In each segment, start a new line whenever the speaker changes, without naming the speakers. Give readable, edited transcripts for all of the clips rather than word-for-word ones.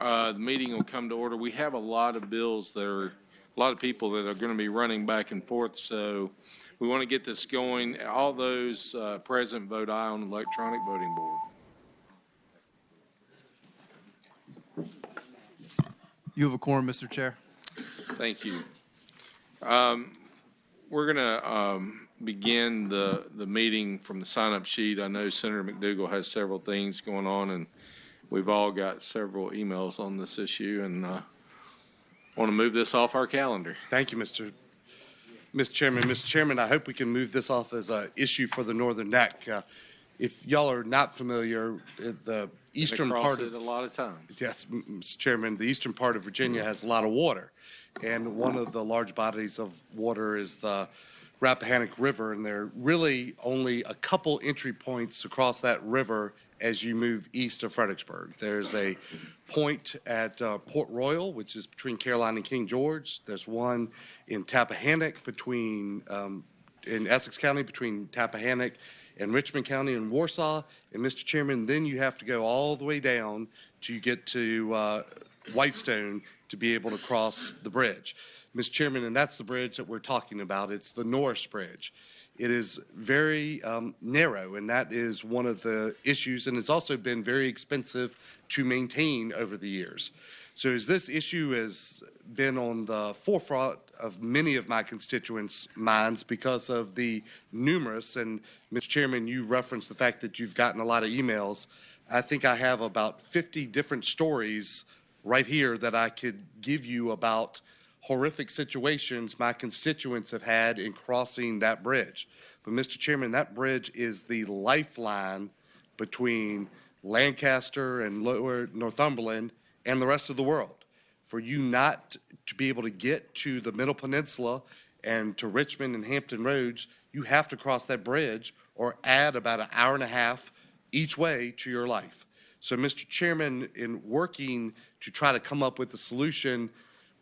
The meeting will come to order. We have a lot of bills that are, a lot of people that are going to be running back and forth, so we want to get this going. All those present vote aye on the electronic voting board.
You have a quorum, Mr. Chair.
Thank you. We're going to begin the meeting from the sign-up sheet. I know Senator McDougal has several things going on, and we've all got several emails on this issue, and want to move this off our calendar.
Thank you, Mr. Chairman. Mr. Chairman, I hope we can move this off as an issue for the Northern Neck. If y'all are not familiar, the eastern part of
it a lot of times.
Yes, Mr. Chairman, the eastern part of Virginia has a lot of water, and one of the large bodies of water is the Rappahannock River, and there are really only a couple entry points across that river as you move east of Fredericksburg. There's a point at Port Royal, which is between Caroline and King George. There's one in Tappahannock between, in Essex County, between Tappahannock and Richmond County and Warsaw. And Mr. Chairman, then you have to go all the way down to get to Whitestone to be able to cross the bridge. Mr. Chairman, and that's the bridge that we're talking about. It's the Norris Bridge. It is very narrow, and that is one of the issues, and it's also been very expensive to maintain over the years. So as this issue has been on the forefront of many of my constituents' minds because of the numerous, and Mr. Chairman, you referenced the fact that you've gotten a lot of emails. I think I have about 50 different stories right here that I could give you about horrific situations my constituents have had in crossing that bridge. But Mr. Chairman, that bridge is the lifeline between Lancaster and Lower Northumberland and the rest of the world. For you not to be able to get to the Middle Peninsula and to Richmond and Hampton Roads, you have to cross that bridge or add about an hour and a half each way to your life. So, Mr. Chairman, in working to try to come up with a solution,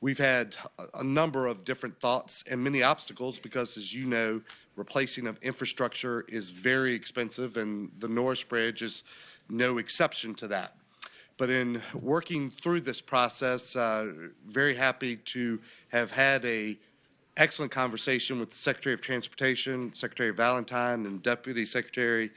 we've had a number of different thoughts and many obstacles because, as you know, replacing of infrastructure is very expensive, and the Norris Bridge is no exception to that. But in working through this process, very happy to have had a excellent conversation with the Secretary of Transportation, Secretary Valentine, and Deputy Secretary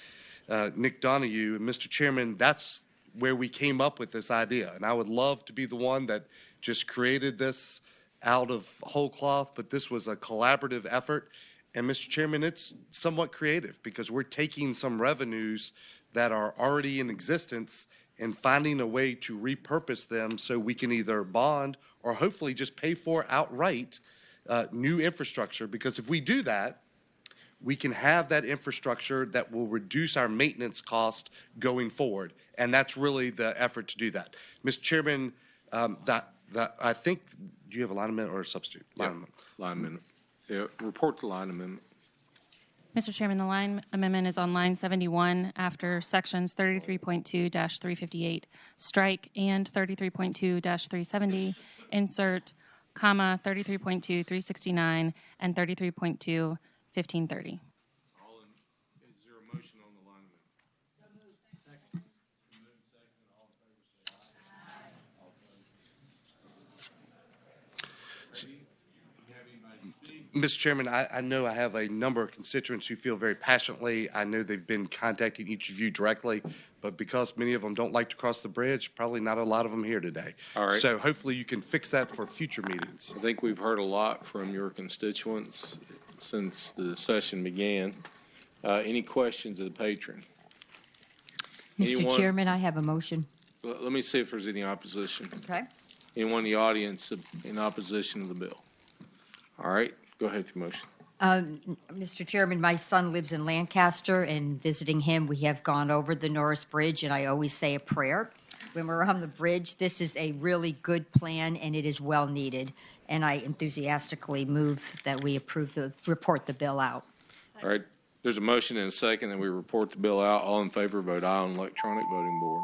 Nick Donahue. And Mr. Chairman, that's where we came up with this idea. And I would love to be the one that just created this out of whole cloth, but this was a collaborative effort. And Mr. Chairman, it's somewhat creative because we're taking some revenues that are already in existence and finding a way to repurpose them so we can either bond or hopefully just pay for outright new infrastructure. Because if we do that, we can have that infrastructure that will reduce our maintenance cost going forward. And that's really the effort to do that. Mr. Chairman, I think, do you have a line amendment or a substitute?
Line amendment. Yeah, report the line amendment.
Mr. Chairman, the line amendment is on line 71 after sections 33.2-358, strike and 33.2-370, insert, comma, 33.2-369, and 33.2-1530.
Is there a motion on the line amendment?
Mr. Chairman, I know I have a number of constituents who feel very passionately. I know they've been contacting each of you directly, but because many of them don't like to cross the bridge, probably not a lot of them here today.
All right.
So hopefully you can fix that for future meetings.
I think we've heard a lot from your constituents since the session began. Any questions of the patron?
Mr. Chairman, I have a motion.
Let me see if there's any opposition.
Okay.
Anyone in the audience in opposition to the bill? All right. Go ahead with your motion.
Mr. Chairman, my son lives in Lancaster, and visiting him, we have gone over the Norris Bridge, and I always say a prayer when we're on the bridge. This is a really good plan, and it is well needed, and I enthusiastically move that we report the bill out.
All right. There's a motion and a second that we report the bill out. All in favor, vote aye on electronic voting board.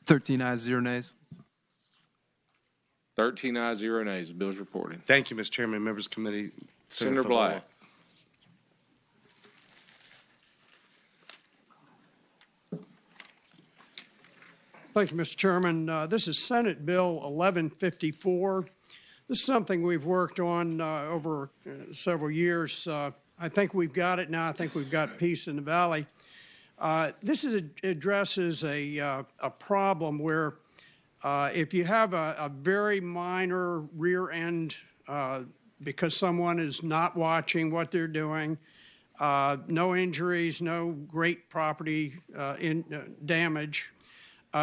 Thirteen ayes, 0 nays.
13 ayes, 0 nays. The bill is reported.
Thank you, Mr. Chairman, members of the committee.
Senator Black.
Thank you, Mr. Chairman. This is Senate Bill 1154. This is something we've worked on over several years. I think we've got it now. I think we've got peace in the valley. Addresses a problem where if you have a very minor rear end because someone is not watching what they're doing, no injuries, no great property damage,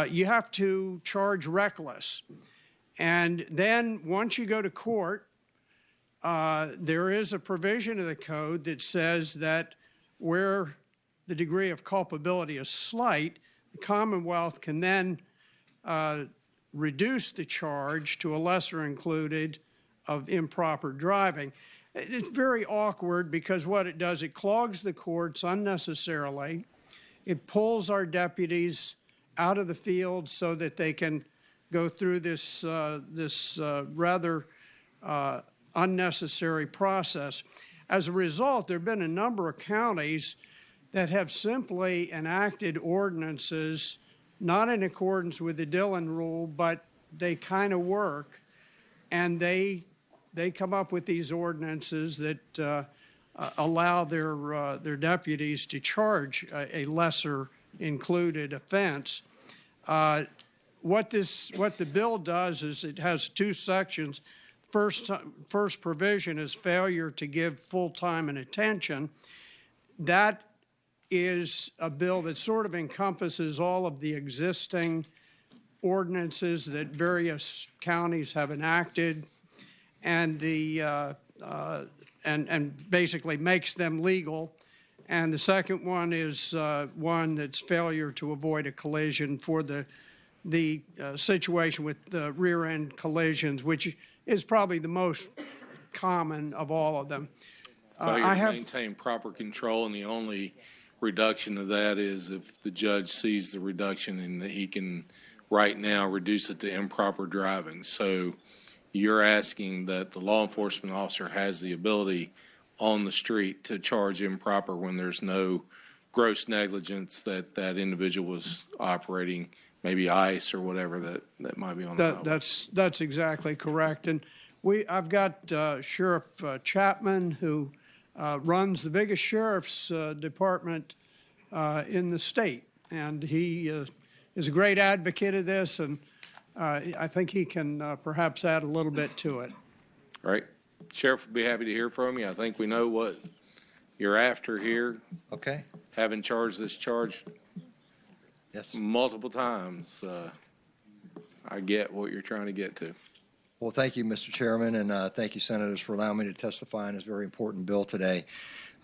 you have to charge reckless. And then once you go to court, there is a provision of the code that says that where the degree of culpability is slight, the Commonwealth can then reduce the charge to a lesser included of improper driving. It's very awkward because what it does, it clogs the courts unnecessarily. It pulls our deputies out of the field so that they can go through this rather unnecessary process. As a result, there have been a number of counties that have simply enacted ordinances not in accordance with the Dillon rule, but they kind of work, and they come up with these ordinances that allow their deputies to charge a lesser included offense. What the bill does is it has two sections. First provision is failure to give full time and attention. That is a bill that sort of encompasses all of the existing ordinances that various counties have enacted, and and basically makes them legal. And the second one is one that's failure to avoid a collision for the situation with the rear end collisions, which is probably the most common of all of them.
Failure to maintain proper control, and the only reduction of that is if the judge sees the reduction and that he can right now reduce it to improper driving. So you're asking that the law enforcement officer has the ability on the street to charge improper when there's no gross negligence that that individual was operating, maybe ice or whatever that might be on the highway.
That's exactly correct. And I've got Sheriff Chapman, who runs the biggest sheriff's department in the state, and he is a great advocate of this, and I think he can perhaps add a little bit to it.
All right. Sheriff will be happy to hear from you. I think we know what you're after here.
Okay.
Having charged this charge
Yes.
multiple times, I get what you're trying to get to.
Well, thank you, Mr. Chairman, and thank you, Senators, for allowing me to testify on this very important bill today.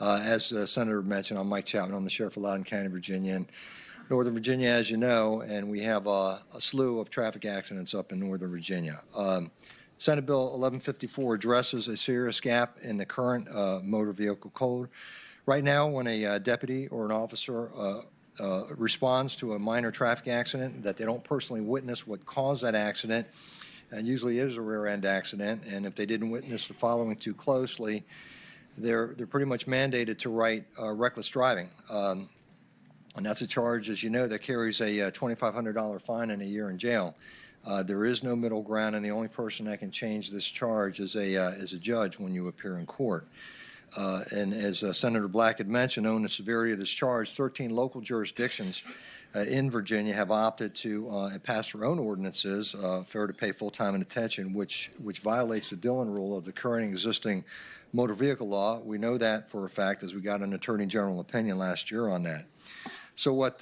As the Senator mentioned, I'm Mike Chapman. I'm the Sheriff of Loudoun County, Virginia. And Northern Virginia, as you know, and we have a slew of traffic accidents up in Northern Virginia. Senate Bill 1154 addresses a serious gap in the current motor vehicle code. Right now, when a deputy or an officer responds to a minor traffic accident that they don't personally witness what caused that accident, and usually it is a rear-end accident, and if they didn't witness the following too closely, they're pretty much mandated to write reckless driving. And that's a charge, as you know, that carries a $2,500 fine and a year in jail. There is no middle ground, and the only person that can change this charge is a judge when you appear in court. And as Senator Black had mentioned, knowing the severity of this charge, 13 local jurisdictions in Virginia have opted to pass their own ordinances, fair to pay full time and attention, which violates the Dillon rule of the current existing motor vehicle law. We know that for a fact, as we got an Attorney General opinion last year on that. So what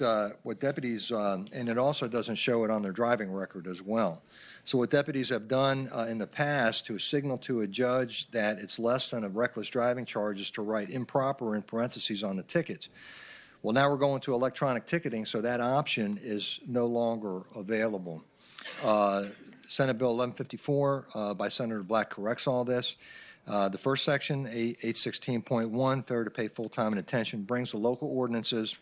deputies, and it also doesn't show it on their driving record as well. So what deputies have done in the past to signal to a judge that it's less than a reckless driving charge is to write improper in parentheses on the tickets. Well, now we're going to electronic ticketing, so that option is no longer available. Senate Bill 1154 by Senator Black corrects all this. The first section, 816.1, fair to pay full time and attention, brings the local ordinances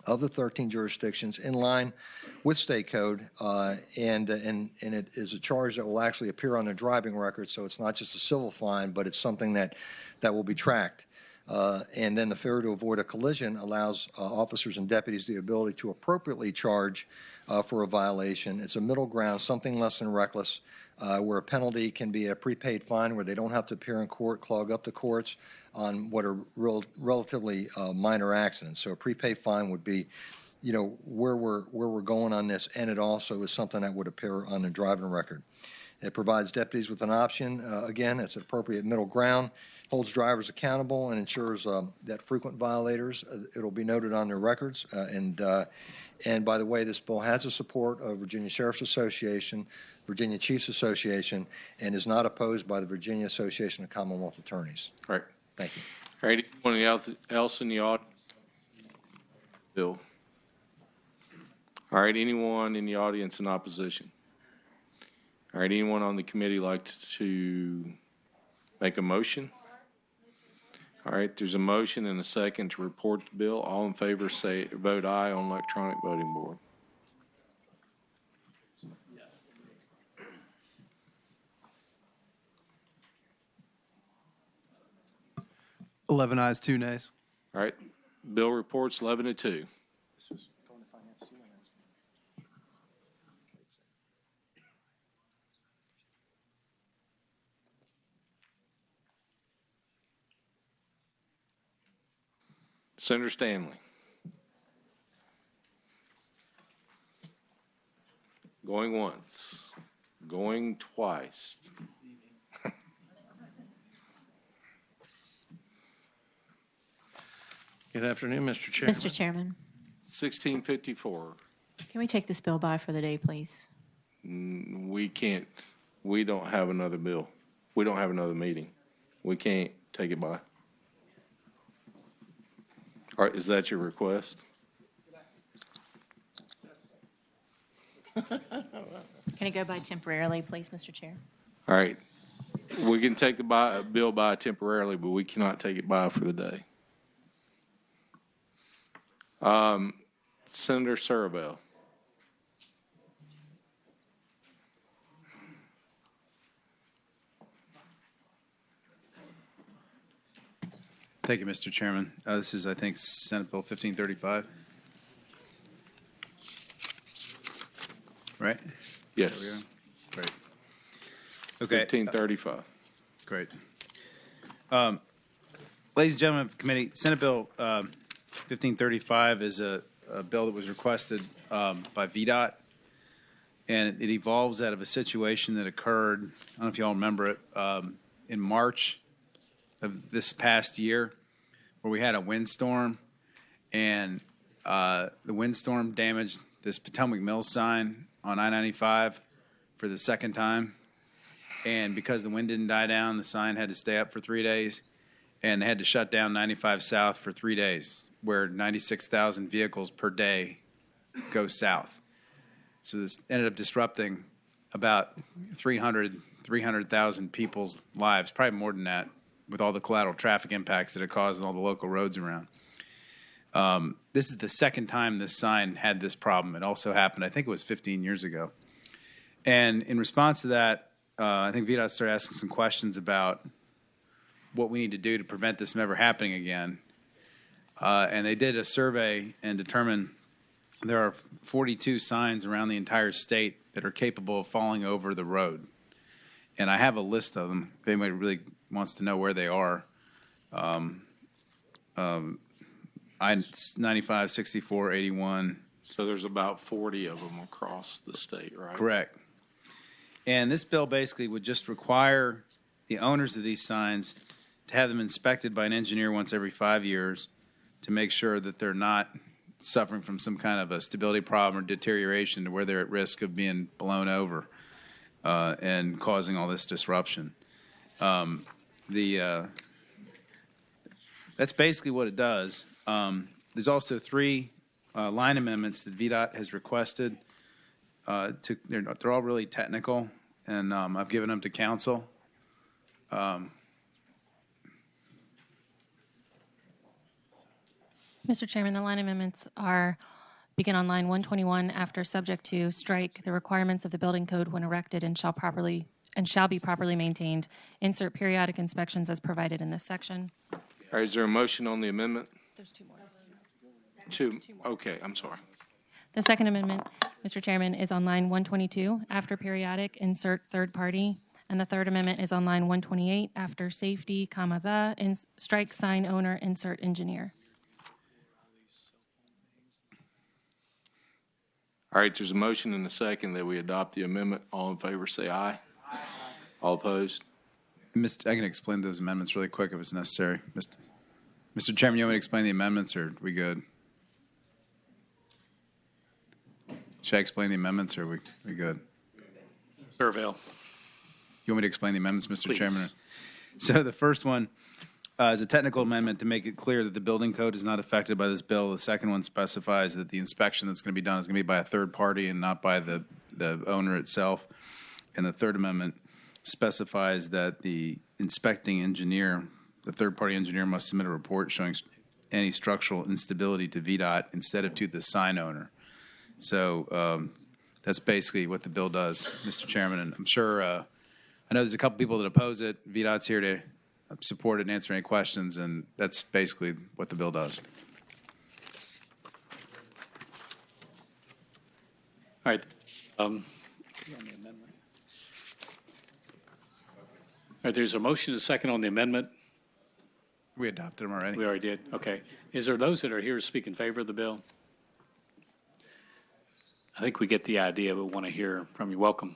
of the 13 jurisdictions in line with state code, and it is a charge that will actually appear on their driving record, so it's not just a civil fine, but it's something that will be tracked. And then the failure to avoid a collision allows officers and deputies the ability to appropriately charge for a violation. It's a middle ground, something less than reckless, where a penalty can be a prepaid fine where they don't have to appear in court, clog up the courts on what are relatively minor accidents. So a prepaid fine would be, you know, where we're going on this, and it also is something that would appear on the driving record. It provides deputies with an option. Again, it's an appropriate middle ground, holds drivers accountable, and ensures that frequent violators, it'll be noted on their records. And by the way, this bill has the support of Virginia Sheriff's Association, Virginia Chiefs Association, and is not opposed by the Virginia Association of Commonwealth Attorneys.
All right.
Thank you.
All right, anyone else in the audience? Bill. All right, anyone in the audience in opposition? All right, anyone on the committee like to make a motion? All right, there's a motion and a second to report the bill. All in favor say vote aye on electronic voting board.
Yes. 11 ayes, 2 nays.
All right, bill reports 11-2. Senator Stanley. Going once, going twice.
Good afternoon, Mr. Chairman.
Mr. Chairman,
1654.
can we take this bill by for the day, please?
We can't, we don't have another bill. We don't have another meeting. We can't take it by. All right, is that your request?
Can it go by temporarily, please, Mr. Chair?
All right, we can take the bill by temporarily, but we cannot take it by for the day. Senator Surabel.
Thank you, Mr. Chairman. This is, I think, Senate Bill 1535. Right?
Yes,
There we go. Great. Okay.
1535.
Great. Ladies and gentlemen of the committee, Senate Bill 1535 is a bill that was requested by VDOT, and it evolves out of a situation that occurred, I don't know if you all remember it, in March of this past year, where we had a windstorm, and the windstorm damaged this Potomac Mill sign on I-95 for the second time. And because the wind didn't die down, the sign had to stay up for 3 days, and they had to shut down 95 South for 3 days, where 96,000 vehicles per day go south. So this ended up disrupting about 300,000 people's lives, probably more than that, with all the collateral traffic impacts that it caused on all the local roads around. This is the second time this sign had this problem. It also happened, I think it was 15 years ago. And in response to that, I think VDOT started asking some questions about what we need to do to prevent this from ever happening again. And they did a survey and determined there are 42 signs around the entire state that are capable of falling over the road. And I have a list of them if anybody really wants to know where they are. I-95, 64, 81.
So there's about 40 of them across the state, right?
Correct. And this bill basically would just require the owners of these signs to have them inspected by an engineer once every 5 years to make sure that they're not suffering from some kind of a stability problem or deterioration to where they're at risk of being blown over and causing all this disruption. That's basically what it does. There's also 3 line amendments that VDOT has requested. They're all really technical, and I've given them to council.
Mr. Chairman, the line amendments begin on line 121 after subject to strike the requirements of the building code when erected and shall be properly maintained. Insert periodic inspections as provided in this section.
All right, is there a motion on the amendment?
There's two more.
Two, okay, I'm sorry.
The second amendment, Mr. Chairman, is on line 122. After periodic, insert third party. And the third amendment is on line 128. After safety, comma, strike sign owner, insert engineer.
All right, there's a motion and a second that we adopt the amendment. All in favor, say aye. All opposed?
I can explain those amendments really quick if it's necessary. Mr. Chairman, you want me to explain the amendments, or are we good? Should I explain the amendments, or are we good?
Survey.
You want me to explain the amendments, Mr.
Please.
Chairman? So the first one is a technical amendment to make it clear that the building code is not affected by this bill. The second one specifies that the inspection that's going to be done is going to be by a third party and not by the owner itself. And the third amendment specifies that the inspecting engineer, the third-party engineer, must submit a report showing any structural instability to VDOT instead of to the sign owner. So that's basically what the bill does, Mr. Chairman. And I'm sure, I know there's a couple people that oppose it. VDOT's here to support it and answer any questions, and that's basically what the bill does.
All right. All right, there's a motion, a second on the amendment.
We adopted them already.
We already did. Okay. Is there those that are here to speak in favor of the bill? I think we get the idea, but want to hear from you. Welcome.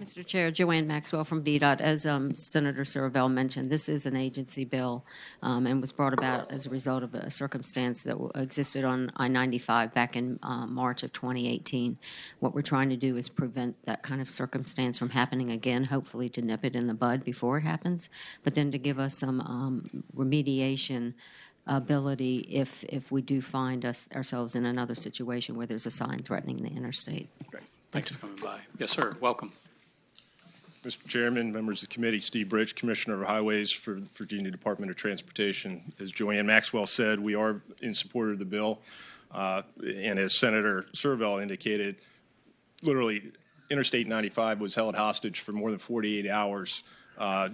Mr. Chair, Joanne Maxwell from VDOT. As Senator Survell mentioned, this is an agency bill and was brought about as a result of a circumstance that existed on I-95 back in March of 2018. What we're trying to do is prevent that kind of circumstance from happening again, hopefully to nip it in the bud before it happens, but then to give us some remediation ability if we do find ourselves in another situation where there's a sign threatening the interstate.
Great. Thanks for coming by. Yes, sir. Welcome.
Mr. Chairman, members of the committee, Steve Bridge, Commissioner of Highways for Virginia Department of Transportation. As Joanne Maxwell said, we are in support of the bill. And as Senator Survell indicated, literally Interstate 95 was held hostage for more than 48 hours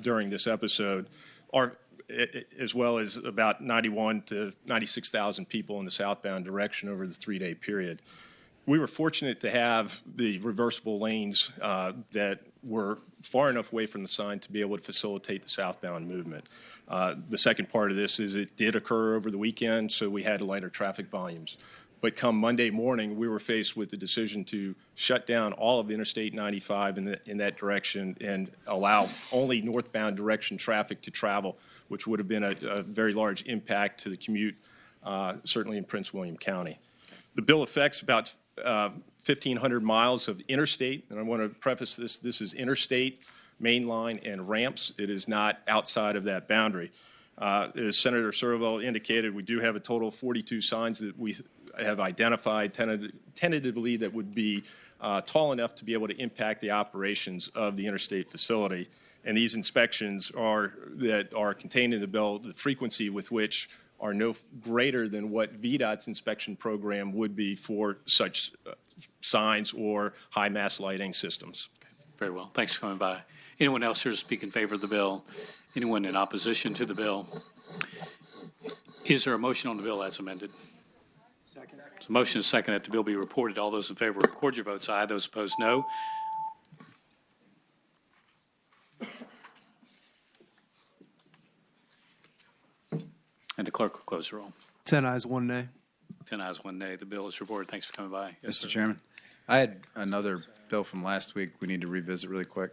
during this episode, as well as about 91 to 96,000 people in the southbound direction over the 3-day period. We were fortunate to have the reversible lanes that were far enough away from the sign to be able to facilitate the southbound movement. The second part of this is it did occur over the weekend, so we had lighter traffic volumes. But come Monday morning, we were faced with the decision to shut down all of Interstate 95 in that direction and allow only northbound direction traffic to travel, which would have been a very large impact to the commute, certainly in Prince William County. The bill affects about 1,500 miles of interstate, and I want to preface this is interstate, main line, and ramps. It is not outside of that boundary. As Senator Survell indicated, we do have a total of 42 signs that we have identified tentatively that would be tall enough to be able to impact the operations of the interstate facility. And these inspections that are contained in the bill, the frequency with which are no greater than what VDOT's inspection program would be for such signs or high mass lighting systems.
Okay. Very well. Thanks for coming by. Anyone else here to speak in favor of the bill? Anyone in opposition to the bill? Is there a motion on the bill as amended? Second. So motion is second that the bill be reported. All those in favor record your votes aye. Those opposed, no. And the clerk will close the roll.
10 ayes, 1 nay.
10 ayes, 1 nay. The bill is reported. Thanks for coming by. Yes,
Mr.
sir.
Chairman, I had another bill from last week we need to revisit really quick.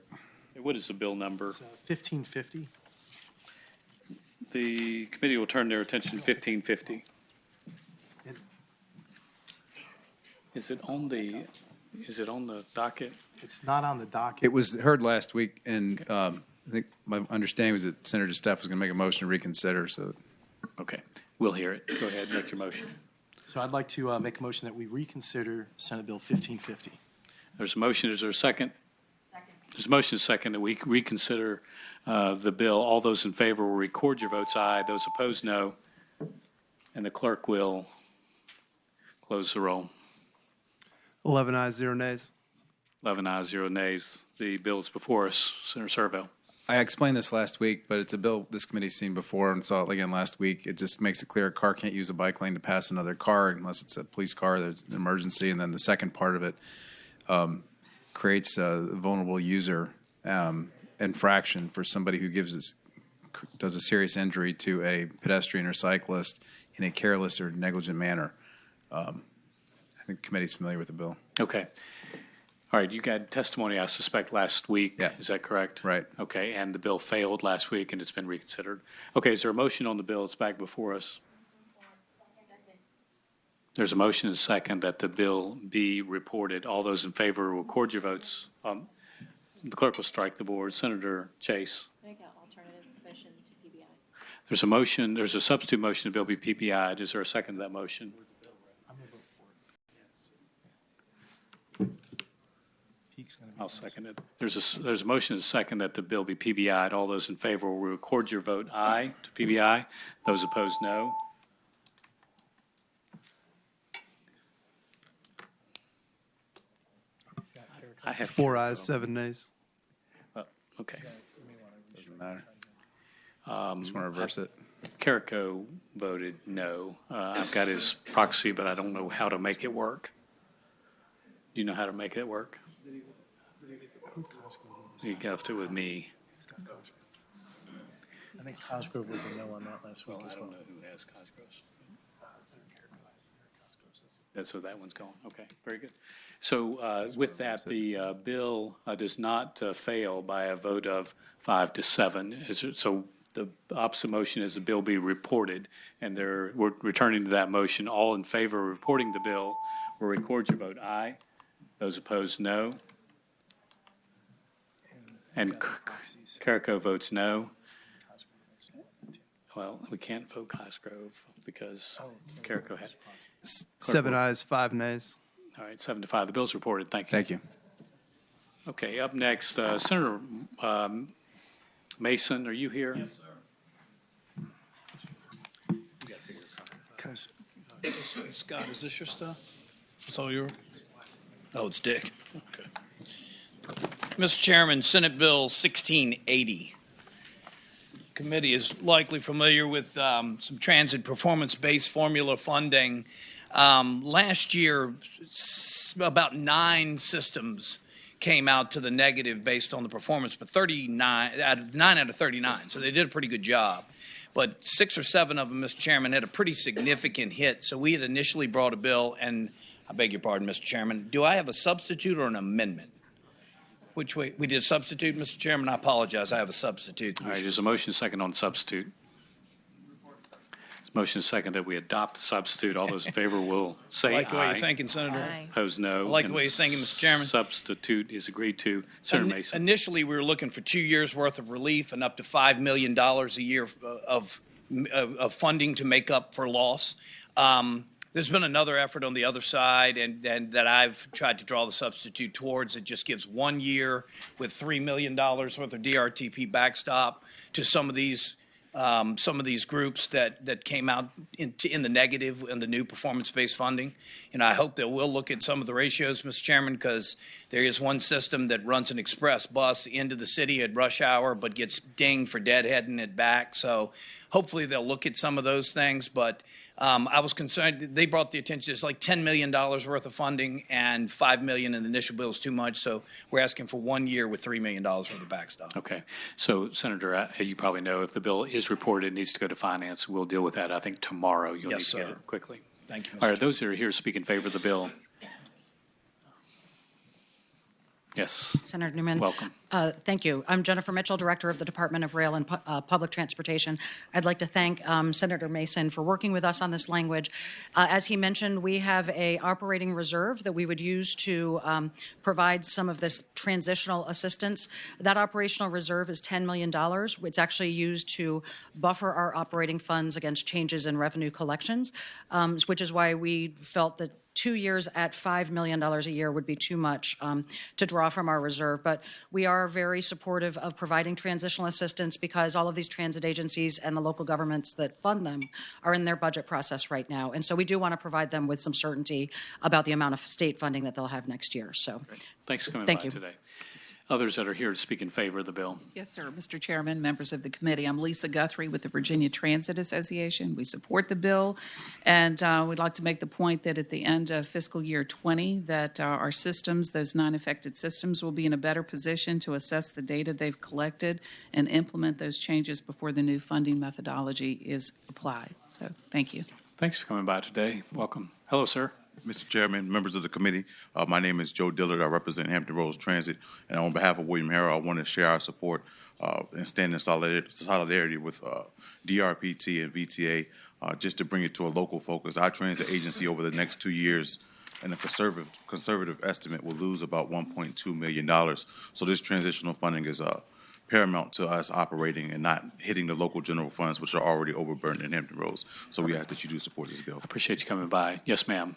What is the bill number?
1550.
The committee will turn their attention to 1550. Is it on the docket?
It's not on the docket.
It was heard last week, and I think my understanding was that Senator Steff was going to make a motion to reconsider. So,
Okay, we'll hear it. Go ahead, make your motion.
So I'd like to make a motion that we reconsider Senate Bill 1550.
There's a motion. Is there a second? Second. There's a motion, second, that we reconsider the bill. All those in favor will record your votes aye. Those opposed, no. And the clerk will close the roll.
11 ayes, 0 nays.
11 ayes, 0 nays. The bill is before us. Senator Survell.
I explained this last week, but it's a bill this committee's seen before and saw it again last week. It just makes it clear a car can't use a bike lane to pass another car unless it's a police car, there's an emergency. And then the second part of it creates a vulnerable user infraction for somebody who does a serious injury to a pedestrian or cyclist in a careless or negligent manner. I think the committee's familiar with the bill.
Okay. All right, you got testimony, I suspect, last week.
Yeah.
Is that correct?
Right.
Okay, and the bill failed last week and it's been reconsidered. Okay, is there a motion on the bill? It's back before us. There's a motion and a second that the bill be reported. All those in favor will record your votes. The clerk will strike the board. Senator Chase.
Make an alternative motion to PBI.
There's a motion, there's a substitute motion, the bill be PPI'd. Is there a second to that motion? I'll second it. There's a motion and a second that the bill be PBI'd. All those in favor will record your vote aye to PBI. Those opposed, no. I have
4 ayes, 7 nays.
Okay.
Doesn't matter. Just want to reverse it.
Carrico voted no. I've got his proxy, but I don't know how to make it work. Do you know how to make it work? You left it with me.
I think Cosgrove was a no on that last week
Well,
as
I
well.
don't know who has Cosgrove's. So that one's gone. Okay, very good. So with that, the bill does not fail by a vote of 5-7. So the opposite motion is the bill be reported, and we're returning to that motion. All in favor of reporting the bill will record your vote aye. Those opposed, no. And Carrico votes no. Well, we can't vote Cosgrove because Carrico had.
7 ayes, 5 nays.
All right, 7-5. The bill's reported. Thank you.
Thank you.
Okay, up next, Senator Mason, are you here? Yes, sir.
Scott, is this your stuff? It's all yours? Oh, it's Dick. Okay. Mr. Chairman, Senate Bill 1680. Committee is likely familiar with some transit performance-based formula funding. Last year, about 9 systems came out to the negative based on the performance, but 9 out of 39, so they did a pretty good job. But 6 or 7 of them, Mr. Chairman, had a pretty significant hit. So we had initially brought a bill, and I beg your pardon, Mr. Chairman, do I have a substitute or an amendment? Which way? We did substitute, Mr. Chairman. I apologize. I have a substitute.
All right, there's a motion second on substitute. There's a motion second that we adopt the substitute. All those in favor will say aye.
I like the way you're thinking, Senator.
Aye.
Opposed, no.
I like the
And
way you're thinking, Mr. Chairman.
Substitute is agreed to. Senator Mason.
Initially, we were looking for 2 years' worth of relief and up to $5 million a year of funding to make up for loss. There's been another effort on the other side, and that I've tried to draw the substitute towards. It just gives 1 year with $3 million worth of DRTP backstop to some of these groups that came out in the negative in the new performance-based funding. And I hope that we'll look at some of the ratios, Mr. Chairman, because there is one system that runs an express bus into the city at rush hour but gets dinged for deadheading it back. So hopefully they'll look at some of those things. But I was concerned. They brought the attention. It's like $10 million worth of funding, and $5 million in the initial bill is too much. So we're asking for 1 year with $3 million worth of backstop.
Okay. So, Senator, you probably know if the bill is reported, it needs to go to finance. We'll deal with that, I think, tomorrow. You'll
Yes,
need to
sir.
get it quickly.
Thank you, Mr.
All right,
Chairman.
those that are here speak in favor of the bill. Yes.
Senator Newman.
Welcome.
Thank you. I'm Jennifer Mitchell, Director of the Department of Rail and Public Transportation. I'd like to thank Senator Mason for working with us on this language. As he mentioned, we have a operating reserve that we would use to provide some of this transitional assistance. That operational reserve is $10 million. It's actually used to buffer our operating funds against changes in revenue collections, which is why we felt that 2 years at $5 million a year would be too much to draw from our reserve. But we are very supportive of providing transitional assistance because all of these transit agencies and the local governments that fund them are in their budget process right now. And so we do want to provide them with some certainty about the amount of state funding that they'll have next year. So
Great. Thanks for coming
Thank
by
you.
today. Others that are here to speak in favor of the bill?
Yes, sir. Mr. Chairman, members of the committee, I'm Lisa Guthrie with the Virginia Transit Association. We support the bill, and we'd like to make the point that at the end of fiscal year 20, that our systems, those non-affected systems, will be in a better position to assess the data they've collected and implement those changes before the new funding methodology is applied. So, thank you.
Thanks for coming by today. Welcome. Hello, sir.
Mr. Chairman, members of the committee, my name is Joe Dillard. I represent Hampton Roads Transit, and on behalf of William Harrell, I want to share our support and stand in solidarity with DRPT and VTA just to bring it to a local focus. Our transit agency over the next 2 years, and a conservative estimate, will lose about $1.2 million. So this transitional funding is paramount to us operating and not hitting the local general funds, which are already overburdened in Hampton Roads. So we ask that you do support this bill.
I appreciate you coming by. Yes, ma'am.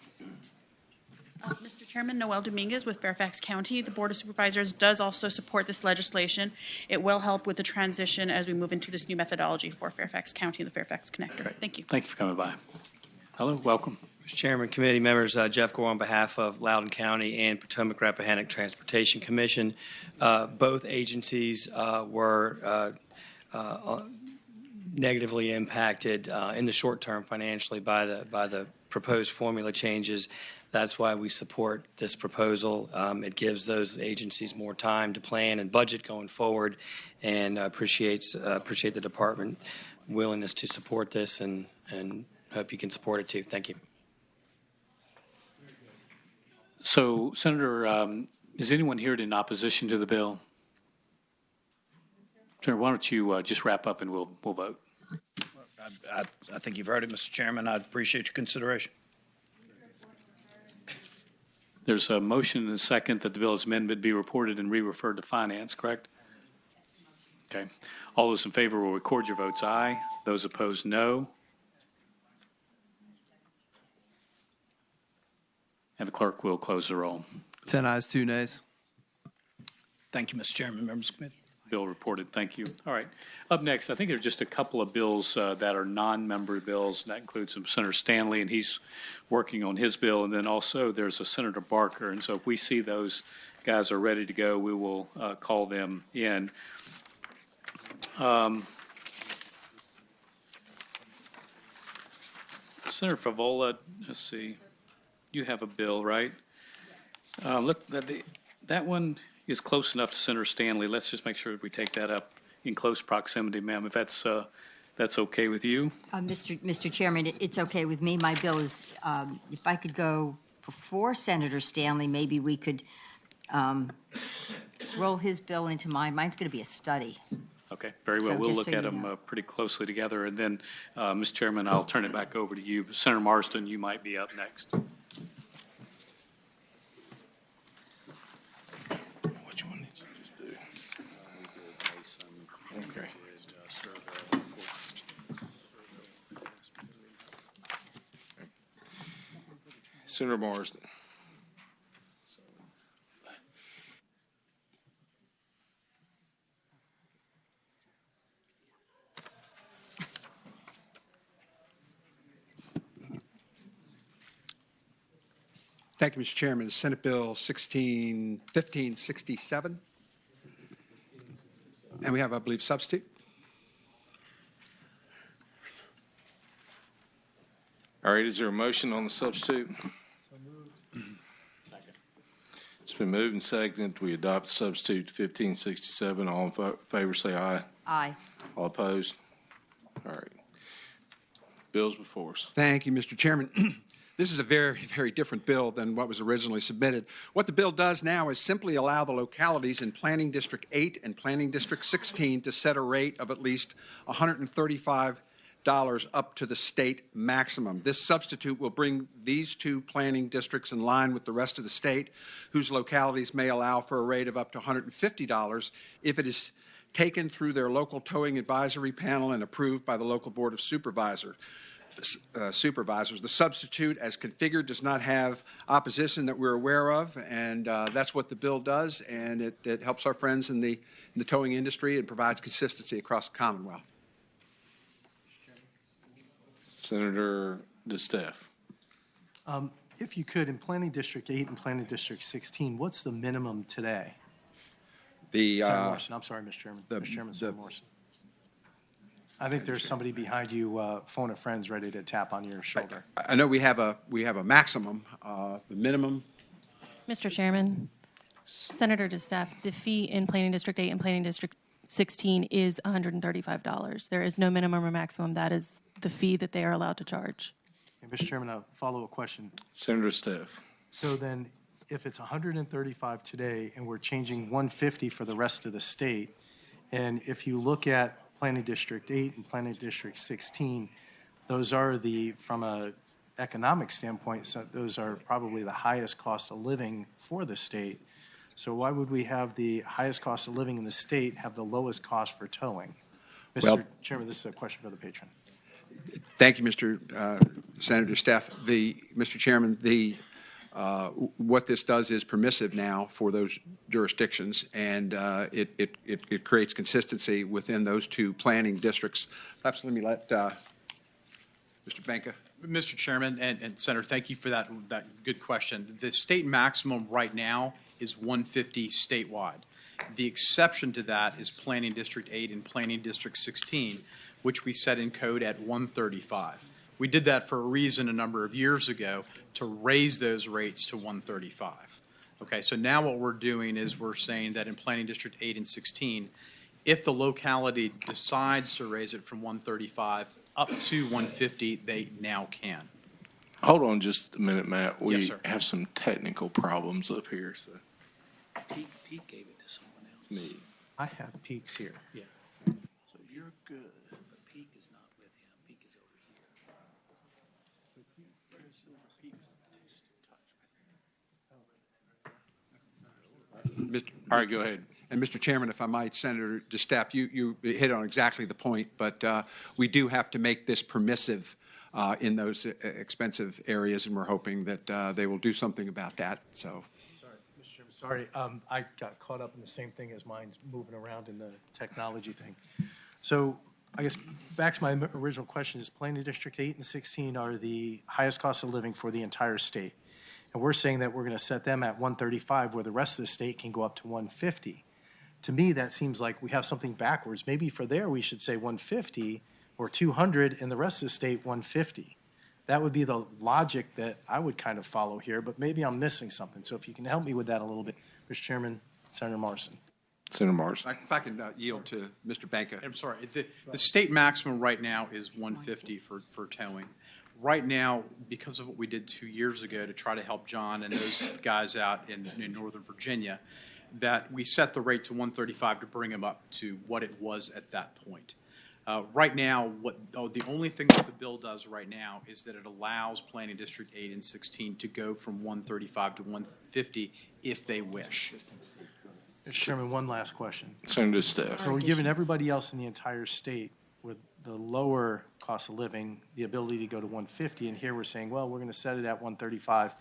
Mr. Chairman, Noel Dominguez with Fairfax County. The Board of Supervisors does also support this legislation. It will help with the transition as we move into this new methodology for Fairfax County and the Fairfax Connector.
Great.
Thank you.
Thank you for coming by. Hello, welcome.
Mr. Chairman, committee members, Jeff Gore on behalf of Loudoun County and Potomac-Rappahannock Transportation Commission. Both agencies were negatively impacted in the short term financially by the proposed formula changes. That's why we support this proposal. It gives those agencies more time to plan and budget going forward, and appreciate the department willingness to support this, and hope you can support it too. Thank you.
So, Senator, is anyone here in opposition to the bill? Senator, why don't you just wrap up and we'll vote.
I think you've heard it, Mr. Chairman. I'd appreciate your consideration.
There's a motion and a second that the bill as amended be reported and re-referred to finance, correct? Okay. All those in favor will record your votes aye. Those opposed, no. And the clerk will close the roll.
10 ayes, 2 nays.
Thank you, Mr. Chairman, members of the committee.
Bill reported. Thank you. All right. Up next, I think there are just a couple of bills that are non-member bills, and that includes Senator Stanley, and he's working on his bill. And then also there's a Senator Barker. And so if we see those guys are ready to go, we will call them in. Senator Favola, let's see. You have a bill, right? That one is close enough to Senator Stanley. Let's just make sure we take that up in close proximity, ma'am, if that's okay with you.
Mr. Chairman, it's okay with me. My bill is, if I could go before Senator Stanley, maybe we could roll his bill into mine. Mine's going to be a study.
Okay, very well.
So
we'll
just
look
so
at
you
them
know.
pretty closely together. And then, Mr. Chairman, I'll turn it back over to you. Senator Marsden, you might be up next.
Which one did you just do? Okay.
Senator Marsden.
Thank you, Mr. Chairman. Senate Bill 1567. And we have, I believe, substitute.
All right, is there a motion on the substitute? It's been moved and seconded. We adopt substitute 1567. All in favor say aye.
Aye.
All opposed? All right. Bill's before us.
Thank you, Mr. Chairman. This is a very, very different bill than what was originally submitted. What the bill does now is simply allow the localities in Planning District 8 and Planning District 16 to set a rate of at least $135 up to the state maximum. This substitute will bring these two planning districts in line with the rest of the state, whose localities may allow for a rate of up to $150 if it is taken through their local towing advisory panel and approved by the local board of supervisors. The substitute, as configured, does not have opposition that we're aware of, and that's what the bill does, and it helps our friends in the towing industry and provides consistency across the Commonwealth.
Senator DeStef.
If you could, in Planning District 8 and Planning District 16, what's the minimum today?
The,
Senator Morrison, I'm sorry, Mr. Chairman. Mr. Chairman, Senator Morrison. I think there's somebody behind you, phone a friend's ready to tap on your shoulder.
I know we have a maximum, the minimum.
Mr. Chairman, Senator DeStaff, the fee in Planning District 8 and Planning District 16 is $135. There is no minimum or maximum. That is the fee that they are allowed to charge.
And Mr. Chairman, a follow-up question.
Senator Steph.
So then, if it's 135 today and we're changing 150 for the rest of the state, and if you look at Planning District 8 and Planning District 16, those are from a economic standpoint, so those are probably the highest cost of living for the state. So why would we have the highest cost of living in the state have the lowest cost for towing? Mr. Chairman, this is a question for the patron.
Thank you, Mr. Senator Steph. Mr. Chairman, what this does is permissive now for those jurisdictions, and it creates consistency within those two planning districts. Perhaps let me let Mr. Benka.
Mr. Chairman and Senator, thank you for that good question. The state maximum right now is 150 statewide. The exception to that is Planning District 8 and Planning District 16, which we set in code at 135. We did that for a reason a number of years ago to raise those rates to 135. Okay, so now what we're doing is we're saying that in Planning District 8 and 16, if the locality decides to raise it from 135 up to 150, they now can.
Hold on just a minute, Matt. We
Yes, sir.
have some technical problems up here, so.
Pete gave it to someone else.
Me.
I have peaks here.
Yeah.
So you're good.
But Peak is not with him. Peak is over here.
All right, go ahead.
And Mr. Chairman, if I might, Senator DeStaff, you hit on exactly the point, but we do have to make this permissive in those expensive areas, and we're hoping that they will do something about that. So.
Sorry, Mr. Chairman, sorry. I got caught up in the same thing as mine's moving around in the technology thing. So I guess back to my original question is Planning District 8 and 16 are the highest cost of living for the entire state. And we're saying that we're going to set them at 135 where the rest of the state can go up to 150. To me, that seems like we have something backwards. Maybe for there, we should say 150 or 200 and the rest of the state 150. That would be the logic that I would kind of follow here, but maybe I'm missing something. So if you can help me with that a little bit, Mr. Chairman, Senator Morrison.
Senator Morrison.
If I can yield to Mr. Benka.
I'm sorry. The state maximum right now is 150 for towing. Right now, because of what we did 2 years ago to try to help John and those guys out in Northern Virginia, that we set the rate to 135 to bring them up to what it was at that point. Right now, the only thing that the bill does right now is that it allows Planning District 8 and 16 to go from 135 to 150 if they wish.
Mr. Chairman, one last question.
Senator Steph.
So we're giving everybody else in the entire state with the lower cost of living the ability to go to 150, and here we're saying, well, we're going to set it at 135.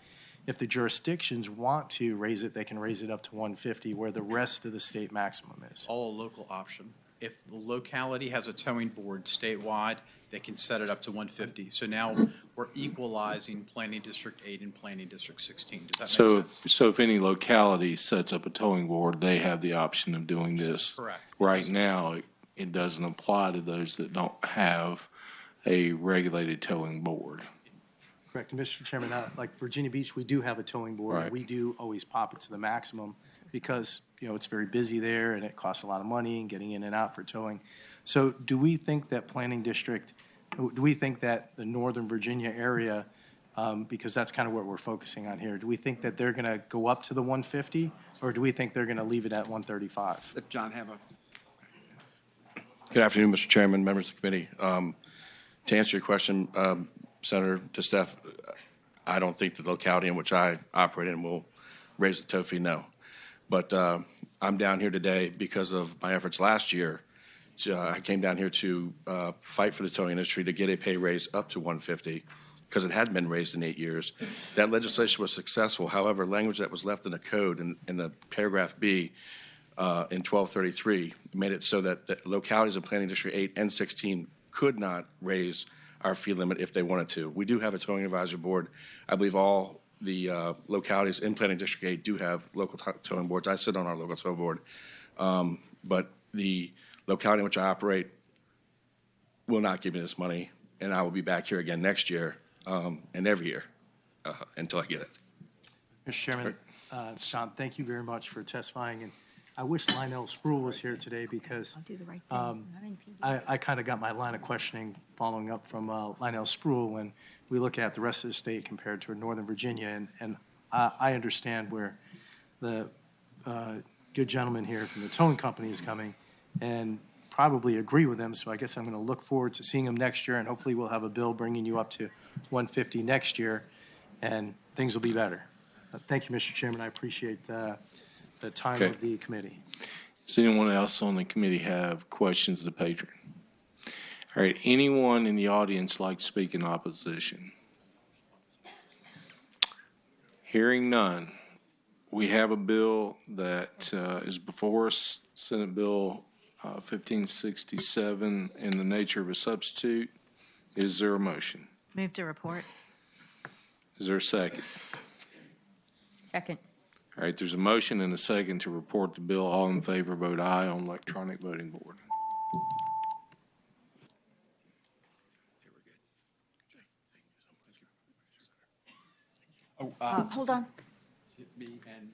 If the jurisdictions want to raise it, they can raise it up to 150, where the rest of the state maximum is.
All a local option. If the locality has a towing board statewide, they can set it up to 150. So now we're equalizing Planning District 8 and Planning District 16. Does that make sense?
So if any locality sets up a towing board, they have the option of doing this.
Correct.
Right now, it doesn't apply to those that don't have a regulated towing board.
Correct. And Mr. Chairman, like Virginia Beach, we do have a towing board.
Right.
We do always pop it to the maximum because, it's very busy there and it costs a lot of money and getting in and out for towing. So do we think that the Northern Virginia area, because that's kind of what we're focusing on here, do we think that they're going to go up to the 150 or do we think they're going to leave it at 135?
Let John have a.
Good afternoon, Mr. Chairman, members of the committee. To answer your question, Senator DeStaff, I don't think the locality in which I operate in will raise the tow fee, no. But I'm down here today because of my efforts last year. I came down here to fight for the towing industry to get a pay raise up to 150 because it hadn't been raised in 8 years. That legislation was successful. However, language that was left in the code in the paragraph B in 1233 made it so that the localities in Planning District 8 and 16 could not raise our fee limit if they wanted to. We do have a towing advisory board. I believe all the localities in Planning District 8 do have local towing boards. I sit on our local tow board. But the locality in which I operate will not give me this money, and I will be back here again next year and every year until I get it.
Mr. Chairman, Scott, thank you very much for testifying. And I wish Lionel Spruill was here today because I kind of got my line of questioning following up from Lionel Spruill when we look at the rest of the state compared to Northern Virginia. And I understand where the good gentleman here from the towing company is coming and probably agree with them. So I guess I'm going to look forward to seeing him next year, and hopefully we'll have a bill bringing you up to 150 next year, and things will be better. Thank you, Mr. Chairman. I appreciate the time of the committee.
Does anyone else on the committee have questions of the patron? All right, anyone in the audience like to speak in opposition? Hearing none, we have a bill that is before us, Senate Bill 1567, in the nature of a substitute. Is there a motion?
Move to report.
Is there a second?
Second.
All right, there's a motion and a second to report the bill. All in favor, vote aye on electronic voting board.
Hold on.
Me and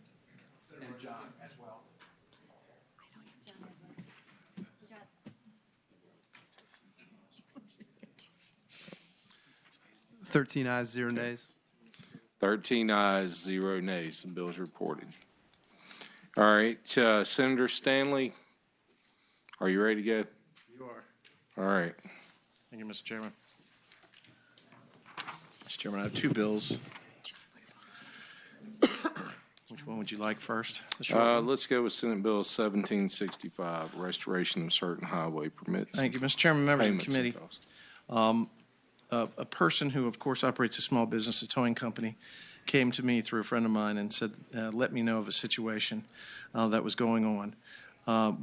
John as well.
Thirteen ayes, 0 nays.
13 ayes, 0 nays. The bill is reported. All right, Senator Stanley, are you ready to go?
You are.
All right.
Thank you, Mr. Chairman. Mr. Chairman, I have two bills. Which one would you like first?
Let's go with Senate Bill 1765, restoration of certain highway permits.
Thank you, Mr. Chairman, members of the
Payments and
committee.
costs.
A person who, of course, operates a small business, a towing company, came to me through a friend of mine and said, let me know of a situation that was going on.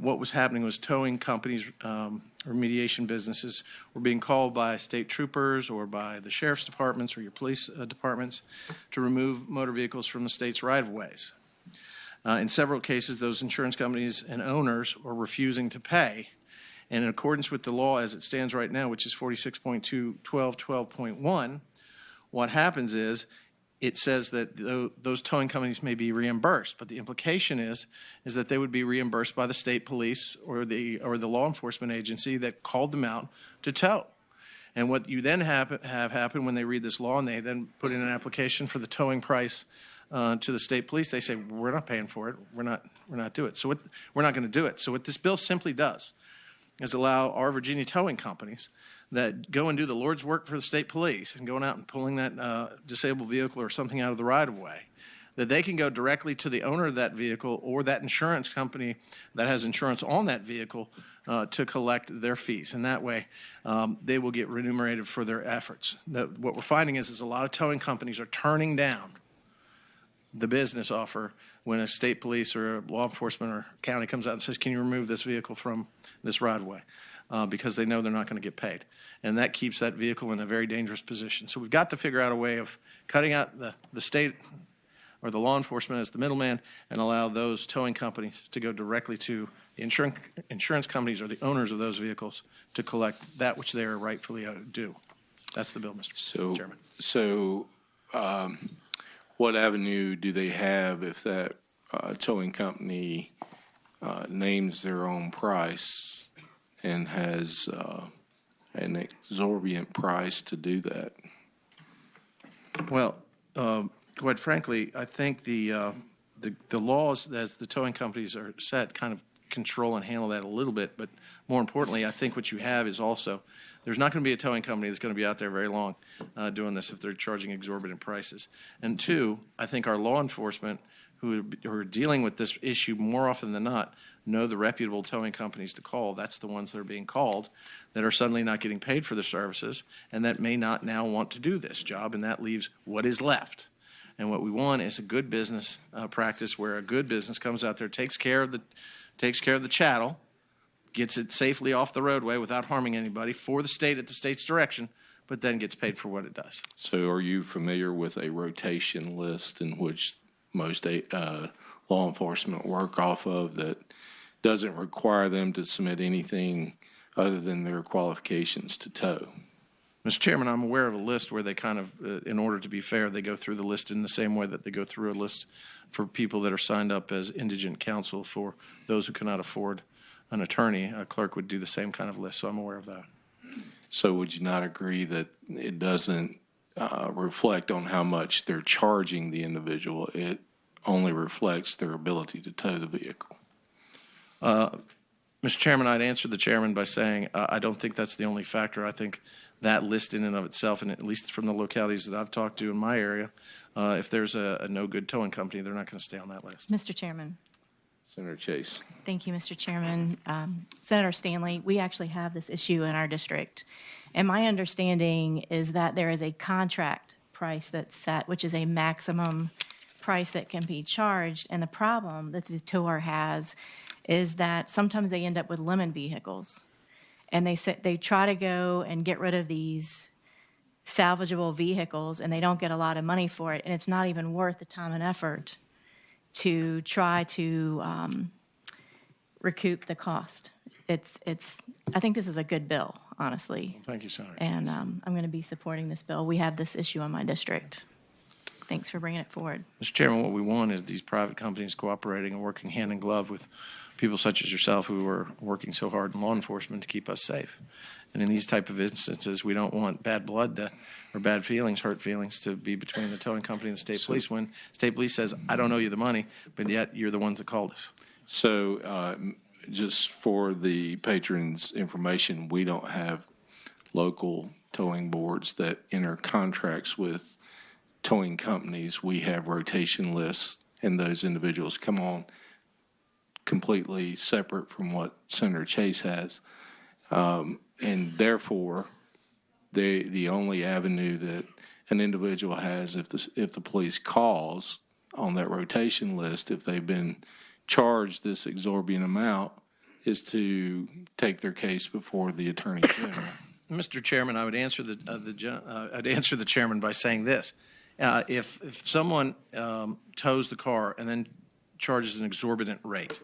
What was happening was towing companies or mediation businesses were being called by state troopers or by the sheriff's departments or your police departments to remove motor vehicles from the state's right-of-ways. In several cases, those insurance companies and owners were refusing to pay. And in accordance with the law as it stands right now, which is 46.212.12.1, what happens is it says that those towing companies may be reimbursed, but the implication is that they would be reimbursed by the state police or the law enforcement agency that called them out to tow. And what you then have happen when they read this law and they then put in an application for the towing price to the state police, they say, we're not paying for it. We're not doing it. So we're not going to do it. So what this bill simply does is allow our Virginia towing companies that go and do the Lord's work for the state police and going out and pulling that disabled vehicle or something out of the right-of-way, that they can go directly to the owner of that vehicle or that insurance company that has insurance on that vehicle to collect their fees. And that way, they will get remunerated for their efforts. What we're finding is a lot of towing companies are turning down the business offer when a state police or a law enforcement or county comes out and says, can you remove this vehicle from this right-of-way? Because they know they're not going to get paid. And that keeps that vehicle in a very dangerous position. So we've got to figure out a way of cutting out the state or the law enforcement as the middleman and allow those towing companies to go directly to the insurance companies or the owners of those vehicles to collect that which they are rightfully due. That's the bill, Mr. Chairman.
So what avenue do they have if that towing company names their own price and has an exorbitant price to do that?
Well, quite frankly, I think the laws as the towing companies are set kind of control and handle that a little bit. But more importantly, I think what you have is also there's not going to be a towing company that's going to be out there very long doing this if they're charging exorbitant prices. And two, I think our law enforcement who are dealing with this issue more often than not know the reputable towing companies to call. That's the ones that are being called that are suddenly not getting paid for their services and that may not now want to do this job, and that leaves what is left. And what we want is a good business practice where a good business comes out there, takes care of the chattel, gets it safely off the roadway without harming anybody for the state at the state's direction, but then gets paid for what it does.
So are you familiar with a rotation list in which most law enforcement work off of that doesn't require them to submit anything other than their qualifications to tow.
Mr. Chairman, I'm aware of a list where they kind of, in order to be fair, they go through the list in the same way that they go through a list for people that are signed up as indigent counsel for those who cannot afford an attorney. A clerk would do the same kind of list, so I'm aware of that.
So would you not agree that it doesn't reflect on how much they're charging the individual? It only reflects their ability to tow the vehicle.
Mr. Chairman, I'd answer the chairman by saying I don't think that's the only factor. I think that list in and of itself, and at least from the localities that I've talked to in my area, if there's a no good towing company, they're not going to stay on that list.
Mr. Chairman.
Senator Chase.
Thank you, Mr. Chairman. Senator Stanley, we actually have this issue in our district. And my understanding is that there is a contract price that's set, which is a maximum price that can be charged. And the problem that the tower has is that sometimes they end up with lemon vehicles. And they try to go and get rid of these salvageable vehicles, and they don't get a lot of money for it. And it's not even worth the time and effort to try to recoup the cost. I think this is a good bill, honestly.
Thank you, Senator.
And I'm going to be supporting this bill. We have this issue in my district. Thanks for bringing it forward.
Mr. Chairman, what we want is these private companies cooperating and working hand in glove with people such as yourself who are working so hard in law enforcement to keep us safe. And in these type of instances, we don't want bad blood or bad feelings, hurt feelings to be between the towing company and the state police when state police says, I don't owe you the money, but yet you're the ones that called us.
So just for the patrons' information, we don't have local towing boards that enter contracts with towing companies. We have rotation lists, and those individuals come on completely separate from what Senator Chase has. And therefore, the only avenue that an individual has if the police calls on that rotation list, if they've been charged this exorbitant amount, is to take their case before the Attorney General.
Mr. Chairman, I would answer I'd answer the chairman by saying this. If someone tows the car and then charges an exorbitant rate,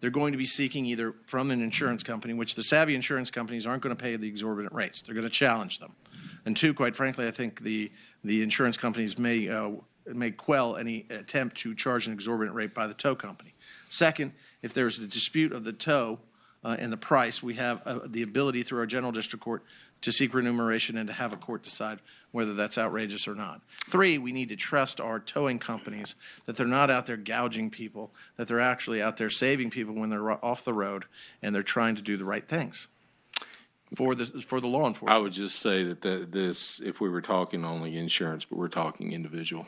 they're going to be seeking either from an insurance company, which the savvy insurance companies aren't going to pay the exorbitant rates. They're going to challenge them. And two, quite frankly, I think the insurance companies may quell any attempt to charge an exorbitant rate by the tow company. Second, if there's a dispute of the tow and the price, we have the ability through our general district court to seek remuneration and to have a court decide whether that's outrageous or not. Three, we need to trust our towing companies that they're not out there gouging people, that they're actually out there saving people when they're off the road and they're trying to do the right things for the law enforcement.
I would just say that this, if we were talking only insurance, but we're talking individual.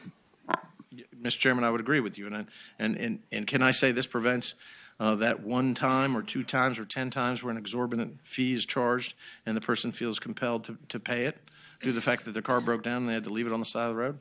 Mr. Chairman, I would agree with you. And can I say this prevents that one time or two times or 10 times where an exorbitant fee is charged and the person feels compelled to pay it due to the fact that their car broke down and they had to leave it on the side of the road?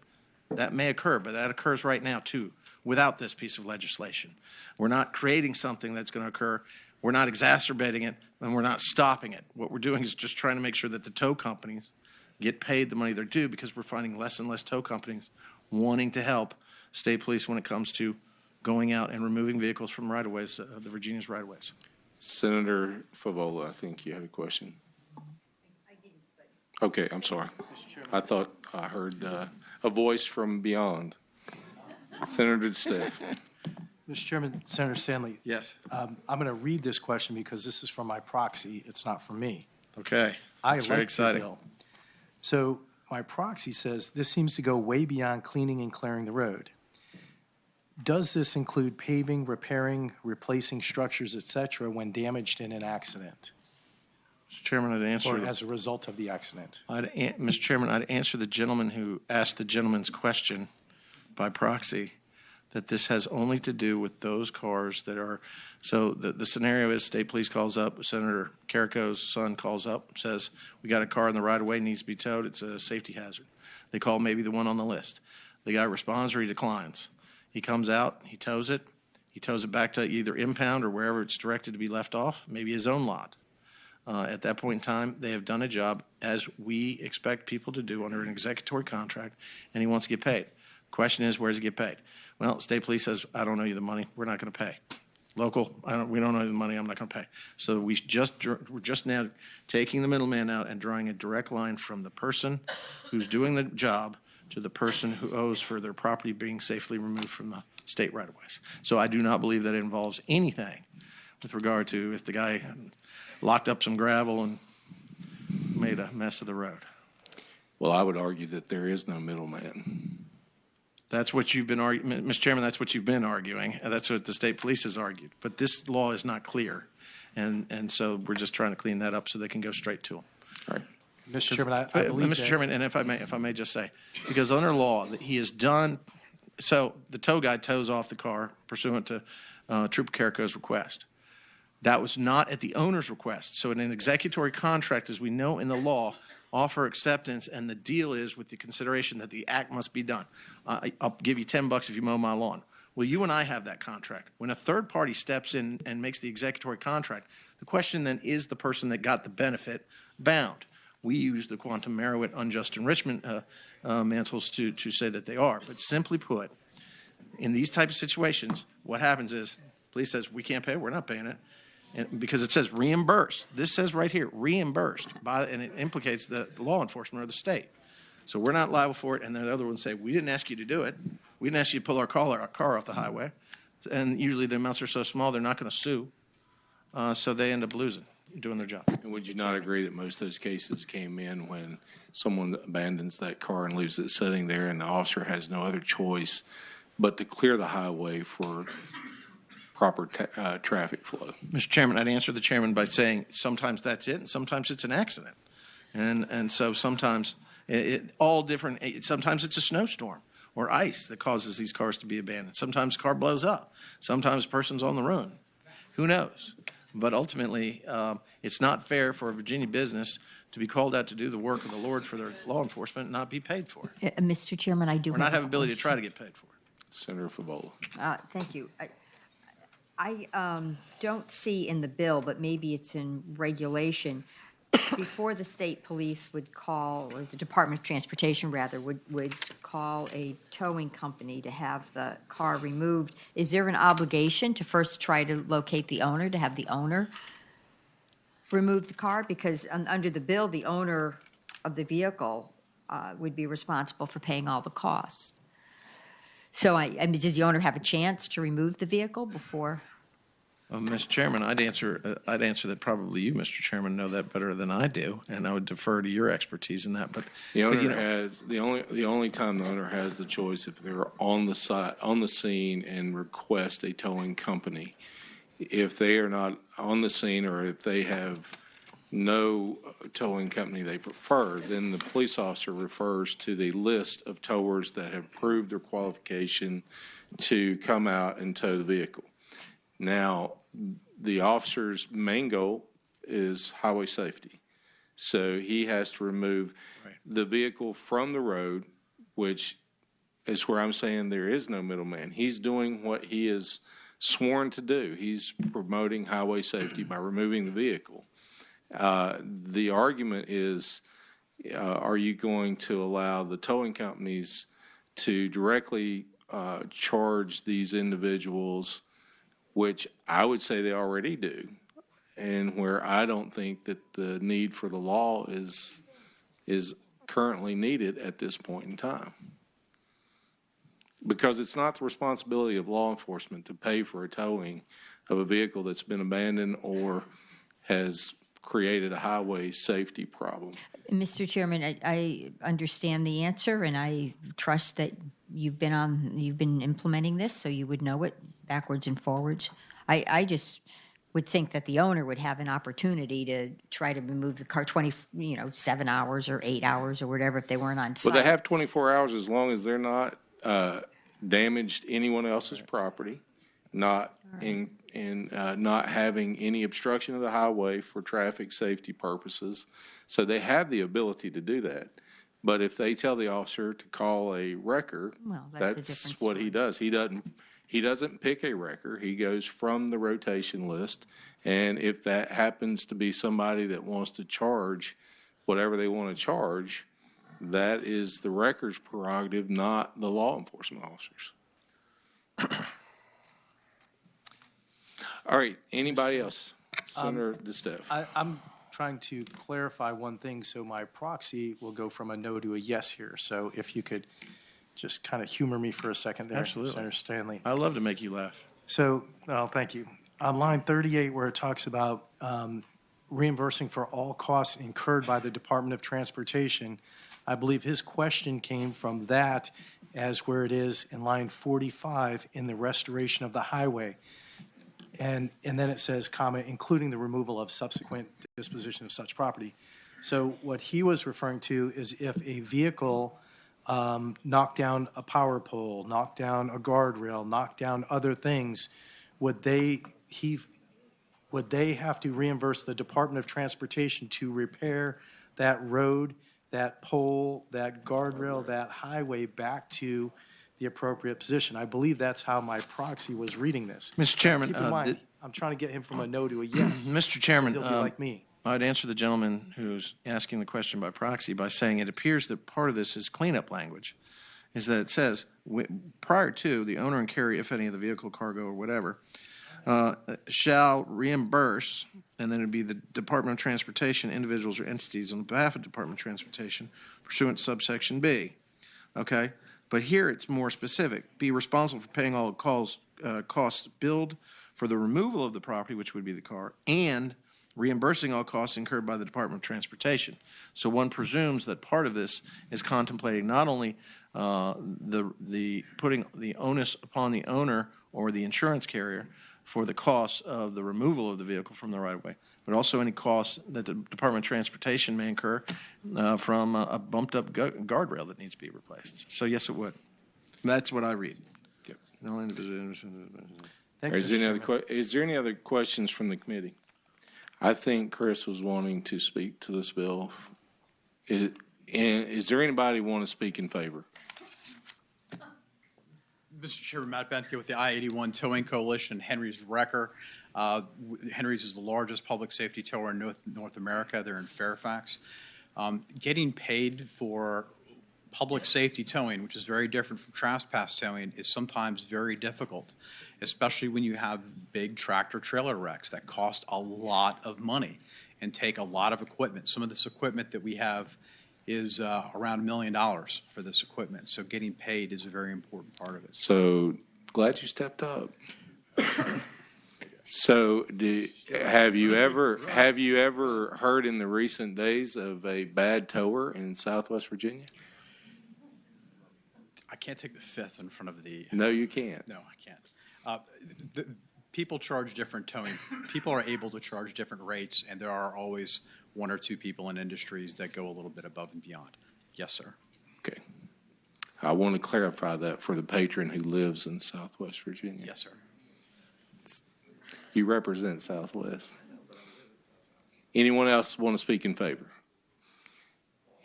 That may occur, but that occurs right now too without this piece of legislation. We're not creating something that's going to occur. We're not exacerbating it, and we're not stopping it. What we're doing is just trying to make sure that the tow companies get paid the money they're due, because we're finding less and less tow companies wanting to help state police when it comes to going out and removing vehicles from right-of-ways, the Virginia's right-of-ways.
Senator Favola, I think you have a question. Okay, I'm sorry. I thought I heard a voice from beyond. Senator Steph.
Mr. Chairman, Senator Stanley.
Yes.
I'm going to read this question because this is from my proxy. It's not from me.
Okay.
That's
very exciting.
Bill. So my proxy says this seems to go way beyond cleaning and clearing the road. Does this include paving, repairing, replacing structures, et cetera, when damaged in an accident?
Mr. Chairman, I'd answer.
Or as a result of the accident?
Mr. Chairman, I'd answer the gentleman who asked the gentleman's question by proxy that this has only to do with those cars that are, so the scenario is state police calls up, Senator Carrico's son calls up, says, we got a car in the right-of-way, needs to be towed, it's a safety hazard. They call maybe the one on the list. The guy responds or he declines. He comes out, he tows it back to either impound or wherever it's directed to be left off, maybe his own lot. At that point in time, they have done a job as we expect people to do under an executory contract, and he wants to get paid. The question is, where does he get paid? Well, state police says, I don't owe you the money, we're not going to pay. local, we don't know the money, I'm not going to pay. So we're just now taking the middleman out and drawing a direct line from the person who's doing the job to the person who owes for their property being safely removed from the state right-of-ways. So I do not believe that it involves anything with regard to if the guy locked up some gravel and made a mess of the road.
Well, I would argue that there is no middleman.
That's what you've been arguing, Mr. Chairman, that's what you've been arguing, and that's what the state police has argued. But this law is not clear, and so we're just trying to clean that up so they can go straight to them.
All right.
Mr. Chairman, I believe
Mr. Chairman, and if I may just say, because under law, that he has done, so the tow guy tows off the car pursuant to Trooper Carrico's request. That was not at the owner's request. So in an executory contract, as we know in the law, offer acceptance, and the deal is with the consideration that the act must be done. I'll give you $10 if you mow my lawn. Well, you and I have that contract. When a third party steps in and makes the executory contract, the question then is the person that got the benefit bound? We use the quantum merit unjust enrichment mantles to say that they are. But simply put, in these type of situations, what happens is police says, we can't pay it, we're not paying it. And because it says reimbursed. This says right here, reimbursed, and it implicates the law enforcement or the state. So we're not liable for it, and then the other ones say, we didn't ask you to do it. We didn't ask you to pull our car off the highway. And usually the amounts are so small, they're not going to sue. So they end up losing, doing their job.
And would you not agree that most of those cases came in when someone abandons that car and leaves it sitting there, and the officer has no other choice but to clear the highway for proper traffic flow?
Mr. Chairman, I'd answer the chairman by saying sometimes that's it, and sometimes it's an accident. And so sometimes sometimes it's a snowstorm or ice that causes these cars to be abandoned. Sometimes the car blows up. Sometimes a person's on the run. Who knows? But ultimately, it's not fair for a Virginia business to be called out to do the work of the Lord for their law enforcement and not be paid for it.
Mr. Chairman, I do
Or not have ability to try to get paid for it.
Senator Favola.
Thank you. I don't see in the bill, but maybe it's in regulation, before the state police would call, or the Department of Transportation rather, would call a towing company to have the car removed. Is there an obligation to first try to locate the owner, to have the owner remove the car? Because under the bill, the owner of the vehicle would be responsible for paying all the costs. So, I mean, does the owner have a chance to remove the vehicle before?
Mr. Chairman, I'd answer that probably you, Mr. Chairman, know that better than I do, and I would defer to your expertise in that. But
the owner has the only time the owner has the choice if they're on the scene and request a towing company. If they are not on the scene, or if they have no towing company they prefer, then the police officer refers to the list of towers that have proved their qualification to come out and tow the vehicle. Now, the officer's main goal is highway safety. So he has to remove the vehicle from the road, which is where I'm saying there is no middleman. He's doing what he is sworn to do. He's promoting highway safety by removing the vehicle. The argument is, are you going to allow the towing companies to directly charge these individuals, which I would say they already do, and where I don't think that the need for the law is currently needed at this point in time. Because it's not the responsibility of law enforcement to pay for a towing of a vehicle that's been abandoned or has created a highway safety problem.
Mr. Chairman, I understand the answer, and I trust that you've been implementing this, so you would know it backwards and forwards. I just would think that the owner would have an opportunity to try to remove the car 7 hours or 8 hours or whatever if they weren't on site.
Well, they have 24 hours as long as they're not damaged anyone else's property, not not having any obstruction of the highway for traffic safety purposes. So they have the ability to do that. But if they tell the officer to call a wrecker,
well, that's
what he does. He doesn't pick a wrecker. He goes from the rotation list. And if that happens to be somebody that wants to charge whatever they want to charge, that is the wrecker's prerogative, not the law enforcement officers. All right, anybody else? Senator DeStefano.
I'm trying to clarify one thing, so my proxy will go from a no to a yes here. So if you could just kind of humor me for a second there,
Absolutely.
Senator Stanley.
I love to make you laugh.
So, thank you. On line 38, where it talks about reimbursing for all costs incurred by the Department of Transportation, I believe his question came from that as where it is in line 45 in the restoration of the highway. And then it says, comma, including the removal of subsequent disposition of such property. So what he was referring to is if a vehicle knocked down a power pole, knocked down a guardrail, knocked down other things, would they have to reimburse the Department of Transportation to repair that road, that pole, that guardrail, that highway back to the appropriate position? I believe that's how my proxy was reading this.
Mr. Chairman,
Keep in mind, I'm trying to get him from a no to a yes.
Mr. Chairman,
So he'll be like me.
I'd answer the gentleman who's asking the question by proxy by saying it appears that part of this is cleanup language, is that it says, prior to, the owner and carrier, if any of the vehicle, cargo, or whatever, shall reimburse, and then it'd be the Department of Transportation, individuals or entities on behalf of Department of Transportation pursuant to subsection B. Okay? But here it's more specific. Be responsible for paying all costs billed for the removal of the property, which would be the car, and reimbursing all costs incurred by the Department of Transportation. So one presumes that part of this is contemplating not only the putting the onus upon the owner or the insurance carrier for the costs of the removal of the vehicle from the right-of-way, but also any costs that the Department of Transportation may incur from a bumped-up guardrail that needs to be replaced. So yes, it would. That's what I read.
Yep.
No individual.
Is there any other questions from the committee? I think Chris was wanting to speak to this bill. Is there anybody who want to speak in favor?
Mr. Chairman, Matt Bentke with the I-81 Towing Coalition, Henry's Wrecker. Henry's is the largest public safety tower in North America. They're in Fairfax. Getting paid for public safety towing, which is very different from trespass towing, is sometimes very difficult, especially when you have big tractor trailer wrecks that cost a lot of money and take a lot of equipment. Some of this equipment that we have is around $1 million for this equipment. So getting paid is a very important part of it.
So glad you stepped up. So have you ever heard in the recent days of a bad tower in Southwest Virginia?
I can't take the fifth in front of the.
No, you can't.
No, I can't. People charge different towing. People are able to charge different rates, and there are always one or two people in industries that go a little bit above and beyond. Yes, sir.
Okay. I want to clarify that for the patron who lives in Southwest Virginia.
Yes, sir.
You represent Southwest. Anyone else want to speak in favor?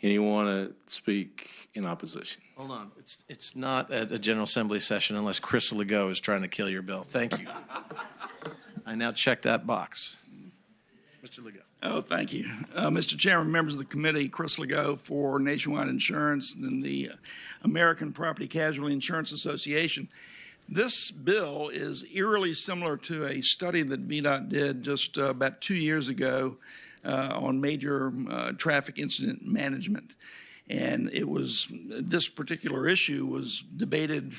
Anyone want to speak in opposition?
Hold on. It's not at a General Assembly session unless Chris Legault is trying to kill your bill. Thank you. I now check that box. Mr. Legault.
Oh, thank you. Mr. Chairman, members of the committee, Chris Legault for Nationwide Insurance and the American Property Casualty Insurance Association. This bill is eerily similar to a study that VDOT did just about 2 years ago on major traffic incident management. And this particular issue was debated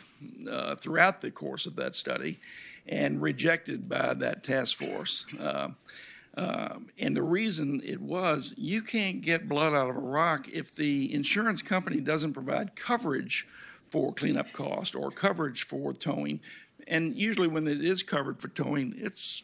throughout the course of that study and rejected by that task force. And the reason it was, you can't get blood out of a rock if the insurance company doesn't provide coverage for cleanup cost or coverage for towing. And usually when it is covered for towing, it's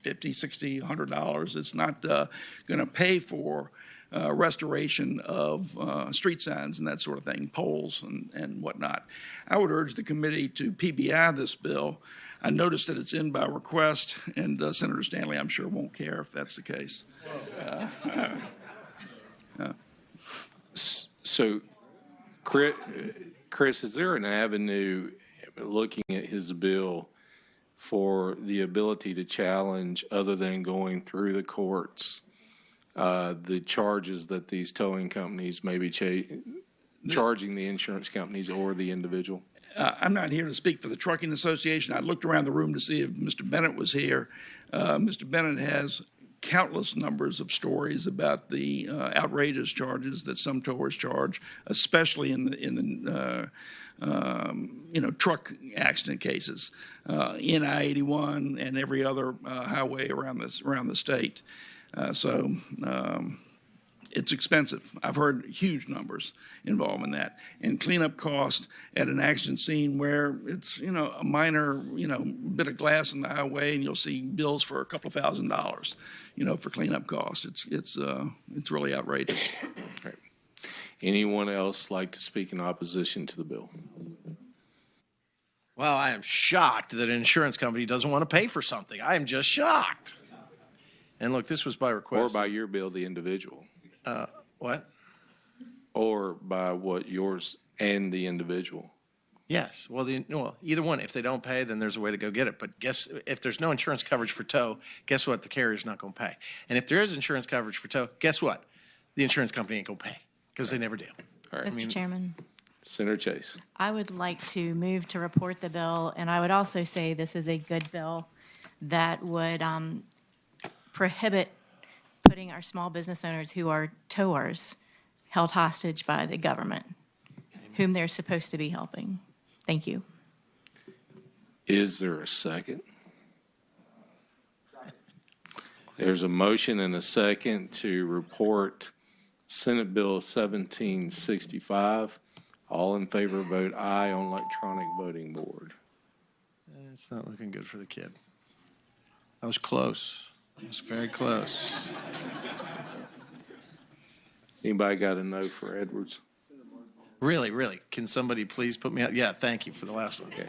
$50, $60, $100. It's not going to pay for restoration of street signs and that sort of thing, poles and whatnot. I would urge the committee to PBI this bill. I noticed that it's in by request, and Senator Stanley, I'm sure, won't care if that's the case.
So, Chris, is there an avenue, looking at his bill, for the ability to challenge, other than going through the courts, the charges that these towing companies may be charging the insurance companies or the individual?
I'm not here to speak for the Trucking Association. I looked around the room to see if Mr. Bennett was here. Mr. Bennett has countless numbers of stories about the outrageous charges that some towers charge, especially in the truck accident cases in I-81 and every other highway around the state. It's expensive. I've heard huge numbers involved in that. And cleanup cost at an accident scene where it's, a minor, bit of glass in the highway, and you'll see bills for a couple of $1,000s, for cleanup costs. It's really outrageous.
Right. Anyone else like to speak in opposition to the bill?
Well, I am shocked that an insurance company doesn't want to pay for something. I am just shocked. And look, this was by request.
Or by your bill, the individual.
What?
Or by what yours and the individual.
Yes. Well, either one. If they don't pay, then there's a way to go get it. But if there's no insurance coverage for tow, guess what? The carrier's not going to pay. And if there is insurance coverage for tow, guess what? The insurance company ain't going to pay because they never do.
All right.
Mr. Chairman,
Senator Chase.
I would like to move to report the bill, and I would also say this is a good bill that would prohibit putting our small business owners who are towers held hostage by the government, whom they're supposed to be helping. Thank you.
Is there a second? There's a motion and a second to report Senate Bill 1765. All in favor vote aye on electronic voting board.
It's not looking good for the kid. I was close. It was very close.
Anybody got a no for Edwards?
Really? Can somebody please put me out? Yeah, thank you for the last one.
Okay.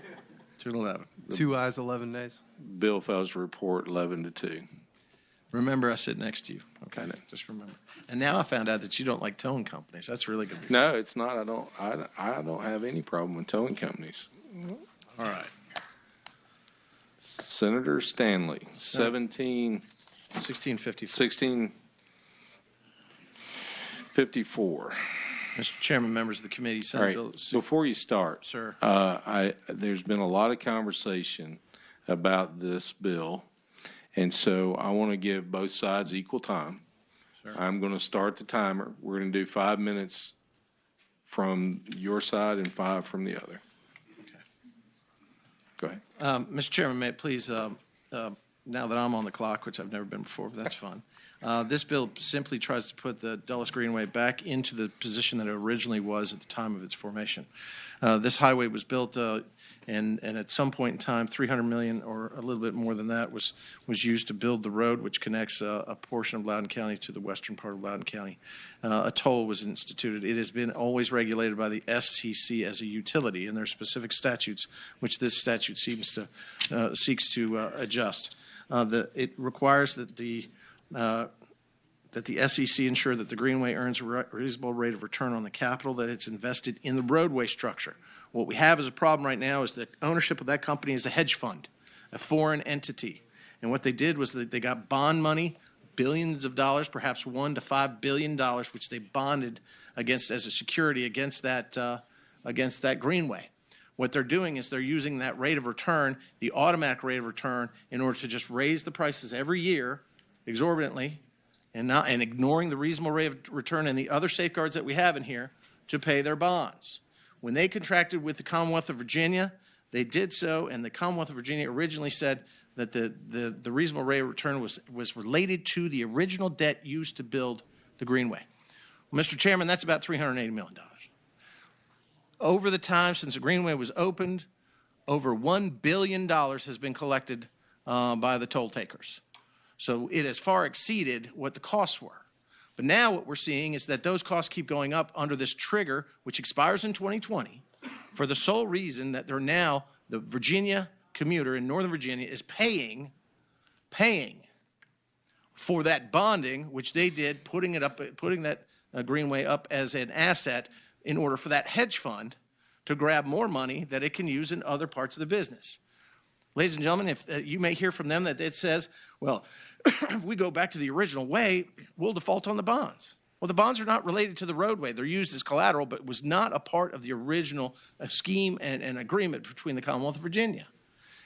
2-11.
2 ayes, 11 nays.
Bill fails to report 11-2.
Remember, I sit next to you. Okay,
I know.
just remember. And now I found out that you don't like towing companies. That's really good.
No, it's not. I don't have any problem with towing companies.
All right.
Senator Stanley, 1654.
Mr. Chairman, members of the committee,
All right. Before you start,
Sir.
There's been a lot of conversation about this bill, and so I want to give both sides equal time.
Sure.
I'm going to start the timer. We're going to do 5 minutes from your side and 5 from the other.
Okay.
Go ahead.
Mr. Chairman, may it please, now that I'm on the clock, which I've never been before, but that's fun. This bill simply tries to put the Dulles Greenway back into the position that it originally was at the time of its formation. This highway was built, and at some point in time, $300 million or a little bit more than that was used to build the road, which connects a portion of Loudoun County to the western part of Loudoun County. A toll was instituted. It has been always regulated by the SCC as a utility, and there are specific statutes which this statute seems to seeks to adjust. It requires that the SEC ensure that the Greenway earns a reasonable rate of return on the capital that it's invested in the roadway structure. What we have as a problem right now is that ownership of that company is a hedge fund, a foreign entity. And what they did was that they got bond money, billions of dollars, perhaps $1 to $5 billion, which they bonded against as a security against that Greenway. What they're doing is they're using that rate of return, the automatic rate of return, in order to just raise the prices every year exorbitantly and ignoring the reasonable rate of return and the other safeguards that we have in here to pay their bonds. When they contracted with the Commonwealth of Virginia, they did so, and the Commonwealth of Virginia originally said that the reasonable rate of return was related to the original debt used to build the Greenway. Well, Mr. Chairman, that's about $380 million. Over the time since the Greenway was opened, over $1 billion has been collected by the toll takers. So it has far exceeded what the costs were. But now what we're seeing is that those costs keep going up under this trigger, which expires in 2020, for the sole reason that they're now, the Virginia commuter in Northern Virginia is paying for that bonding, which they did, putting that Greenway up as an asset in order for that hedge fund to grab more money that it can use in other parts of the business. Ladies and gentlemen, if you may hear from them that it says, well, if we go back to the original way, we'll default on the bonds. Well, the bonds are not related to the roadway. They're used as collateral, but was not a part of the original scheme and agreement between the Commonwealth of Virginia.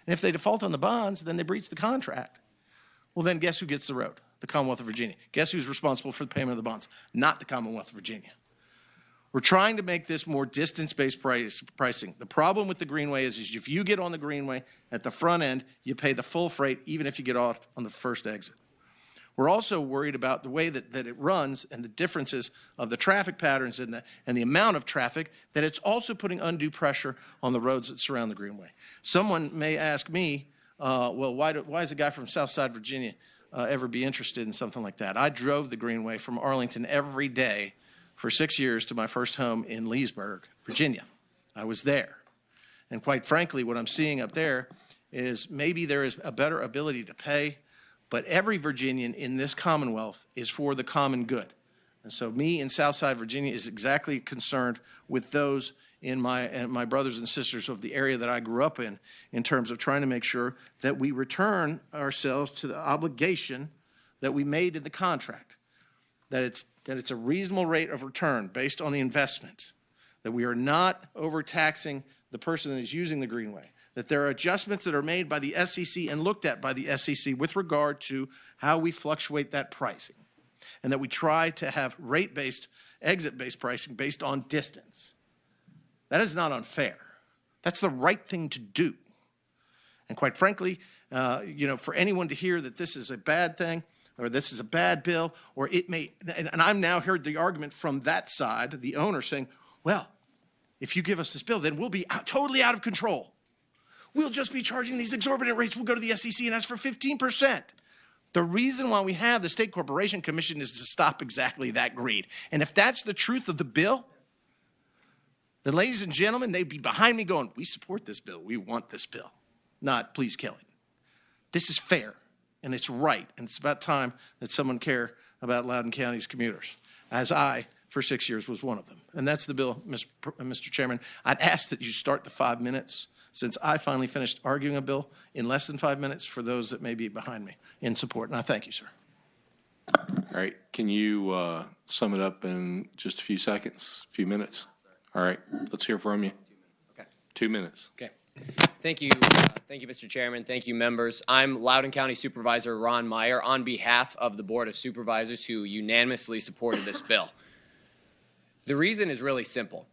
And if they default on the bonds, then they breach the contract. Well, then guess who gets the road? The Commonwealth of Virginia. Guess who's responsible for the payment of the bonds? Not the Commonwealth of Virginia. We're trying to make this more distance-based pricing. The problem with the Greenway is if you get on the Greenway at the front end, you pay the full freight even if you get off on the first exit. We're also worried about the way that it runs and the differences of the traffic patterns and the amount of traffic, that it's also putting undue pressure on the roads that surround the Greenway. Someone may ask me, well, why does a guy from Southside Virginia ever be interested in something like that? I drove the Greenway from Arlington every day for 6 years to my first home in Leesburg, Virginia. I was there. And quite frankly, what I'm seeing up there is maybe there is a better ability to pay, but every Virginian in this Commonwealth is for the common good. And so me in Southside Virginia is exactly concerned with those in my brothers and sisters of the area that I grew up in terms of trying to make sure that we return ourselves to the obligation that we made in the contract, that it's a reasonable rate of return based on the investment, that we are not overtaxing the person that is using the Greenway, that there are adjustments that are made by the SEC and looked at by the SEC with regard to how we fluctuate that pricing, and that we try to have rate-based, exit-based pricing based on distance. That is not unfair. That's the right thing to do. And quite frankly, for anyone to hear that this is a bad thing, or this is a bad bill, or it may, and I've now heard the argument from that side, the owner saying, well, if you give us this bill, then we'll be totally out of control. We'll just be charging these exorbitant rates. We'll go to the SEC and ask for 15%. The reason why we have the State Corporation Commission is to stop exactly that greed. And if that's the truth of the bill, then ladies and gentlemen, they'd be behind me going, we support this bill. We want this bill. Not, please kill it. This is fair, and it's right, and it's about time that someone care about Loudoun County's commuters, as I, for 6 years, was one of them. And that's the bill, Mr. Chairman. I'd ask that you start the 5 minutes, since I finally finished arguing a bill in less than 5 minutes for those that may be behind me in support. And I thank you, sir.
All right. Can you sum it up in just a few seconds, a few minutes? All right. Let's hear from you.
Okay.
2 minutes.
Okay. Thank you. Thank you, Mr. Chairman. Thank you, members. I'm Loudoun County Supervisor Ron Meyer on behalf of the Board of Supervisors who unanimously supported this bill. The reason is really simple.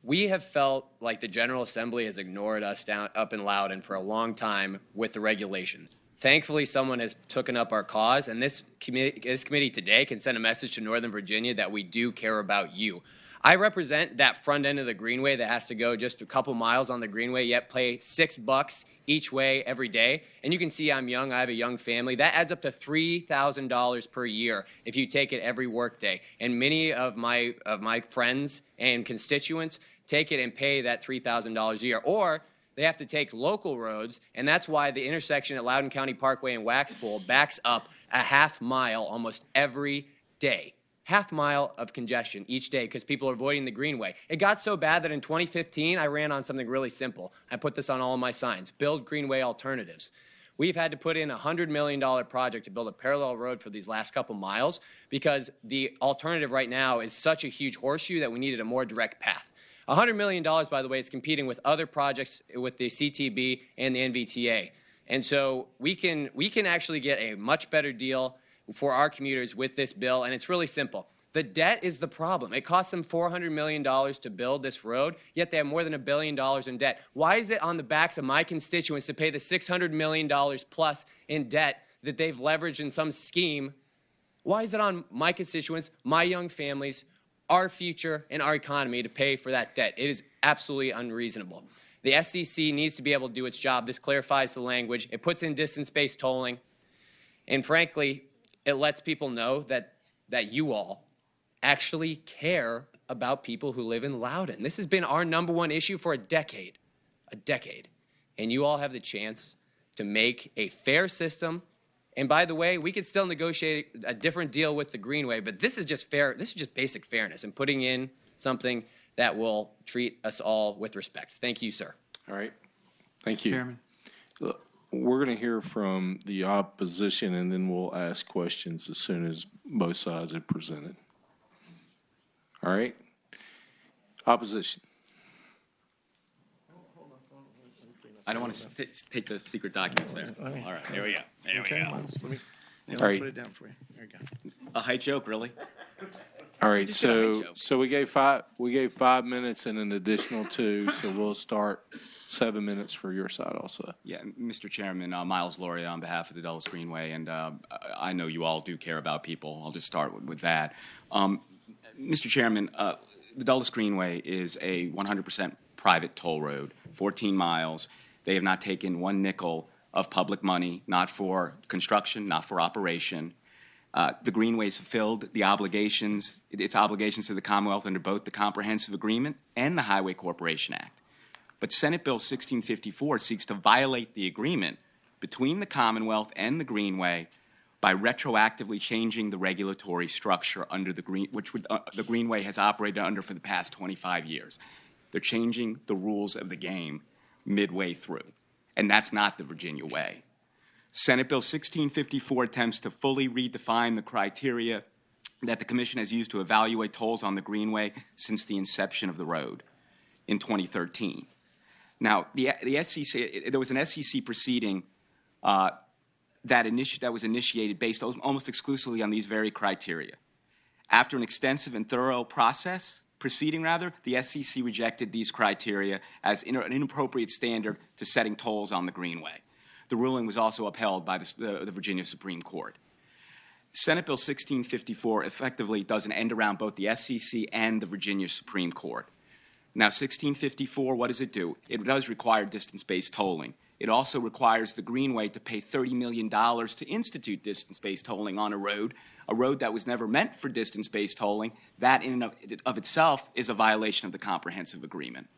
We have felt like the General Assembly has ignored us up in Loudoun for a long time with the regulations. Thankfully, someone has taken up our cause, and this committee today can send a message to Northern Virginia that we do care about you. I represent that front end of the Greenway that has to go just a couple miles on the Greenway, yet pay $6 each way every day. And you can see I'm young. I have a young family. That adds up to $3,000 per year if you take it every workday. And many of my friends and constituents take it and pay that $3,000 a year. Or they have to take local roads, and that's why the intersection at Loudoun County Parkway and Waxpool backs up a half mile almost every day. Half mile of congestion each day because people are avoiding the Greenway. It got so bad that in 2015, I ran on something really simple. I put this on all of my signs: build Greenway alternatives. We've had to put in a $100 million project to build a parallel road for these last couple miles because the alternative right now is such a huge horseshoe that we needed a more direct path. $100 million, by the way, is competing with other projects with the CTB and the NVTA. And so we can actually get a much better deal for our commuters with this bill, and it's really simple. The debt is the problem. It costs them $400 million to build this road, yet they have more than $1 billion in debt. Why is it on the backs of my constituents to pay the $600 million plus in debt that they've leveraged in some scheme? Why is it on my constituents, my young families, our future, and our economy to pay for that debt? It is absolutely unreasonable. The SEC needs to be able to do its job. This clarifies the language. It puts in distance-based tolling. And frankly, it lets people know that you all actually care about people who live in Loudoun. This has been our #1 issue for a decade. And you all have the chance to make a fair system. And by the way, we could still negotiate a different deal with the Greenway, but this is just fair. This is just basic fairness and putting in something that will treat us all with respect. Thank you, sir.
All right. Thank you.
Chairman.
we're going to hear from the opposition, and then we'll ask questions as soon as both sides have presented. All right? Opposition.
I don't want to take the secret documents there. All right, there we go. There
Okay,
we go.
let me
All right.
put it down for you. There you go.
A height joke, really?
All right,
Just get a height joke.
so we gave 5 minutes and an additional 2, so we'll start 7 minutes for your side also.
Yeah, Mr. Chairman, Miles Lauria on behalf of the Dulles Greenway, and I know you all do care about people. I'll just start with that. Mr. Chairman, the Dulles Greenway is a 100% private toll road, 14 miles. They have not taken one nickel of public money, not for construction, not for operation. The Greenway's fulfilled its obligations to the Commonwealth under both the Comprehensive Agreement and the Highway Corporation Act. But Senate Bill 1654 seeks to violate the agreement between the Commonwealth and the Greenway by retroactively changing the regulatory structure under the the Greenway has operated under for the past 25 years. They're changing the rules of the game midway through, and that's not the Virginia way. Senate Bill 1654 attempts to fully redefine the criteria that the Commission has used to evaluate tolls on the Greenway since the inception of the road in 2013. Now, the SEC, there was an SEC proceeding that was initiated based almost exclusively on these very criteria. After an extensive and thorough proceeding, the SEC rejected these criteria as an inappropriate standard to setting tolls on the Greenway. The ruling was also upheld by the Virginia Supreme Court. Senate Bill 1654 effectively does an end around both the SEC and the Virginia Supreme Court. Now, 1654, what does it do? It does require distance-based tolling. It also requires the Greenway to pay $30 million to institute distance-based tolling on a road that was never meant for distance-based tolling. That in and of itself is a violation of the Comprehensive Agreement.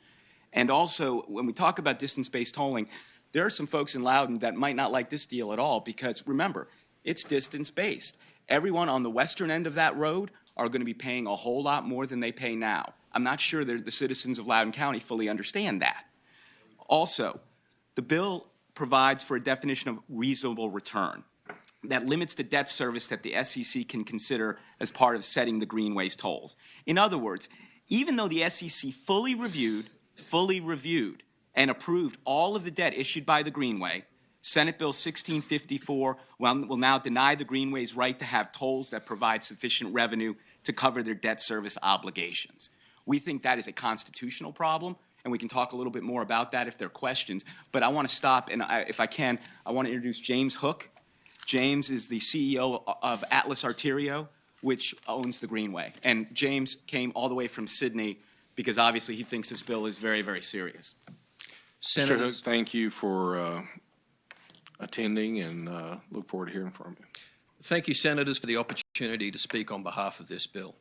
And also, when we talk about distance-based tolling, there are some folks in Loudoun that might not like this deal at all because, remember, it's distance-based. Everyone on the western end of that road are going to be paying a whole lot more than they pay now. I'm not sure that the citizens of Loudoun County fully understand that. Also, the bill provides for a definition of reasonable return that limits the debt service that the SEC can consider as part of setting the Greenway's tolls. In other words, even though the SEC fully reviewed and approved all of the debt issued by the Greenway, Senate Bill 1654 will now deny the Greenway's right to have tolls that provide sufficient revenue to cover their debt service obligations. We think that is a constitutional problem, and we can talk a little bit more about that if there are questions. But I want to stop, and if I can, I want to introduce James Hook. James is the CEO of Atlas Arterio, which owns the Greenway. And James came all the way from Sydney because obviously he thinks this bill is very, very serious.
Mr. Hook, thank you for attending, and look forward to hearing from you.
Thank you, Senators, for the opportunity to speak on behalf of this bill.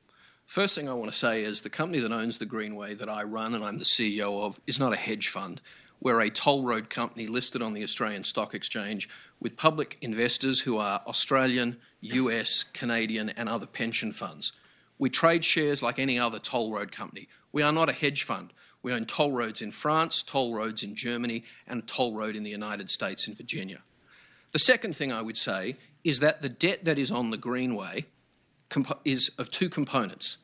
First thing I want to say is the company that owns the Greenway that I run and I'm the CEO of is not a hedge fund. We're a toll road company listed on the Australian Stock Exchange with public investors who are Australian, US, Canadian and other pension funds. We trade shares like any other toll road company. We are not a hedge fund. We own toll roads in France, toll roads in Germany and a toll road in the United States and Virginia. The second thing I would say is that the debt that is on the Greenway is of two components.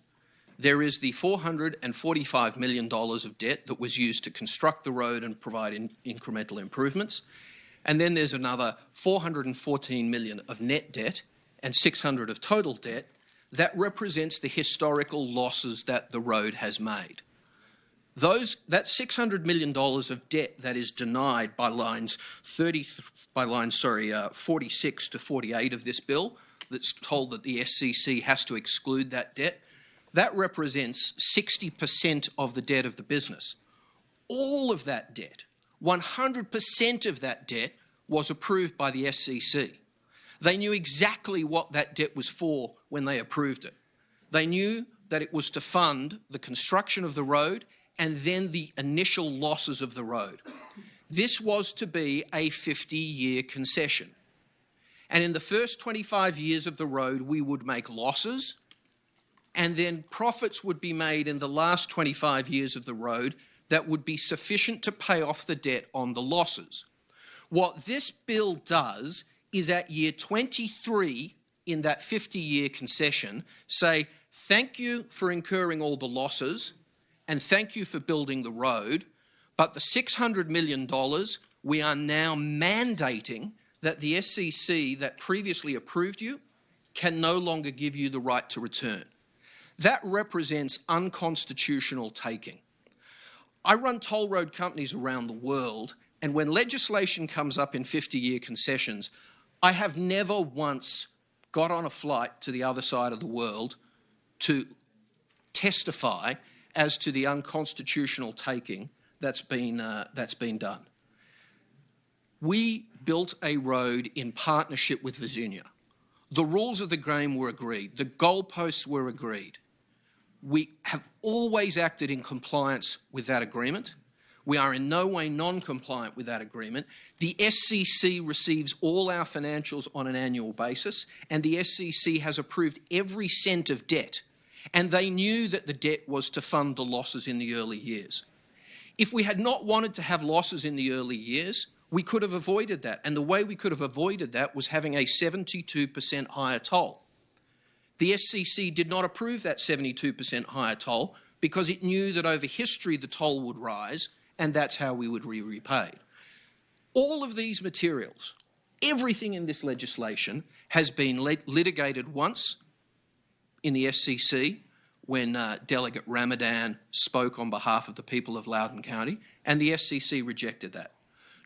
There is the $445 million of debt that was used to construct the road and provide incremental improvements. And then there's another $414 million of net debt and $600 of total debt that represents the historical losses that the road has made. That $600 million of debt that is denied by lines 46 to 48 of this bill, that's told that the SEC has to exclude that debt, that represents 60% of the debt of the business. All of that debt, 100% of that debt, was approved by the SEC. They knew exactly what that debt was for when they approved it. They knew that it was to fund the construction of the road and then the initial losses of the road. This was to be a 50-year concession. And in the first 25 years of the road, we would make losses, and then profits would be made in the last 25 years of the road that would be sufficient to pay off the debt on the losses. What this bill does is at year 23 in that 50-year concession say, thank you for incurring all the losses and thank you for building the road, but the $600 million we are now mandating that the SEC that previously approved you can no longer give you the right to return. That represents unconstitutional taking. I run toll road companies around the world, and when legislation comes up in 50-year concessions, I have never once got on a flight to the other side of the world to testify as to the unconstitutional taking that's been done. We built a road in partnership with Virginia. The rules of the game were agreed. The goalposts were agreed. We have always acted in compliance with that agreement. We are in no way non-compliant with that agreement. The SEC receives all our financials on an annual basis, and the SEC has approved every cent of debt. And they knew that the debt was to fund the losses in the early years. If we had not wanted to have losses in the early years, we could have avoided that. And the way we could have avoided that was having a 72% higher toll. The SEC did not approve that 72% higher toll because it knew that over history the toll would rise, and that's how we would be repaid. All of these materials, everything in this legislation has been litigated once in the SEC when Delegate Ramadan spoke on behalf of the people of Loudoun County, and the SEC rejected that.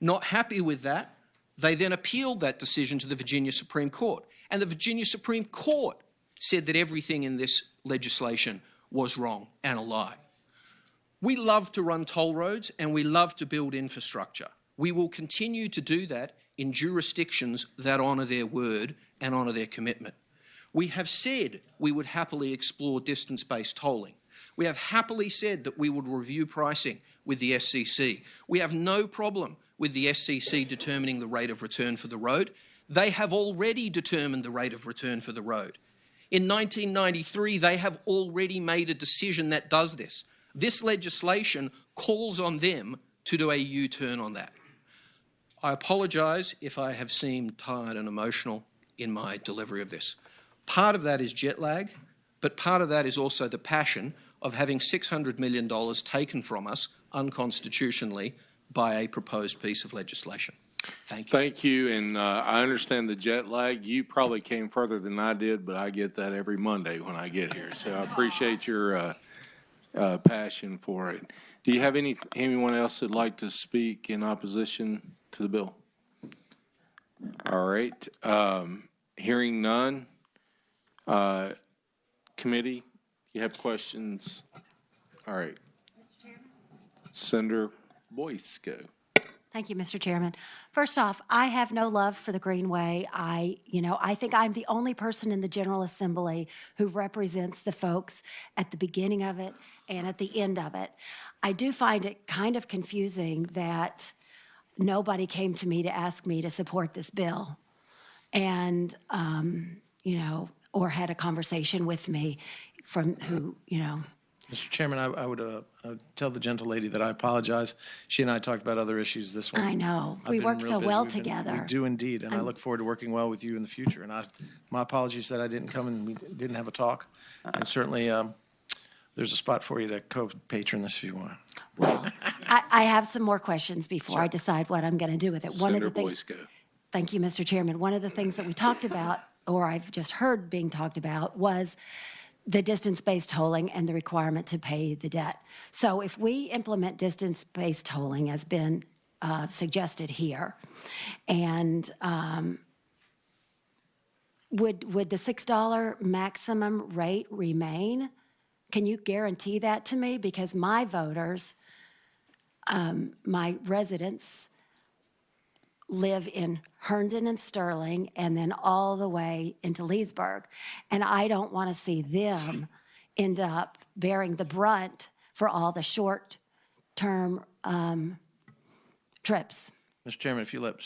Not happy with that, they then appealed that decision to the Virginia Supreme Court, and the Virginia Supreme Court said that everything in this legislation was wrong and a lie. We love to run toll roads and we love to build infrastructure. We will continue to do that in jurisdictions that honour their word and honour their commitment. We have said we would happily explore distance-based tolling. We have happily said that we would review pricing with the SEC. We have no problem with the SEC determining the rate of return for the road. They have already determined the rate of return for the road. In 1993, they have already made a decision that does this. This legislation calls on them to do a U-turn on that. I apologise if I have seemed tired and emotional in my delivery of this. Part of that is jet lag, but part of that is also the passion of having $600 million taken from us unconstitutionally by a proposed piece of legislation. Thank you.
Thank you, and I understand the jet lag. You probably came further than I did, but I get that every Monday when I get here, so I appreciate your passion for it. Do you have anyone else that'd like to speak in opposition to the bill? All right. Hearing none. Committee, you have questions? All right.
Mr. Chairman?
Senator Boyce, go.
Thank you, Mr. Chairman. First off, I have no love for the Greenway. I think I'm the only person in the General Assembly who represents the folks at the beginning of it and at the end of it. I do find it kind of confusing that nobody came to me to ask me to support this bill and, or had a conversation with me from who.
Mr. Chairman, I would tell the gentlelady that I apologize. She and I talked about other issues this week.
I know. We
been
work
real
so
busy.
well
We've been-
together.
We do indeed, and I look forward to working well with you in the future. And my apologies that I didn't come and we didn't have a talk. And certainly, there's a spot for you to co-patron this if you want.
Well, I have some more questions before I decide what I'm going to do with it.
Senator Boyce, go.
Thank you, Mr. Chairman. One of the things that we talked about, or I've just heard being talked about, was the distance-based tolling and the requirement to pay the debt. So if we implement distance-based tolling as been suggested here, and would the $6 maximum rate remain? Can you guarantee that to me? Because my voters, my residents, live in Herndon and Sterling and then all the way into Leesburg. And I don't want to see them end up bearing the brunt for all the short-term trips.
Mr. Chairman, if you let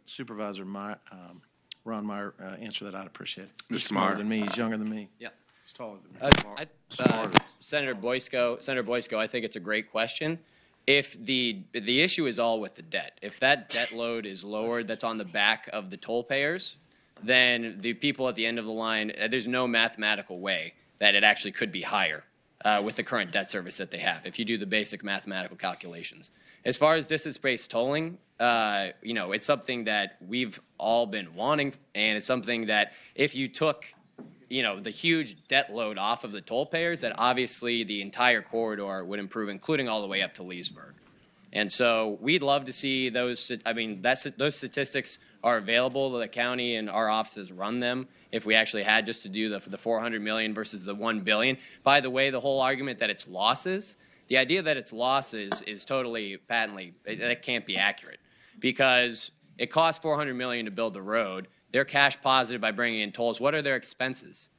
Supervisor Ron Meyer answer that, I'd appreciate it. He's
Mr.
smarter
Meyer.
than me. He's younger than me.
Yeah.
He's taller than me.
Senator Boyce, I think it's a great question. if the issue is all with the debt, if that debt load is lowered that's on the back of the toll payers, then the people at the end of the line, there's no mathematical way that it actually could be higher with the current debt service that they have, if you do the basic mathematical calculations. As far as distance-based tolling, it's something that we've all been wanting, and it's something that if you took the huge debt load off of the toll payers, that obviously the entire corridor would improve, including all the way up to Leesburg. And so we'd love to see those. I mean, those statistics are available. The county and our offices run them. If we actually had just to do the $400 million versus the $1 billion. By the way, the whole argument that it's losses, the idea that it's losses is totally patently, that can't be accurate, because it costs $400 million to build the road. They're cash positive by bringing in tolls. What are their expenses?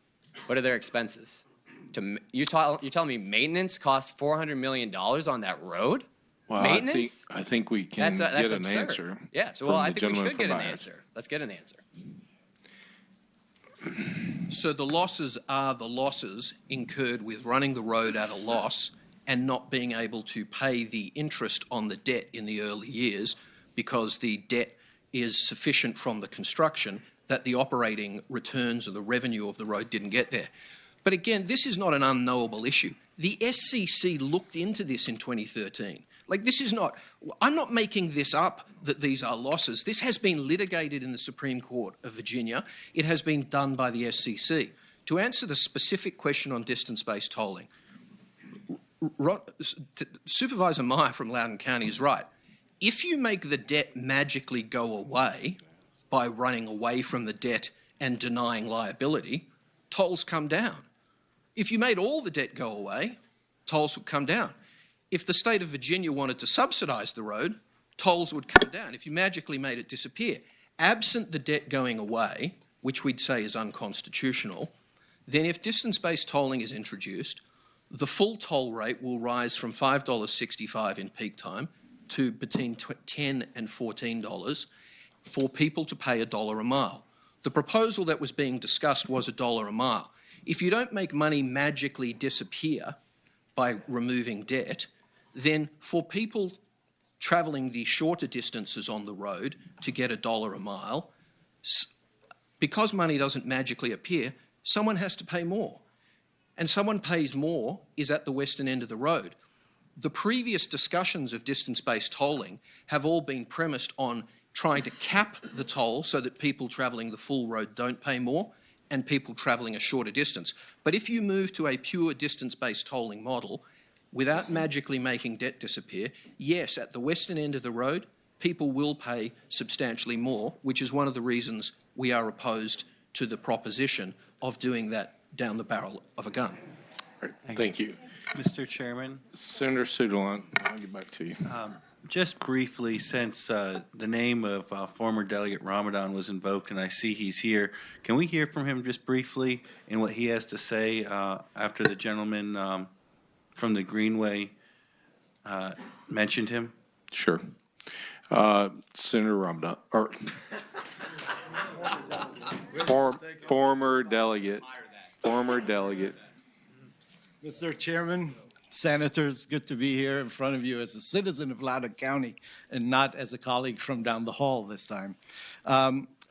What are their expenses? You're telling me maintenance costs $400 million on that road?
Well,
Maintenance?
I think we can get an
absurd.
answer.
Yeah, so
from
I
the
think we
gentleman
should get
from
an
Myers.
answer. Let's get an answer.
So the losses are the losses incurred with running the road at a loss and not being able to pay the interest on the debt in the early years because the debt is sufficient from the construction that the operating returns or the revenue of the road didn't get there. But again, this is not an unknowable issue. The SCC looked into this in 2013. Like, this is not, I'm not making this up that these are losses. This has been litigated in the Supreme Court of Virginia. It has been done by the SCC. To answer the specific question on distance-based tolling, Supervisor Meyer from Loudoun County is right. If you make the debt magically go away by running away from the debt and denying liability, tolls come down. If you made all the debt go away, tolls would come down. If the state of Virginia wanted to subsidise the road, tolls would come down. If you magically made it disappear, absent the debt going away, which we'd say is unconstitutional, then if distance-based tolling is introduced, the full toll rate will rise from $5.65 in peak time to between $10 and $14 for people to pay $1 a mile. The proposal that was being discussed was $1 a mile. If you don't make money magically disappear by removing debt, then for people travelling the shorter distances on the road to get $1 a mile, because money doesn't magically appear, someone has to pay more. And someone pays more is at the western end of the road. The previous discussions of distance-based tolling have all been premised on trying to cap the toll so that people travelling the full road don't pay more and people travelling a shorter distance. But if you move to a pure distance-based tolling model, without magically making debt disappear, yes, at the western end of the road, people will pay substantially more, which is one of the reasons we are opposed to the proposition of doing that down the barrel of a gun.
Thank you.
Mr. Chairman?
Senator Sudelan, I'll get back to you.
Just briefly, since the name of former Delegate Ramadan was invoked and I see he's here, can we hear from him just briefly and what he has to say after the gentleman from the Greenway mentioned him?
Sure. Senator Ramadan, or former delegate.
Mr. Chairman, Senators, good to be here in front of you as a citizen of Loudoun County and not as a colleague from down the hall this time.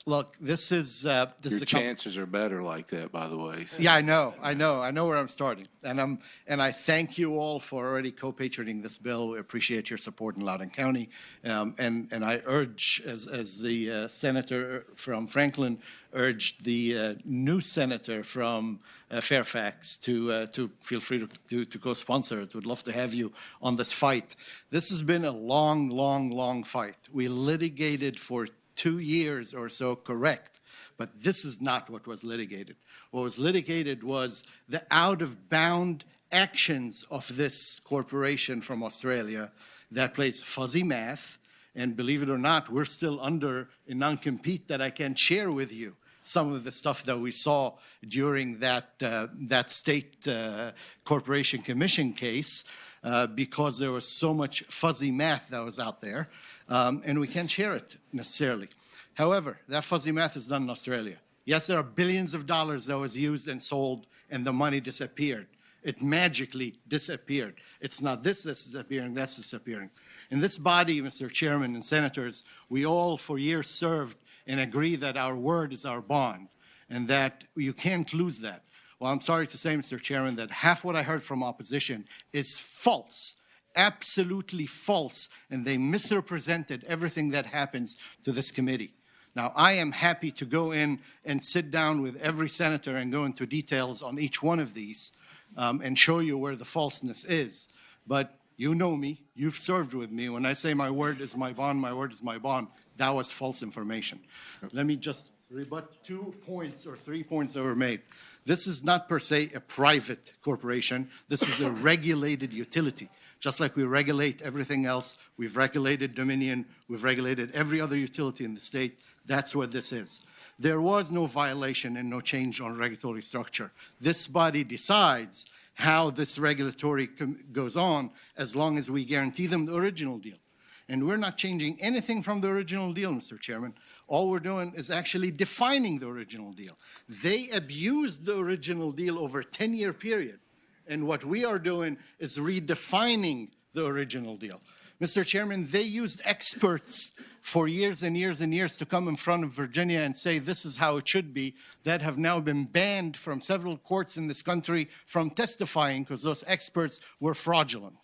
Look, this is
Your chances are better like that, by the way. So.
Yeah, I know where I'm starting, and I thank you all for already co-patroning this bill. We appreciate your support in Loudoun County, and I urge, as the senator from Franklin urged the new senator from Fairfax to feel free to co-sponsor it. Would love to have you on this fight. This has been a long fight. We litigated for 2 years or so, correct, but this is not what was litigated. What was litigated was the out-of-bound actions of this corporation from Australia that plays fuzzy math, and believe it or not, we're still under a non-compete that I can share with you some of the stuff that we saw during that state corporation commission case because there was so much fuzzy math that was out there. And we can't share it necessarily. However, that fuzzy math is done in Australia. Yes, there are billions of dollars that was used and sold and the money disappeared. it magically disappeared. It's not this that's disappearing, that's disappearing. In this body, Mr. Chairman and Senators, we all for years served and agree that our word is our bond and that you can't lose that. Well, I'm sorry to say, Mr. Chairman, that half what I heard from opposition is false, absolutely false, and they misrepresented everything that happens to this committee. Now, I am happy to go in and sit down with every senator and go into details on each one of these and show you where the falseness is. But you know me, you've served with me. When I say my word is my bond, my word is my bond, that was false information. Let me just rebut 2 points or 3 points that were made. This is not per se a private corporation. This is a regulated utility. Just like we regulate everything else, we've regulated Dominion, we've regulated every other utility in the state. That's what this is. There was no violation and no change on regulatory structure. This body decides how this regulatory goes on as long as we guarantee them the original deal. And we're not changing anything from the original deal, Mr. Chairman. All we're doing is actually defining the original deal. They abused the original deal over a 10-year period. And what we are doing is redefining the original deal. Mr. Chairman, they used experts for years and years and years to come in front of Virginia and say this is how it should be, that have now been banned from several courts in this country from testifying because those experts were fraudulent.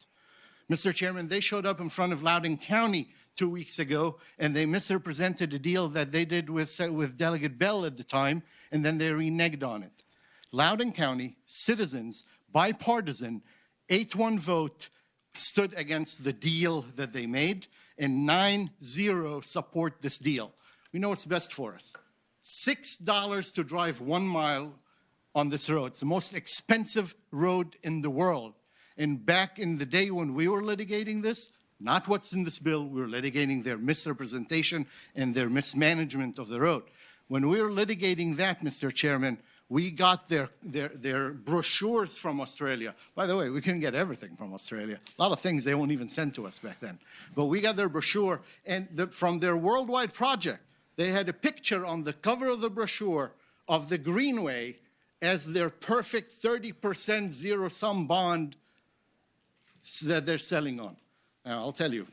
Mr. Chairman, they showed up in front of Loudoun County 2 weeks ago, and they misrepresented a deal that they did with Delegate Bell at the time, and then they reneged on it. Loudoun County citizens, bipartisan, 8-1 vote, stood against the deal that they made, and 9-0 support this deal. We know what's best for us. $6 to drive 1 mile on this road. It's the most expensive road in the world. And back in the day when we were litigating this, not what's in this bill, we were litigating their misrepresentation and their mismanagement of the road. When we were litigating that, Mr. Chairman, we got their brochures from Australia. By the way, we couldn't get everything from Australia. A lot of things they won't even send to us back then. But we got their brochure, and from their worldwide project, they had a picture on the cover of the brochure of the Greenway as their perfect 30% zero-sum bond that they're selling on. Now, I'll tell you,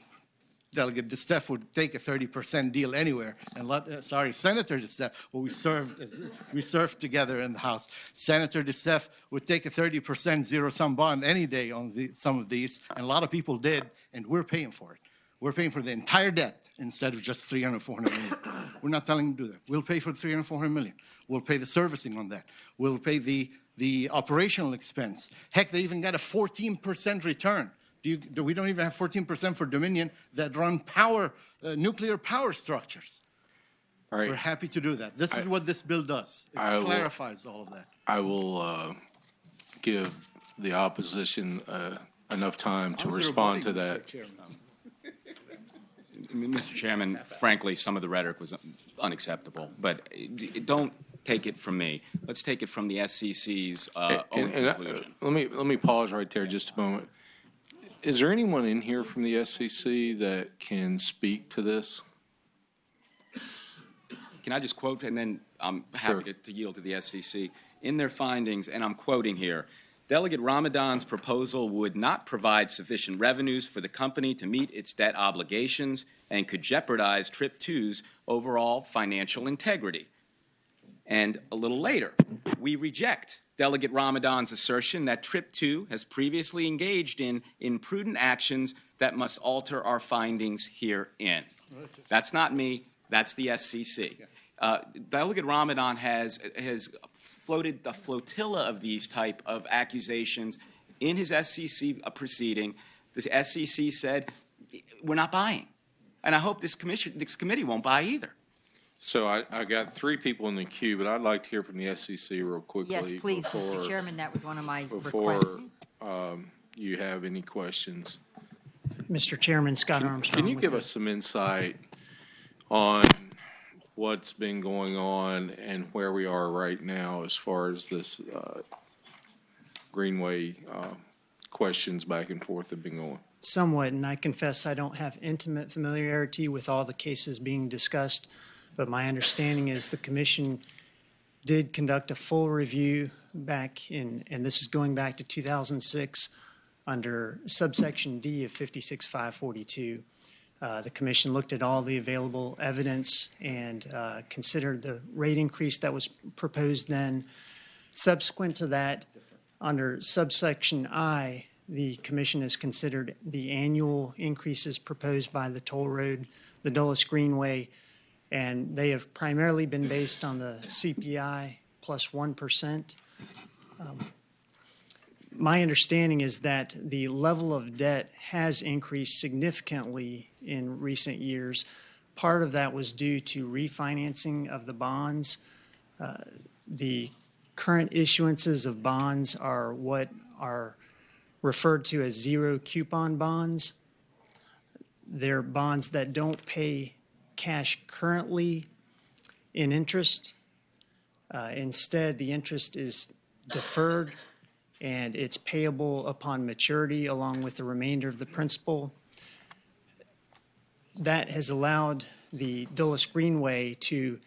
Delegate DeStef would take a 30% deal anywhere. And Senator DeStef, well, we served together in the House. Senator DeStef would take a 30% zero-sum bond any day on some of these, and a lot of people did, and we're paying for it. We're paying for the entire debt instead of just $300, $400 million. We're not telling them to do that. We'll pay for the $300, $400 million. We'll pay the servicing on that. We'll pay the operational expense. Heck, they even got a 14% return. We don't even have 14% for Dominion that run nuclear power structures.
All right.
We're happy to do that. This is what this bill does. It clarifies all of that.
I will give the opposition enough time to respond to that.
Mr. Chairman, frankly, some of the rhetoric was unacceptable, but don't take it from me. Let's take it from the SCC's own conclusion.
Let me pause right there just a moment. Is there anyone in here from the SCC that can speak to this?
Can I just quote, and then I'm happy to yield to the SCC. In their findings, and I'm quoting here, Delegate Ramadan's proposal would not provide sufficient revenues for the company to meet its debt obligations and could jeopardize Trip 2's overall financial integrity. And a little later, we reject Delegate Ramadan's assertion that Trip 2 has previously engaged in imprudent actions that must alter our findings herein. That's not me, that's the SCC. Delegate Ramadan has floated a flotilla of these type of accusations in his SCC proceeding. The SCC said, we're not buying. And I hope this committee won't buy either.
So I got 3 people in the queue, but I'd like to hear from the SCC real quickly.
Yes, please, Mr. Chairman, that was one of my
before,
requests.
You have any questions.
Mr. Chairman, Scott Armstrong.
Can you give us some insight on what's been going on and where we are right now as far as this Greenway questions back and forth have been going?
Somewhat, and I confess I don't have intimate familiarity with all the cases being discussed, but my understanding is the commission did conduct a full review back in, and this is going back to 2006, under subsection D of 56542. The commission looked at all the available evidence and considered the rate increase that was proposed then. Subsequent to that, under subsection I, the commission has considered the annual increases proposed by the toll road, the Dulles Greenway, and they have primarily been based on the CPI plus 1%. My understanding is that the level of debt has increased significantly in recent years. Part of that was due to refinancing of the bonds. The current issuances of bonds are what are referred to as zero coupon bonds. They're bonds that don't pay cash currently in interest. Instead, the interest is deferred and it's payable upon maturity along with the remainder of the principal. That has allowed the Dulles Greenway to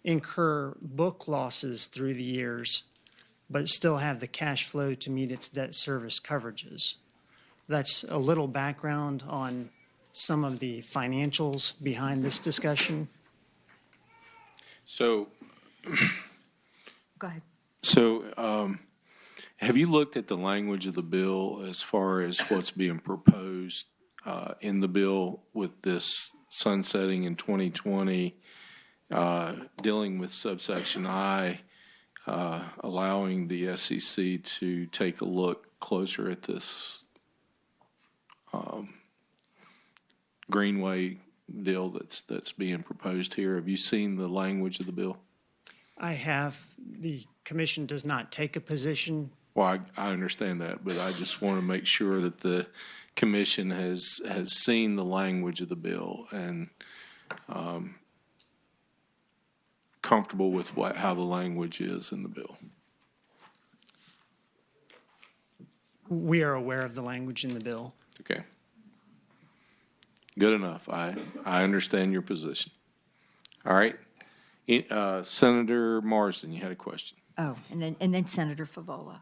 incur book losses through the years, but still have the cash flow to meet its debt service coverages. That's a little background on some of the financials behind this discussion.
So,
Go ahead.
so have you looked at the language of the bill as far as what's being proposed in the bill with this sunsetting in 2020, dealing with subsection I, allowing the SEC to take a look closer at this Greenway deal that's being proposed here? Have you seen the language of the bill?
I have. The commission does not take a position.
Well, I understand that, but I just want to make sure that the commission has seen the language of the bill and comfortable with how the language is in the bill.
We are aware of the language in the bill.
Okay. Good enough. I understand your position. All right. Senator Marsden, you had a question.
Oh, and then Senator Favola.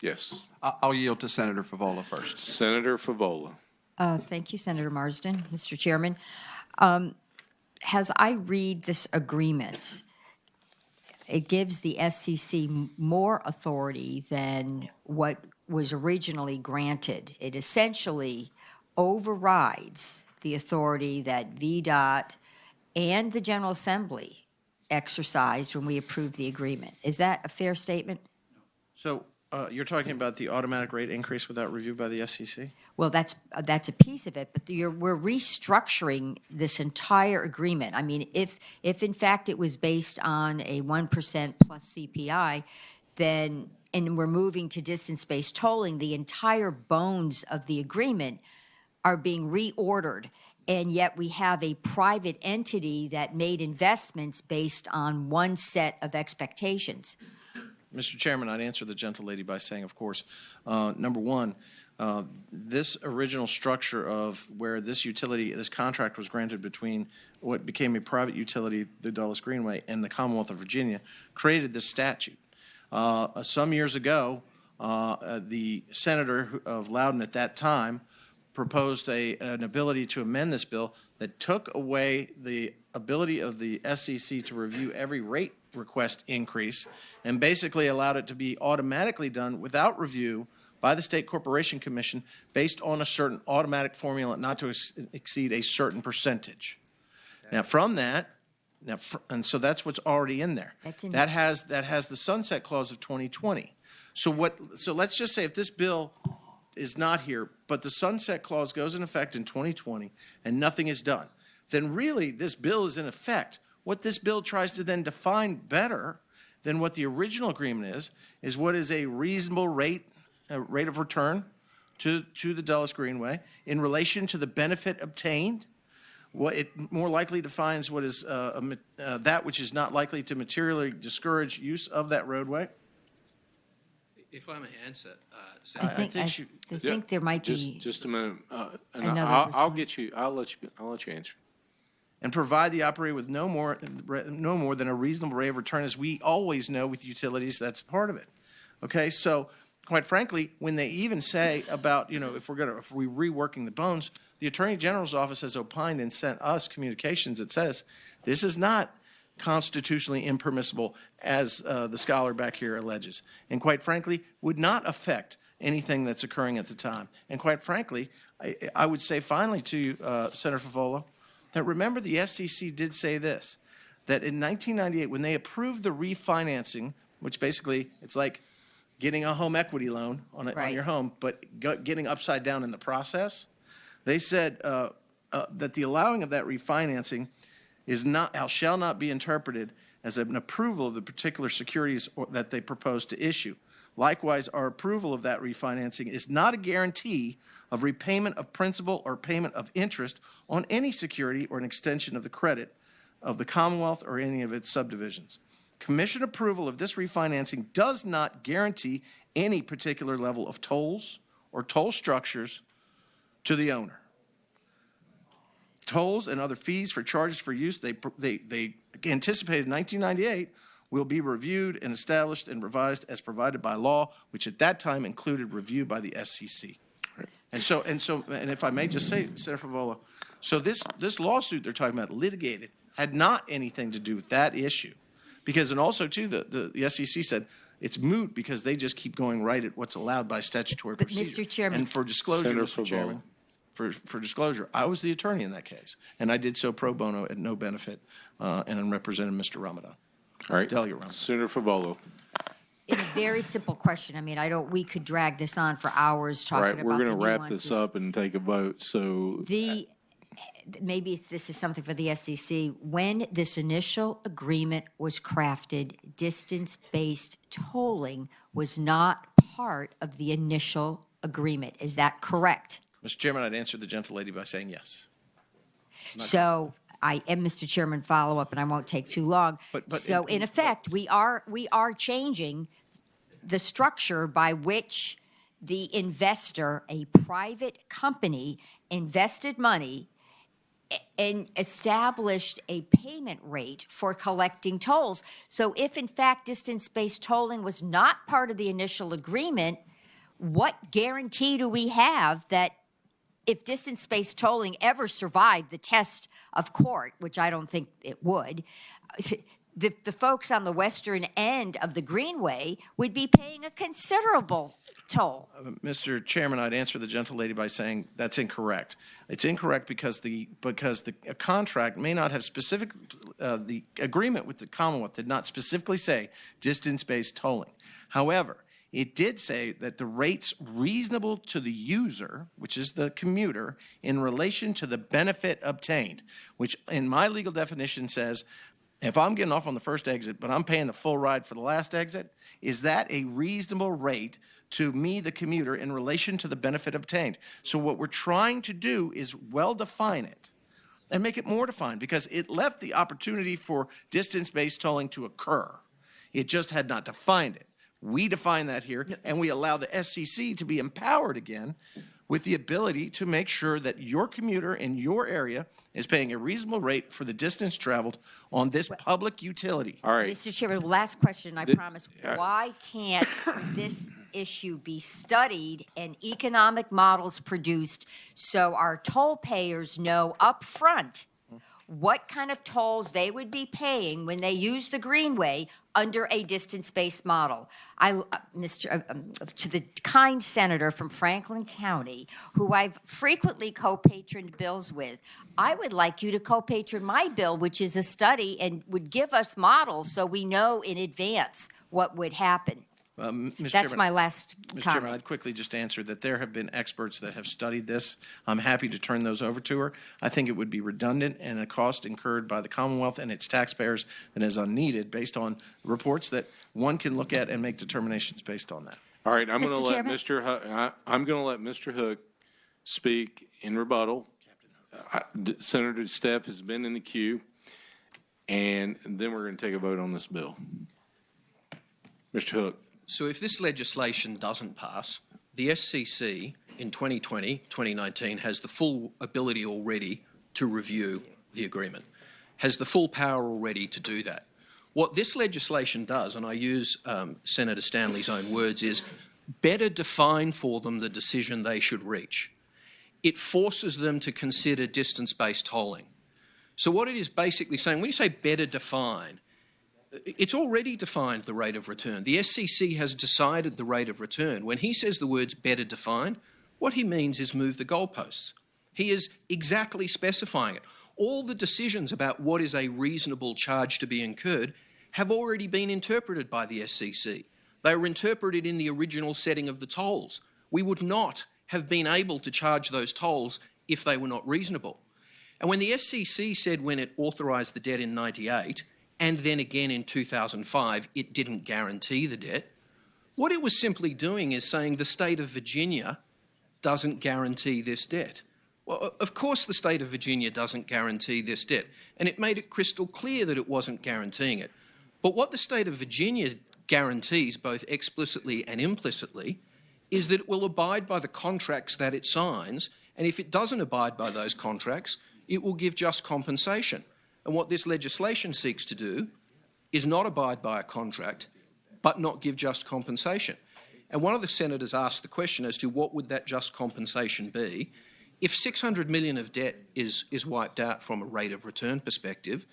Yes.
I'll yield to Senator Favola first.
Senator Favola.
Thank you, Senator Marsden. Mr. Chairman, as I read this agreement, it gives the SEC more authority than what was originally granted. It essentially overrides the authority that VDOT and the General Assembly exercised when we approved the agreement. Is that a fair statement?
So you're talking about the automatic rate increase without review by the SEC?
Well, that's a piece of it, but we're restructuring this entire agreement. I mean, if in fact it was based on a 1% plus CPI, then, and we're moving to distance-based tolling, the entire bones of the agreement are being reordered, and yet we have a private entity that made investments based on one set of expectations.
Mr. Chairman, I'd answer the gentlelady by saying, of course, number one, this original structure of where this contract was granted between what became a private utility, the Dulles Greenway, and the Commonwealth of Virginia, created this statute. Some years ago, the senator of Loudoun at that time proposed an ability to amend this bill that took away the ability of the SEC to review every rate request increase and basically allowed it to be automatically done without review by the State Corporation Commission based on a certain automatic formula not to exceed a certain percentage. Okay. Now, from that, and so that's what's already in there. That has the sunset clause of 2020. So let's just say if this bill is not here, but the sunset clause goes in effect in 2020 and nothing is done, then really this bill is in effect. What this bill tries to then define better than what the original agreement is what is a reasonable rate of return to the Dulles Greenway in relation to the benefit obtained. What it more likely defines what is that which is not likely to materially discourage use of that roadway.
If I may answer,
I think there might be
just a minute, and
another
I'll
response.
get you. I'll let you answer.
and provide the operator with no more than a reasonable rate of return. As we always know with utilities, that's part of it. Okay, so quite frankly, when they even say about, if we're reworking the bones, the Attorney General's office has opined and sent us communications that says this is not constitutionally impermissible, as the scholar back here alleges, and quite frankly, would not affect anything that's occurring at the time. And quite frankly, I would say finally to you, Senator Favola, that remember the SEC did say this, that in 1998, when they approved the refinancing, which basically it's like getting a home equity loan on your home, but getting upside down in the process, they said that the allowing of that refinancing shall not be interpreted as an approval of the particular securities that they propose to issue. Likewise, our approval of that refinancing is not a guarantee of repayment of principal or payment of interest on any security or an extension of the credit of the Commonwealth or any of its subdivisions. Commission approval of this refinancing does not guarantee any particular level of tolls or toll structures to the owner. Tolls and other fees for charges for use they anticipated in 1998 will be reviewed and established and revised as provided by law, which at that time included review by the SEC. Right. And if I may just say, Senator Favola, so this lawsuit they're talking about litigated had not anything to do with that issue, because and also too the SEC said it's moot because they just keep going right at what's allowed by statutory procedure.
Mr. Chairman,
and for disclosure, Mr. Chairman. For disclosure, I was the attorney in that case, and I did so pro bono at no benefit, and represented Mr. Ramadan.
All right.
Delegate Ramadan.
Senator Favolo.
It's a very simple question. I mean, we could drag this on for hours talking about the
We're going to wrap
nuances.
this up and take a vote. So
maybe this is something for the SEC. When this initial agreement was crafted, distance-based tolling was not part of the initial agreement. Is that correct?
Mr. Chairman, I'd answer the gentlelady by saying yes.
So I am, Mr. Chairman, follow up, and I won't take too long. So in effect, we are changing the structure by which the investor, a private company, invested money and established a payment rate for collecting tolls. So if in fact distance-based tolling was not part of the initial agreement, what guarantee do we have that if distance-based tolling ever survived the test of court, which I don't think it would, the folks on the western end of the Greenway would be paying a considerable toll?
Mr. Chairman, I'd answer the gentlelady by saying that's incorrect. It's incorrect because the contract may not have specific, the agreement with the Commonwealth did not specifically say distance-based tolling. However, it did say that the rates reasonable to the user, which is the commuter, in relation to the benefit obtained, which in my legal definition says, if I'm getting off on the first exit, but I'm paying the full ride for the last exit, is that a reasonable rate to me, the commuter, in relation to the benefit obtained? So what we're trying to do is well define it and make it more defined, because it left the opportunity for distance-based tolling to occur. It just had not defined it. We define that here, and we allow the SEC to be empowered again with the ability to make sure that your commuter in your area is paying a reasonable rate for the distance traveled on this public utility.
All right.
Mr. Chairman, last question, I promise. Why can't this issue be studied and economic models produced so our toll payers know up front what kind of tolls they would be paying when they use the Greenway under a distance-based model? To the kind senator from Franklin County, who I've frequently co-patroned bills with, I would like you to co-patron my bill, which is a study and would give us models so we know in advance what would happen.
Mr.
That's
Chairman,
my last
Mr.
comment.
Chairman, I'd quickly just answer that there have been experts that have studied this. I'm happy to turn those over to her. I think it would be redundant and a cost incurred by the Commonwealth and its taxpayers that is unneeded based on reports that one can look at and make determinations based on that.
All right, I'm going to let
Chairman?
I'm going to let Mr. Hook speak in rebuttal. Senator Steph has been in the queue, and then we're going to take a vote on this bill. Mr. Hook.
So if this legislation doesn't pass, the SEC in 2020, 2019 has the full ability already to review the agreement, has the full power already to do that. What this legislation does, and I use Senator Stanley's own words, is better define for them the decision they should reach. It forces them to consider distance-based tolling. So what it is basically saying, when you say better define, it's already defined the rate of return. The SCC has decided the rate of return. When he says the words better define, what he means is move the goalposts. He is exactly specifying it. All the decisions about what is a reasonable charge to be incurred have already been interpreted by the SCC. They were interpreted in the original setting of the tolls. We would not have been able to charge those tolls if they were not reasonable. And when the SCC said when it authorised the debt in 98, and then again in 2005, it didn't guarantee the debt, what it was simply doing is saying the state of Virginia doesn't guarantee this debt. Well, of course the state of Virginia doesn't guarantee this debt, and it made it crystal clear that it wasn't guaranteeing it. But what the state of Virginia guarantees, both explicitly and implicitly, is that it will abide by the contracts that it signs, and if it doesn't abide by those contracts, it will give just compensation. And what this legislation seeks to do is not abide by a contract, but not give just compensation. And one of the senators asked the question as to what would that just compensation be. If $600 million of debt is wiped out from a rate of return perspective,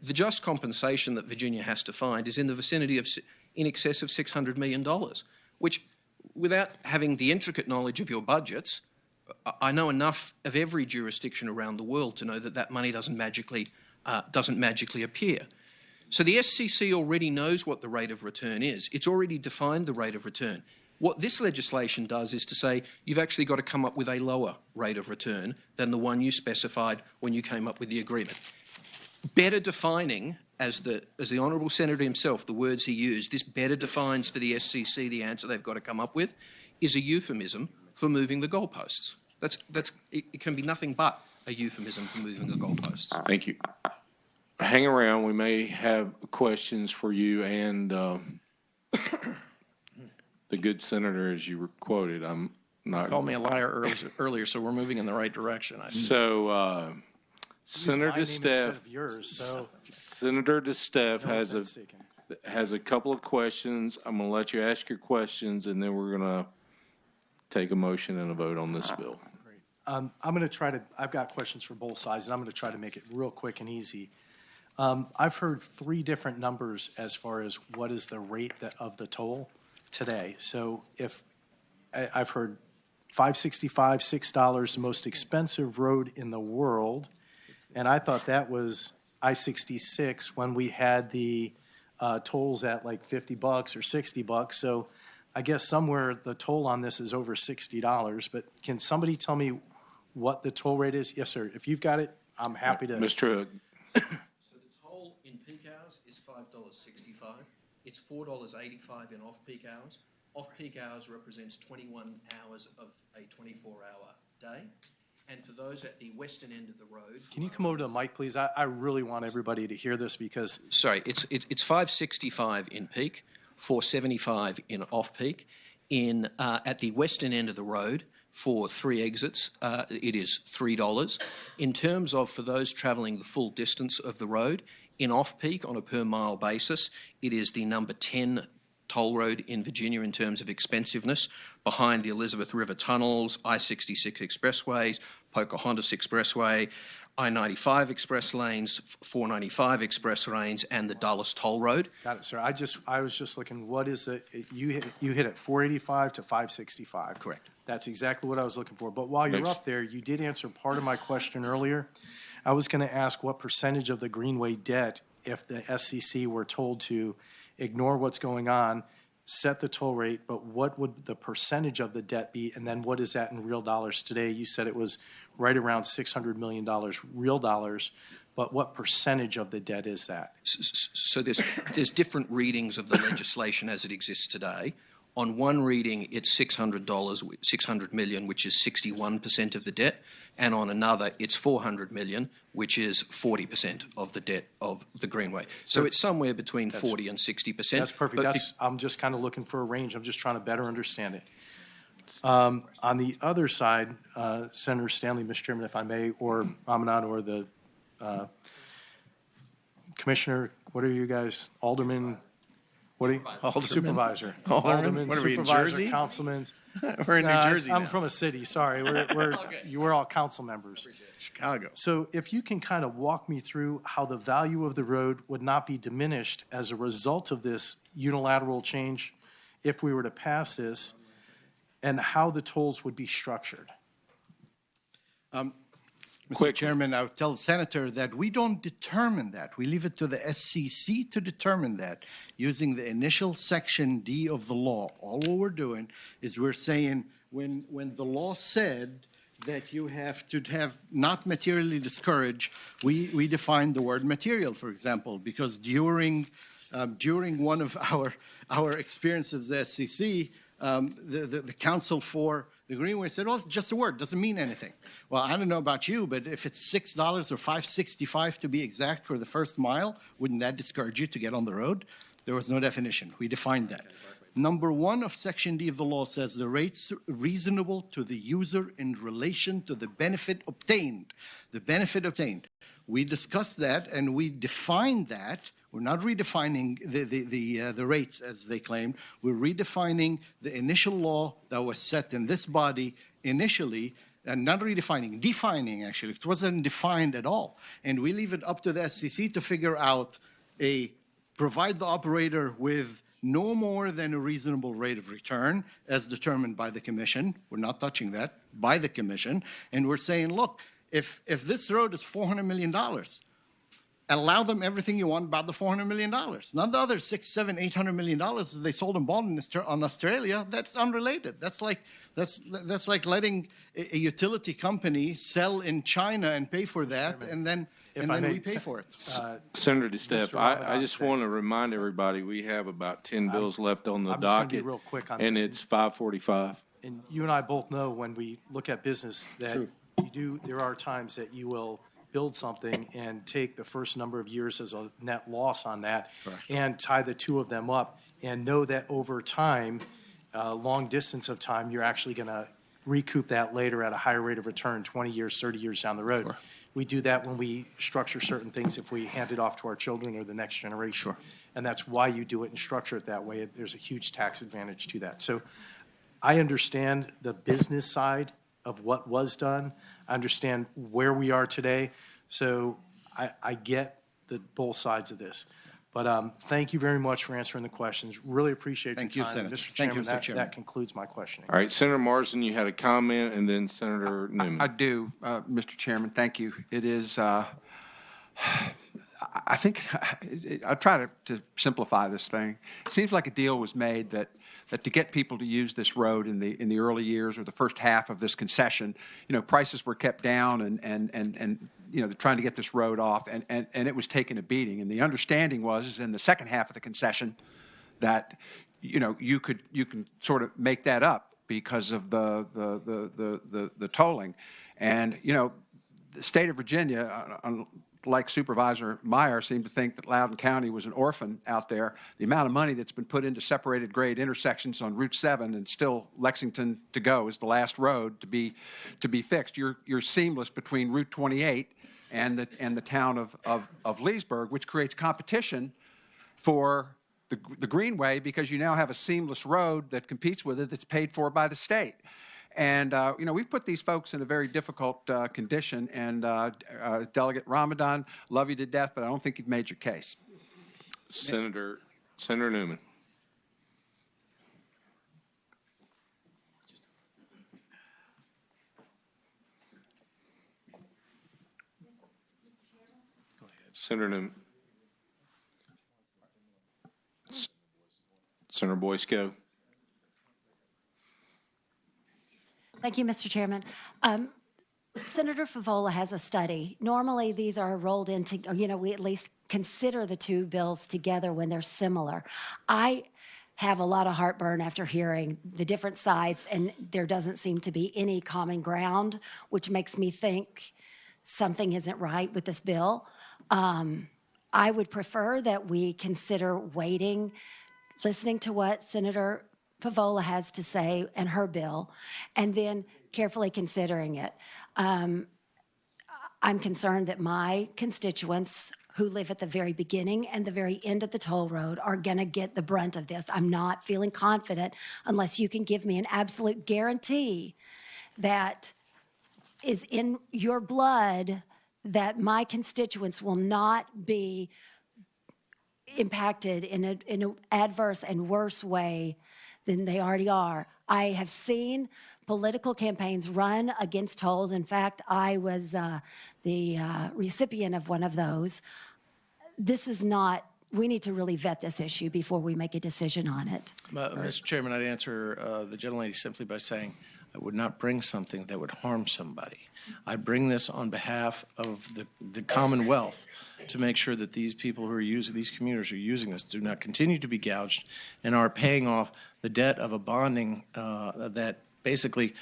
the just compensation that Virginia has to find is in the vicinity of in excess of $600 million, which, without having the intricate knowledge of your budgets, I know enough of every jurisdiction around the world to know that that money doesn't magically appear. So the SCC already knows what the rate of return is. It's already defined the rate of return. What this legislation does is to say you've actually got to come up with a lower rate of return than the one you specified when you came up with the agreement. Better defining, as the Honourable Senator himself, the words he used, this better defines for the SCC the answer they've got to come up with, is a euphemism for moving the goalposts. It can be nothing but a euphemism for moving the goalposts.
Thank you. Hang around. We may have questions for you and the good senator, as you were quoted. I'm not.
Called me a liar earlier, so we're moving in the right direction.
So, Senator
my name instead
DeSteph,
of yours, so
Senator DeSteph
no
has
offense taken.
has a couple of questions. I'm going to let you ask your questions, and then we're going to take a motion and a vote on this bill.
I'm going to try to, I've got questions for both sides, and I'm going to try to make it real quick and easy. I've heard three different numbers as far as what is the rate of the toll today. So if I've heard $5.65, $6, the most expensive road in the world, and I thought that was I-66 when we had the tolls at like $50 or $60. So I guess somewhere the toll on this is over $60. But can somebody tell me what the toll rate is? Yes, sir. If you've got it, I'm happy to.
Mr. Hook.
So the toll in peak hours is $5.65. It's $4.85 in off-peak hours. Off-peak hours represents 21 hours of a 24-hour day. And for those at the western end of the road...
Can you come over to the mic, please? I really want everybody to hear this because...
Sorry, it's $5.65 in peak, $4.75 in off-peak. At the western end of the road, for 3 exits, it is $3. In terms of for those travelling the full distance of the road, in off-peak on a per-mile basis, it is the number 10 toll road in Virginia in terms of expensiveness, behind the Elizabeth River tunnels, I-66 expressways, Pocahontas Expressway, I-95 express lanes, 495 express lanes, and the Dulles Toll Road.
Got it, sir. I was just looking, what is it? You hit it 485 to 565.
Correct.
That's exactly what I was looking for. But while you're up there, you did answer part of my question earlier. I was going to ask what percentage of the Greenway debt, if the SCC were told to ignore what's going on, set the toll rate, but what would the percentage of the debt be, and then what is that in real dollars today? You said it was right around $600 million real dollars, but what percentage of the debt is that?
So there's different readings of the legislation as it exists today. On one reading, it's $600 million, which is 61% of the debt, and on another, it's $400 million, which is 40% of the debt of the Greenway. So it's somewhere between 40 and 60%.
That's perfect. I'm just kind of looking for a range. I'm just trying to better understand it. On the other side, Senator Stanley, Mr. Chairman, if I may, or Ramadan, or the Commissioner, what are you guys, alderman? What are you?
Alderman.
Supervisor.
Alderman? What are we, in
supervisor,
Jersey?
councilmen.
We're in New Jersey
I'm
now.
from a city, sorry. We're all council members.
Chicago.
So if you can kind of walk me through how the value of the road would not be diminished as a result of this unilateral change if we were to pass this, and how the tolls would be structured.
Mr. Chairman, I would tell the senator that we don't determine that. We leave it to the SCC to determine that using the initial section D of the law. All we're doing is we're saying when the law said that you have to have not materially discouraged, we defined the word material, for example, because during one of our experiences at the SCC, the counsel for the Greenway said, well, it's just a word, doesn't mean anything. Well, I don't know about you, but if it's $6 or $5.65 to be exact for the first mile, wouldn't that discourage you to get on the road? There was no definition. We defined that. Number 1 of Section D of the law says the rates reasonable to the user in relation to the benefit obtained. The benefit obtained. We discussed that and we defined that. We're not redefining the rates as they claimed. We're redefining the initial law that was set in this body initially, and not redefining, defining actually. It wasn't defined at all. And we leave it up to the SCC to figure out provide the operator with no more than a reasonable rate of return as determined by the commission. We're not touching that, by the commission. And we're saying, look, if this road is $400 million, allow them everything you want about the $400 million. Not the other $600, $700, $800 million that they sold and bought on Australia. That's unrelated. That's like letting a utility company sell in China and pay for that, and then we pay for it.
Senator DeStefano, I just want to remind everybody, we have about 10 bills left on the
I'm just gonna
docket.
be real quick on
And
this.
it's 5:45.
And you and I both know when we look at business that there are times that you will build something and take the first number of years as a net loss on that and tie the two of them up and know that over time, long distance of time, you're actually going to recoup that later at a higher rate of return 20 years, 30 years down the road.
Sure.
We do that when we structure certain things if we hand it off to our children or the next generation.
Sure.
And that's why you do it and structure it that way. There's a huge tax advantage to that. So I understand the business side of what was done. I understand where we are today. So I get both sides of this. But thank you very much for answering the questions. Really appreciate your time.
Senator.
Mr.
Thank you,
Chairman,
Mr. Chairman.
that concludes my questioning.
All right, Senator Marsden, you had a comment, and then Senator Newman.
I do, Mr. Chairman. Thank you. It is, I think, I try to simplify this thing. It seems like a deal was made that to get people to use this road in the early years or the first half of this concession, prices were kept down and they're trying to get this road off, and it was taking a beating. And the understanding was in the second half of the concession that you can sort of make that up because of the tolling. And the state of Virginia, like Supervisor Meyer, seemed to think that Loudoun County was an orphan out there. The amount of money that's been put into separated grade intersections on Route 7 and still Lexington to go is the last road to be fixed. You're seamless between Route 28 and the town of Leesburg, which creates competition for the Greenway because you now have a seamless road that competes with it that's paid for by the state. And, we've put these folks in a very difficult condition. And Delegate Ramadan, love you to death, but I don't think you've made your case.
Senator Newman. Senator Newman. Senator Boyce, go.
Thank you, Mr. Chairman. Senator Favola has a study. Normally, these are rolled into, we at least consider the two bills together when they're similar. I have a lot of heartburn after hearing the different sides, and there doesn't seem to be any common ground, which makes me think something isn't right with this bill. I would prefer that we consider waiting, listening to what Senator Favola has to say and her bill, and then carefully considering it. I I'm concerned that my constituents who live at the very beginning and the very end of the toll road are going to get the brunt of this. I'm not feeling confident unless you can give me an absolute guarantee that is in your blood that my constituents will not be impacted in an adverse and worse way than they already are. I have seen political campaigns run against tolls. In fact, I was the recipient of one of those. This is not, we need to really vet this issue before we make a decision on it.
Mr. Chairman, I'd answer the gentlelady simply by saying I would not bring something that would harm somebody. I bring this on behalf of the Commonwealth to make sure that these people who are using, these commuters who are using this do not continue to be gouged and are paying off the debt of a bonding that basically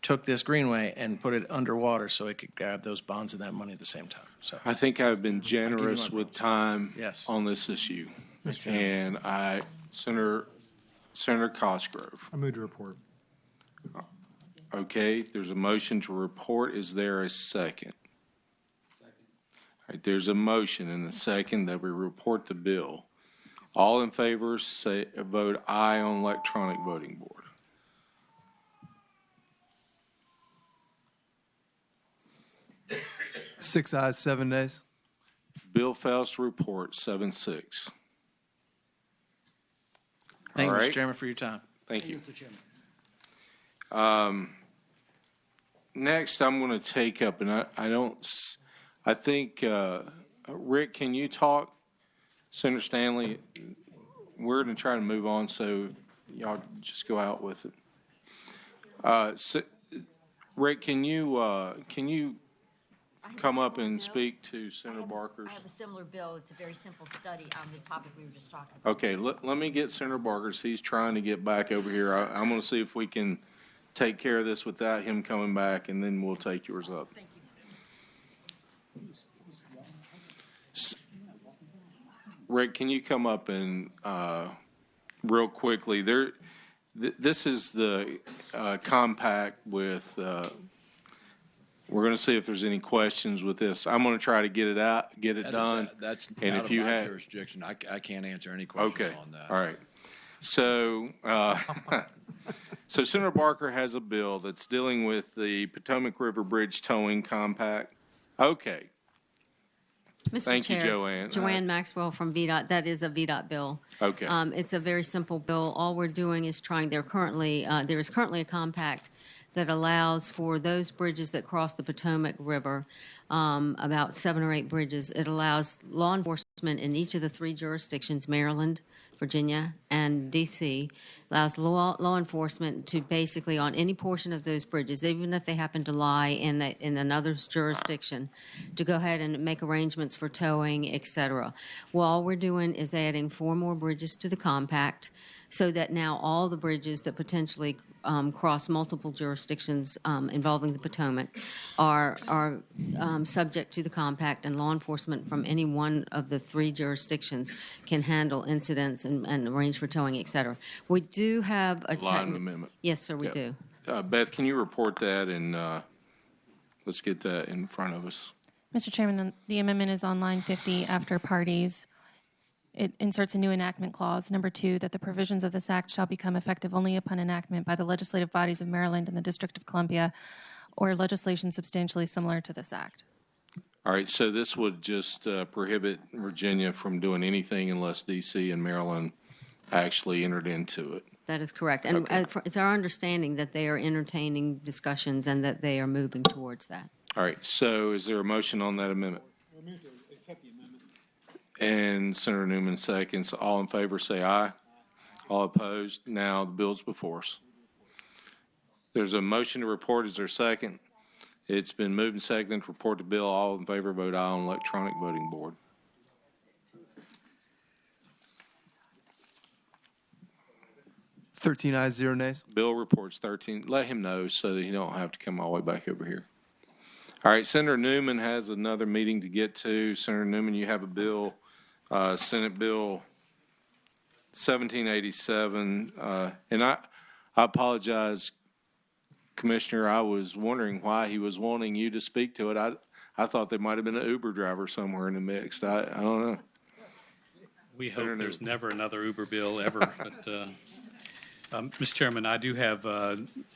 took this greenway and put it underwater so it could grab those bonds and that money at the same time. So
I think I've been generous with time
Yes.
on this issue. And Senator Cosgrove.
I move to report.
Okay, there's a motion to report. Is there a second? Second. All right, there's a motion and a second that we report the bill. All in favor say vote aye on electronic voting board.
Six ayes, 7 nays.
Bill fails to report, 7-6.
Thank
All
you,
right.
Mr. Chairman, for your time.
Thank you. Next, I'm going to take up, and I think, Rick, can you talk? Senator Stanley, we're going to try to move on, so y'all just go out with it. Rick, can you come up and speak to Senator Barker's?
I have a similar bill. It's a very simple study on the topic we were just talking about.
Okay, let me get Senator Barker's. He's trying to get back over here. I'm going to see if we can take care of this without him coming back, and then we'll take yours up.
Thank you.
Rick, can you come up and real quickly? This is the compact with. We're going to see if there's any questions with this. I'm going to try to get it done.
That's
and
out
if you
of my
have
jurisdiction. I can't answer any questions
okay,
on that.
all right. So, so Senator Barker has a bill that's dealing with the Potomac River Bridge towing compact. Okay.
Mr.
Thank you,
Chair,
Joanne.
Joanne Maxwell from VDOT. That is a VDOT bill.
Okay.
It's a very simple bill. All we're doing is trying, there is currently a compact that allows for those bridges that cross the Potomac River, about 7 or 8 bridges. It allows law enforcement in each of the 3 jurisdictions, Maryland, Virginia, and D.C., allows law enforcement to basically on any portion of those bridges, even if they happen to lie in another jurisdiction, to go ahead and make arrangements for towing, et cetera. Well, all we're doing is adding 4 more bridges to the compact so that now all the bridges that potentially cross multiple jurisdictions involving the Potomac are subject to the compact, and law enforcement from any one of the 3 jurisdictions can handle incidents and arrange for towing, et cetera. We do have a
Line amendment.
Yes, sir, we
Yep.
do.
Beth, can you report that, and let's get that in front of us.
Mr. Chairman, the amendment is on line 50 after parties. It inserts a new enactment clause, number 2, that the provisions of this act shall become effective only upon enactment by the legislative bodies of Maryland and the District of Columbia or legislation substantially similar to this act.
All right, so this would just prohibit Virginia from doing anything unless D.C. and Maryland actually entered into it.
That is correct. And it's our understanding that they are entertaining discussions and that they are moving towards that.
All right, so is there a motion on that amendment? And Senator Newman seconds. All in favor say aye. All opposed. Now the bill's before us. There's a motion to report. Is there a second? It's been moved and seconded to report the bill. All in favor vote aye on electronic voting board.
Thirteen ayes, 0 nays.
Bill reports 13. Let him know so that he don't have to come all the way back over here. All right, Senator Newman has another meeting to get to. Senator Newman, you have a bill, Senate Bill 1787. And I apologize, Commissioner. I was wondering why he was wanting you to speak to it. I thought there might have been an Uber driver somewhere in the mix. I don't know.
We
Senator
hope there's
Newman.
never another Uber bill ever. But, Mr. Chairman, I do have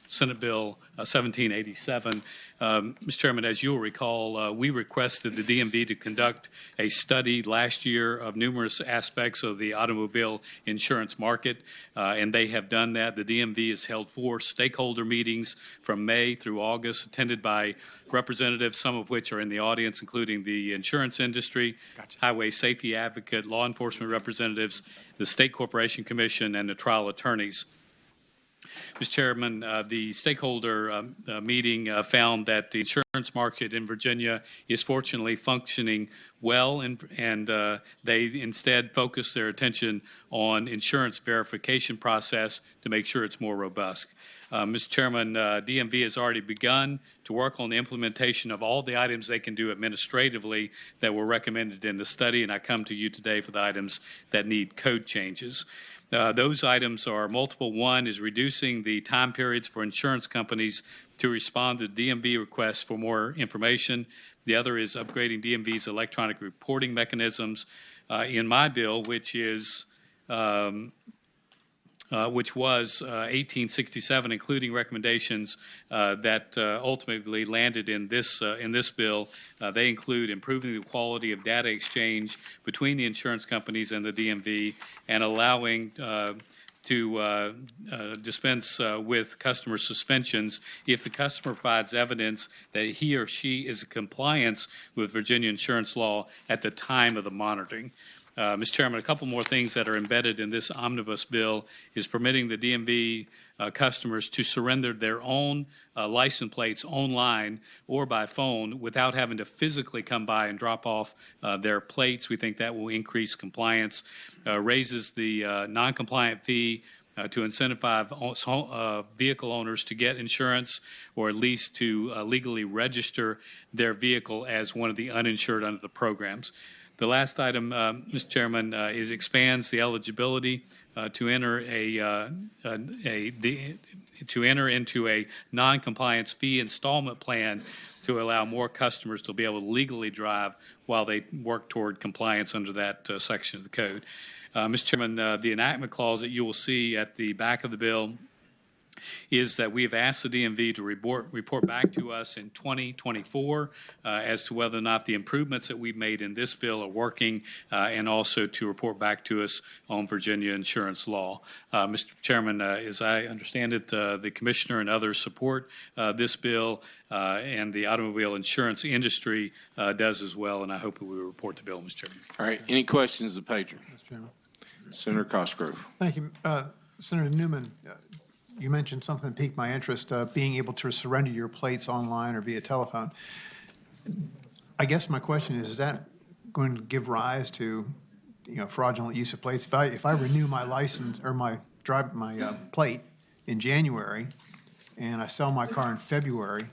Senate Bill 1787. Mr. Chairman, as you'll recall, we requested the DMV to conduct a study last year of numerous aspects of the automobile insurance market, and they have done that. The DMV has held 4 stakeholder meetings from May through August, attended by representatives, some of which are in the audience, including the insurance industry, highway safety advocate, law enforcement representatives, the State Corporation Commission, and the trial attorneys. Mr. Chairman, the stakeholder meeting found that the insurance market in Virginia is fortunately functioning well, and they instead focus their attention on insurance verification process to make sure it's more robust. Mr. Chairman, DMV has already begun to work on the implementation of all the items they can do administratively that were recommended in the study, and I come to you today for the items that need code changes. Those items are multiple. One is reducing the time periods for insurance companies to respond to DMV requests for more information. The other is upgrading DMV's electronic reporting mechanisms. In my bill, which was 1867, including recommendations that ultimately landed in this bill. They include improving the quality of data exchange between the insurance companies and the DMV, and allowing to dispense with customer suspensions if the customer provides evidence that he or she is in compliance with Virginia insurance law at the time of the monitoring. Mr. Chairman, a couple more things that are embedded in this omnibus bill is permitting the DMV customers to surrender their own license plates online or by phone without having to physically come by and drop off their plates. We think that will increase compliance, raises the non-compliant fee to incentivize vehicle owners to get insurance, or at least to legally register their vehicle as one of the uninsured under the programs. The last item, Mr. Chairman, expands the eligibility to enter into a non-compliance fee installment plan to allow more customers to be able to legally drive while they work toward compliance under that section of the code. Mr. Chairman, the enactment clause that you will see at the back of the bill is that we have asked the DMV to report back to us in 2024 as to whether or not the improvements that we've made in this bill are working, and also to report back to us on Virginia insurance law. Mr. Chairman, as I understand it, the Commissioner and others support this bill, and the automobile insurance industry does as well, and I hope that we will report the bill, Mr. Chairman.
All right. Any questions of the patron?
Mr. Chairman.
Senator Cosgrove.
Thank you. Senator Newman, you mentioned something that piqued my interest, being able to surrender your plates online or via telephone. I guess my question is that going to give rise to, fraudulent use of plates? If I renew my license or my plate in January and I sell my car in February,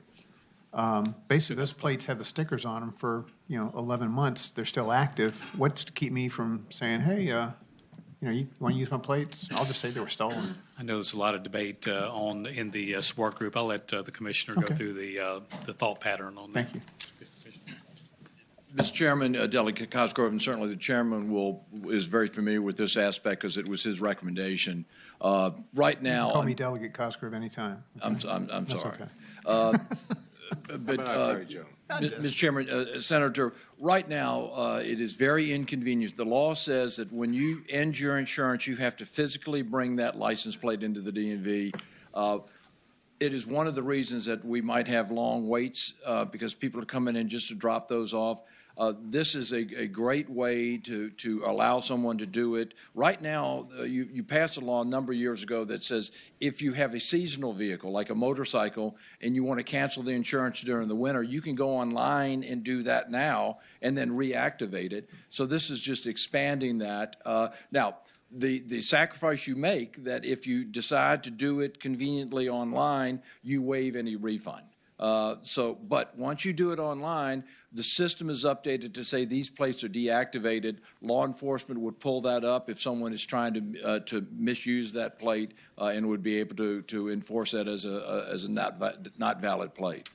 basically those plates have the stickers on them for 11 months. They're still active. What's to keep me from saying, hey, you want to use my plates? I'll just say they were stolen.
I know there's a lot of debate in the support group. I'll let the Commissioner go through the thought pattern on that.
Thank you.
Mr. Chairman, Delegate Cosgrove, and certainly the Chairman is very familiar with this aspect because it was his recommendation. Right now,
you can call me Delegate Cosgrove anytime.
I'm
That's
sorry.
Okay.
Mr. Chairman, Senator, right now it is very inconvenient. The law says that when you end your insurance, you have to physically bring that license plate into the DMV. It is one of the reasons that we might have long waits because people are coming in just to drop those off. This is a great way to allow someone to do it. Right now, you passed a law a number of years ago that says if you have a seasonal vehicle, like a motorcycle, and you want to cancel the insurance during the winter, you can go online and do that now and then reactivate it. So this is just expanding that. Now, the sacrifice you make, that if you decide to do it conveniently online, you waive any refund. But once you do it online, the system is updated to say these plates are deactivated. Law enforcement would pull that up if someone is trying to misuse that plate and would be able to enforce that as a not valid plate.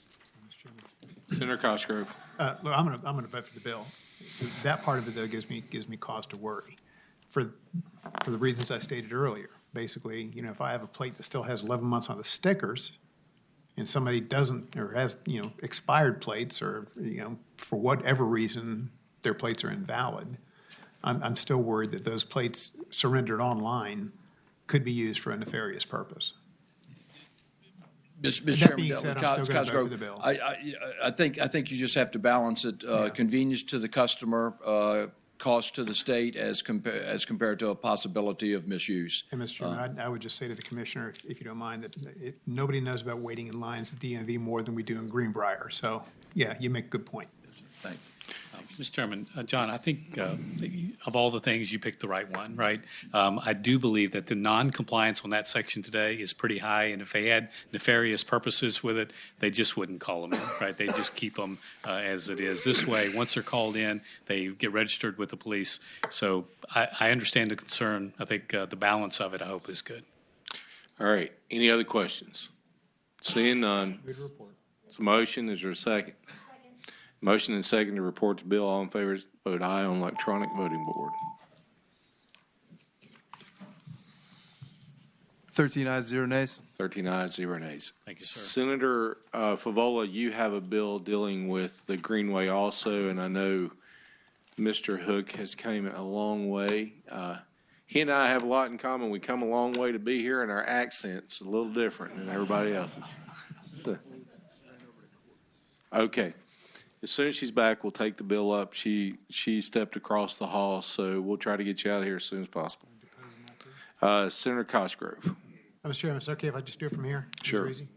Senator Cosgrove.
Look, I'm gonna vote for the bill. That part of it, though, gives me cause to worry for the reasons I stated earlier. Basically, you know, if I have a plate that still has 11 months on the stickers and somebody doesn't or has, you know, expired plates or, you know, for whatever reason their plates are invalid, I'm still worried that those plates surrendered online could be used for a nefarious purpose.
Mr.
That
Chairman,
being said, I'm still going to vote for the bill.
I think you just have to balance it, convenience to the customer, cost to the state as compared to a possibility of misuse.
And Mr. Chairman, I would just say to the commissioner, if you don't mind, that nobody knows about waiting in lines at DMV more than we do in Greenbrier. So, yeah, you make a good point.
Thank you.
Mr. Chairman, John, I think of all the things, you picked the right one, right? I do believe that the non-compliance on that section today is pretty high, and if they had nefarious purposes with it, they just wouldn't call them in, right? They just keep them as it is. This way, once they're called in, they get registered with the police. So I understand the concern. I think the balance of it, I hope, is good.
All right. Any other questions? Seeing none. It's a motion. Is there a second? Motion and second to report the bill. All in favor, vote aye on electronic voting board.
13 ayes, 0 nays.
13 ayes, 0 nays.
Thank you, sir.
Senator Favola, you have a bill dealing with the Greenway also, and I know Mr. Hook has came a long way. He and I have a lot in common. We come a long way to be here, and our accent's a little different than everybody else's. So, okay. As soon as she's back, we'll take the bill up. She stepped across the hall, so we'll try to get you out of here as soon as possible. Senator Cosgrove.
Mr. Chairman, is it okay if I just do it from here?
Sure.
Easy.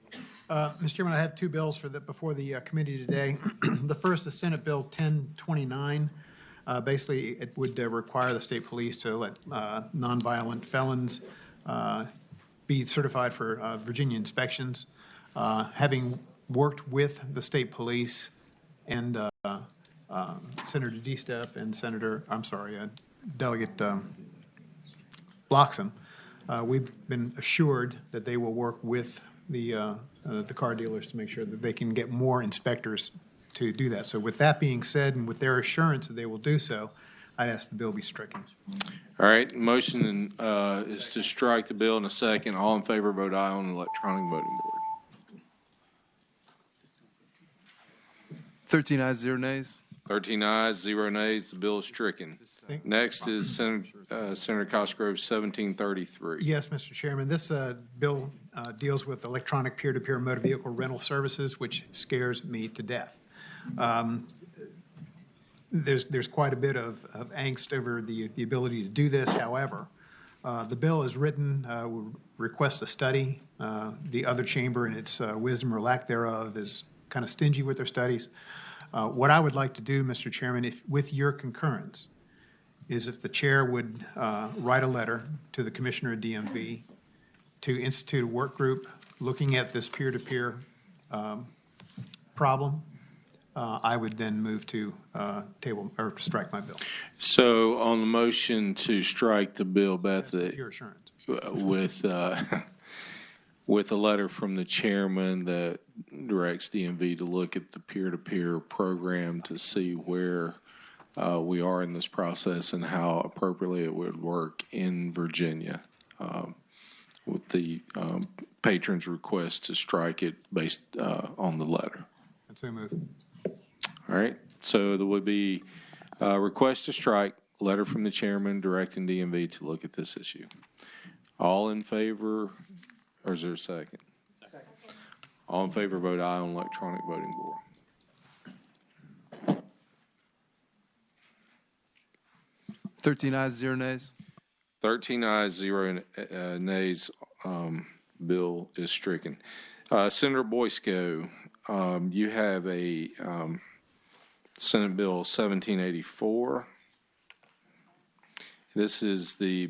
Mr. Chairman, I have two bills before the committee today. The first is Senate Bill 1029. Basically, it would require the state police to let nonviolent felons be certified for Virginia inspections. Having worked with the state police and Senator DeSteff and Delegate Bloxham, we've been assured that they will work with the car dealers to make sure that they can get more inspectors to do that. So with that being said, and with their assurance that they will do so, I'd ask the bill be stricken.
All right, motion is to strike the bill in a second. All in favor, vote aye on the electronic voting board.
13 ayes, 0 nays.
13 ayes, 0 nays. The bill is stricken. Next is Senator Cosgrove, 1733.
Yes, Mr. Chairman. This bill deals with electronic peer-to-peer motor vehicle rental services, which scares me to death. There's quite a bit of angst over the ability to do this. However, the bill is written, would request a study. The other chamber, in its wisdom or lack thereof, is kind of stingy with their studies. What I would like to do, Mr. Chairman, with your concurrence, is if the chair would write a letter to the commissioner of DMV to institute a work group looking at this peer-to-peer problem, I would then move to table or strike my bill.
So on the motion to strike the bill, Beth,
Your assurance.
with a letter from the chairman that directs DMV to look at the peer-to-peer program to see where we are in this process and how appropriately it would work in Virginia, with the patron's request to strike it based on the letter.
I'd say move.
All right, so there would be a request to strike, letter from the chairman directing DMV to look at this issue. All in favor, or is there a second? Second. All in favor, vote aye on electronic voting board.
13 ayes, 0 nays.
13 ayes, 0 nays. Bill is stricken. Senator Boysko, you have a Senate Bill 1784. This is the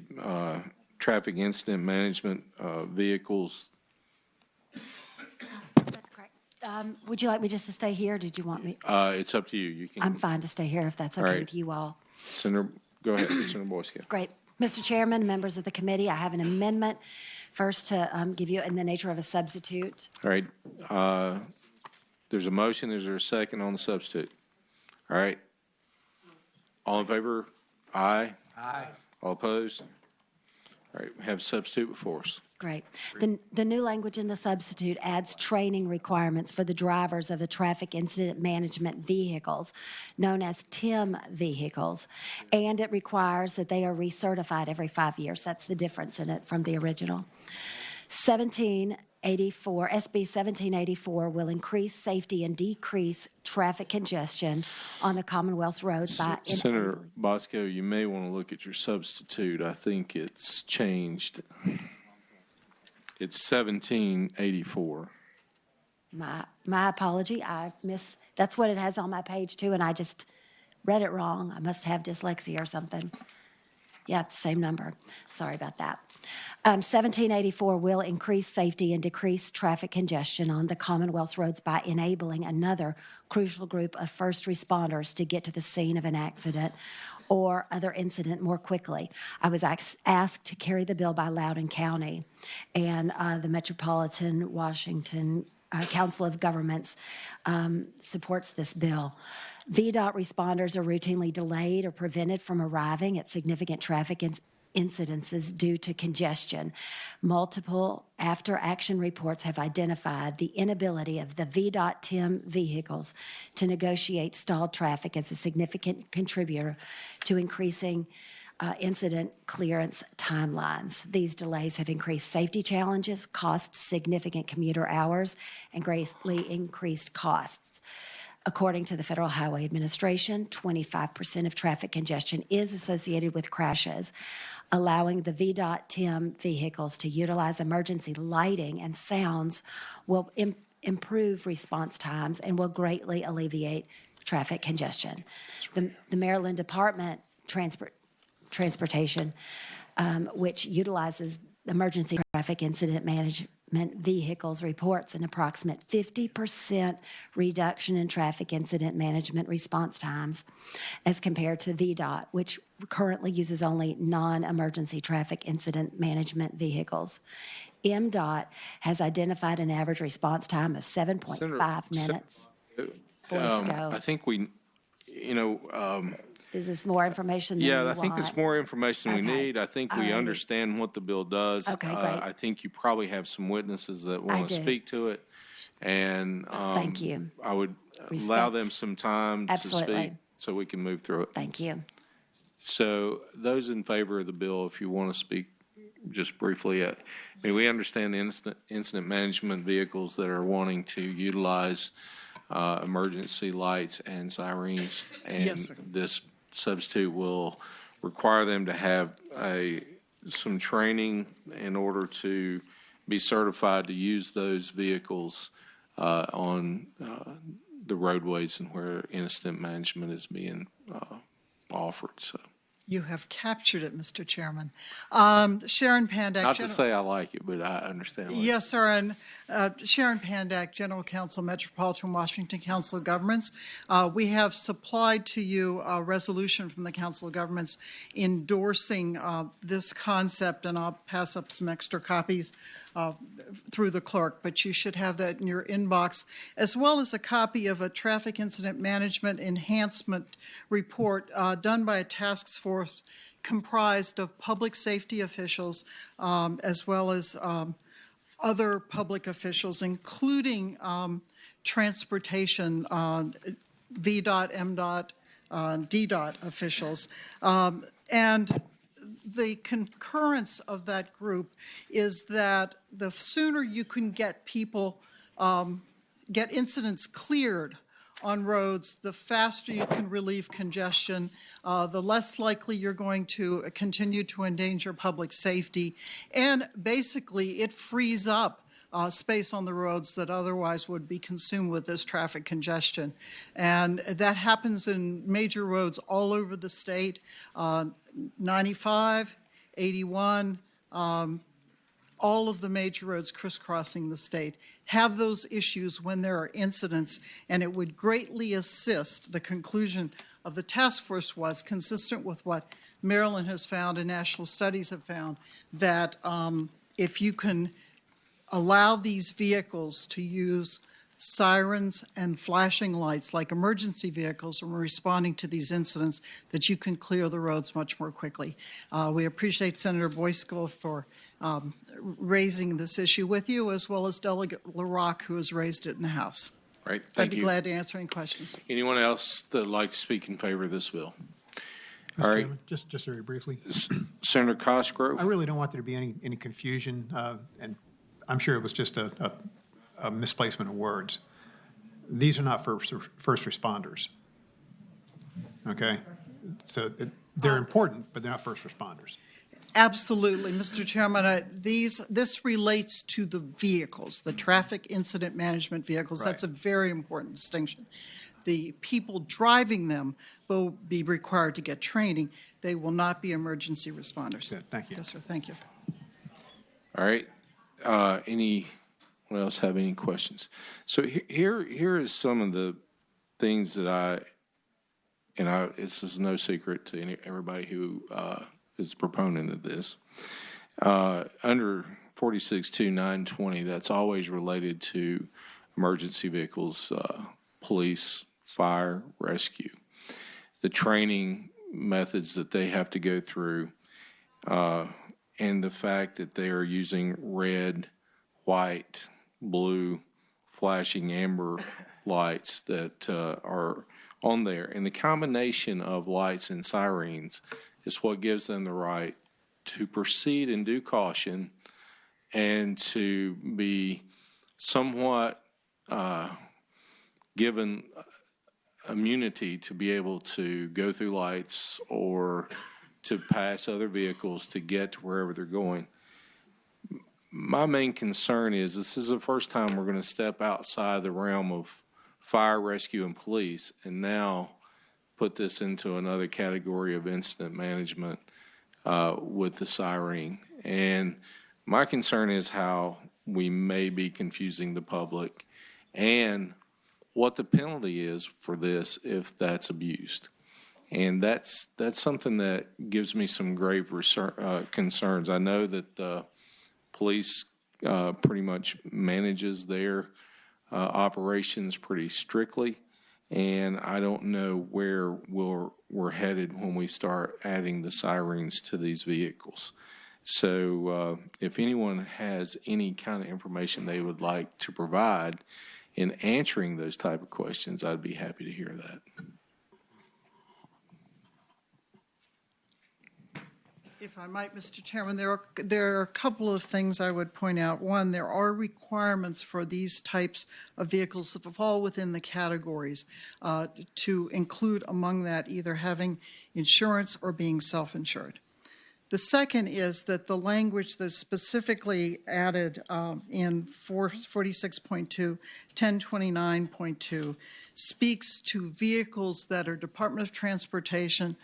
traffic incident management vehicles.
That's correct. Would you like me just to stay here? Did you want me?
It's up to you. You can.
I'm fine to stay here if that's okay with you all.
Senator, go ahead, Senator Boysko.
Great. Mr. Chairman, members of the committee, I have an amendment first to give you in the nature of a substitute.
All right. There's a motion. Is there a second on the substitute? All right. All in favor? Aye.
Aye.
All opposed? All right, we have substitute before us.
Great. The new language in the substitute adds training requirements for the drivers of the traffic incident management vehicles, known as TIM vehicles, and it requires that they are recertified every 5 years. That's the difference in it from the original. 1784, SB 1784 will increase safety and decrease traffic congestion on the Commonwealth's roads by
Senator Bosco, you may want to look at your substitute. I think it's changed. It's 1784.
My apology. That's what it has on my page too, and I just read it wrong. I must have dyslexia or something. Yeah, it's the same number. Sorry about that. 1784 will increase safety and decrease traffic congestion on the Commonwealth's roads by enabling another crucial group of first responders to get to the scene of an accident or other incident more quickly. I was asked to carry the bill by Loudoun County, and the Metropolitan Washington Council of Governments supports this bill. VDOT responders are routinely delayed or prevented from arriving at significant traffic incidences due to congestion. Multiple after-action reports have identified the inability of the VDOT TIM vehicles to negotiate stalled traffic as a significant contributor to increasing incident clearance timelines. These delays have increased safety challenges, cost significant commuter hours, and greatly increased costs. According to the Federal Highway Administration, 25% of traffic congestion is associated with crashes. Allowing the VDOT TIM vehicles to utilize emergency lighting and sounds will improve response times and will greatly alleviate traffic congestion. The Maryland Department Transportation, which utilizes emergency traffic incident management vehicles, reports an approximate 50% reduction in traffic incident management response times as compared to VDOT, which currently uses only non-emergency traffic incident management vehicles. MDOT has identified an average response time of 7.5 minutes.
I think we,
is this more information than you want?
I think it's more information we need. I think we understand what the bill does.
Okay, great.
I think you probably have some witnesses that want to speak to it. And
thank you.
I would allow them some time to speak so we can move through it.
Thank you.
So those in favor of the bill, if you want to speak just briefly, we understand the incident management vehicles that are wanting to utilize emergency lights and sirens. And this substitute will require them to have some training in order to be certified to use those vehicles on the roadways and where incident management is being offered. So
you have captured it, Mr. Chairman. Sharon Pandak.
Not to say I like it, but I understand.
Yes, sir. And Sharon Pandak, General Counsel, Metropolitan Washington Council of Governments. We have supplied to you a resolution from the Council of Governments endorsing this concept, and I'll pass up some extra copies through the clerk, but you should have that in your inbox, as well as a copy of a traffic incident management enhancement report done by a task force comprised of public safety officials as well as other public officials, including transportation, VDOT, MDOT, DDOT officials. And the concurrence of that group is that the sooner you can get people, get incidents cleared on roads, the faster you can relieve congestion, the less likely you're going to continue to endanger public safety. And basically, it frees up space on the roads that otherwise would be consumed with this traffic congestion. And that happens in major roads all over the state, 95, 81, all of the major roads crisscrossing the state have those issues when there are incidents, and it would greatly assist. The conclusion of the task force was consistent with what Maryland has found and national studies have found, that if you can allow these vehicles to use sirens, and flashing lights like emergency vehicles when responding to these incidents, that you can clear the roads much more quickly. We appreciate Senator Boysko for raising this issue with you, as well as Delegate LaRocque, who has raised it in the House.
Right,
I'd
thank
be
you.
glad to answer any questions.
Anyone else that would like to speak in favor of this bill?
Mr.
All right.
Chairman, just very briefly.
Senator Cosgrove?
I really don't want there to be any confusion, and I'm sure it was just a misplacement of words. These are not first responders. Okay? So they're important, but they're not first responders.
Absolutely, Mr. Chairman. This relates to the vehicles, the traffic incident management vehicles.
Right.
That's a very important distinction. The people driving them will be required to get training. They will not be emergency responders.
Good, thank you.
Yes, sir. Thank you.
All right. Anyone else have any questions? So here is some of the things that this is no secret to everybody who is a proponent of this. Under 462920, that's always related to emergency vehicles, police, fire, rescue. The training methods that they have to go through, and the fact that they are using red, white, blue, flashing amber lights that are on there. And the combination of lights and sirens is what gives them the right to proceed in due caution and to be somewhat given immunity to be able to go through lights or to pass other vehicles to get to wherever they're going. My main concern is this is the first time we're going to step outside the realm of fire, rescue, and police, and now put this into another category of incident management with the siren. And my concern is how we may be confusing the public and what the penalty is for this if that's abused. And that's something that gives me some grave concerns. I know that the police pretty much manages their operations pretty strictly, and I don't know where we're headed when we start adding the sirens to these vehicles. So if anyone has any kind of information they would like to provide in answering those type of questions, I'd be happy to hear that.
If I might, Mr. Chairman, there are a couple of things I would point out. One, there are requirements for these types of vehicles to fall within the categories to include among that either having insurance or being self-insured. The second is that the language that's specifically added in 46.2, 1029.2 speaks to vehicles that are Department of Transportation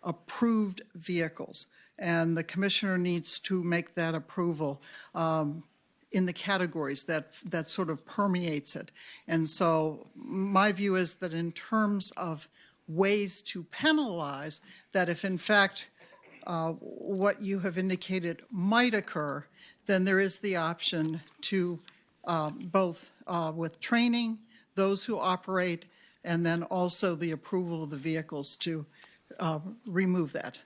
approved vehicles. And the commissioner needs to make that approval in the categories that sort of permeates it. And so my view is that in terms of ways to penalize, that if in fact what you have indicated might occur, then there is the option to both with training, those who operate, and then also the approval of the vehicles to remove that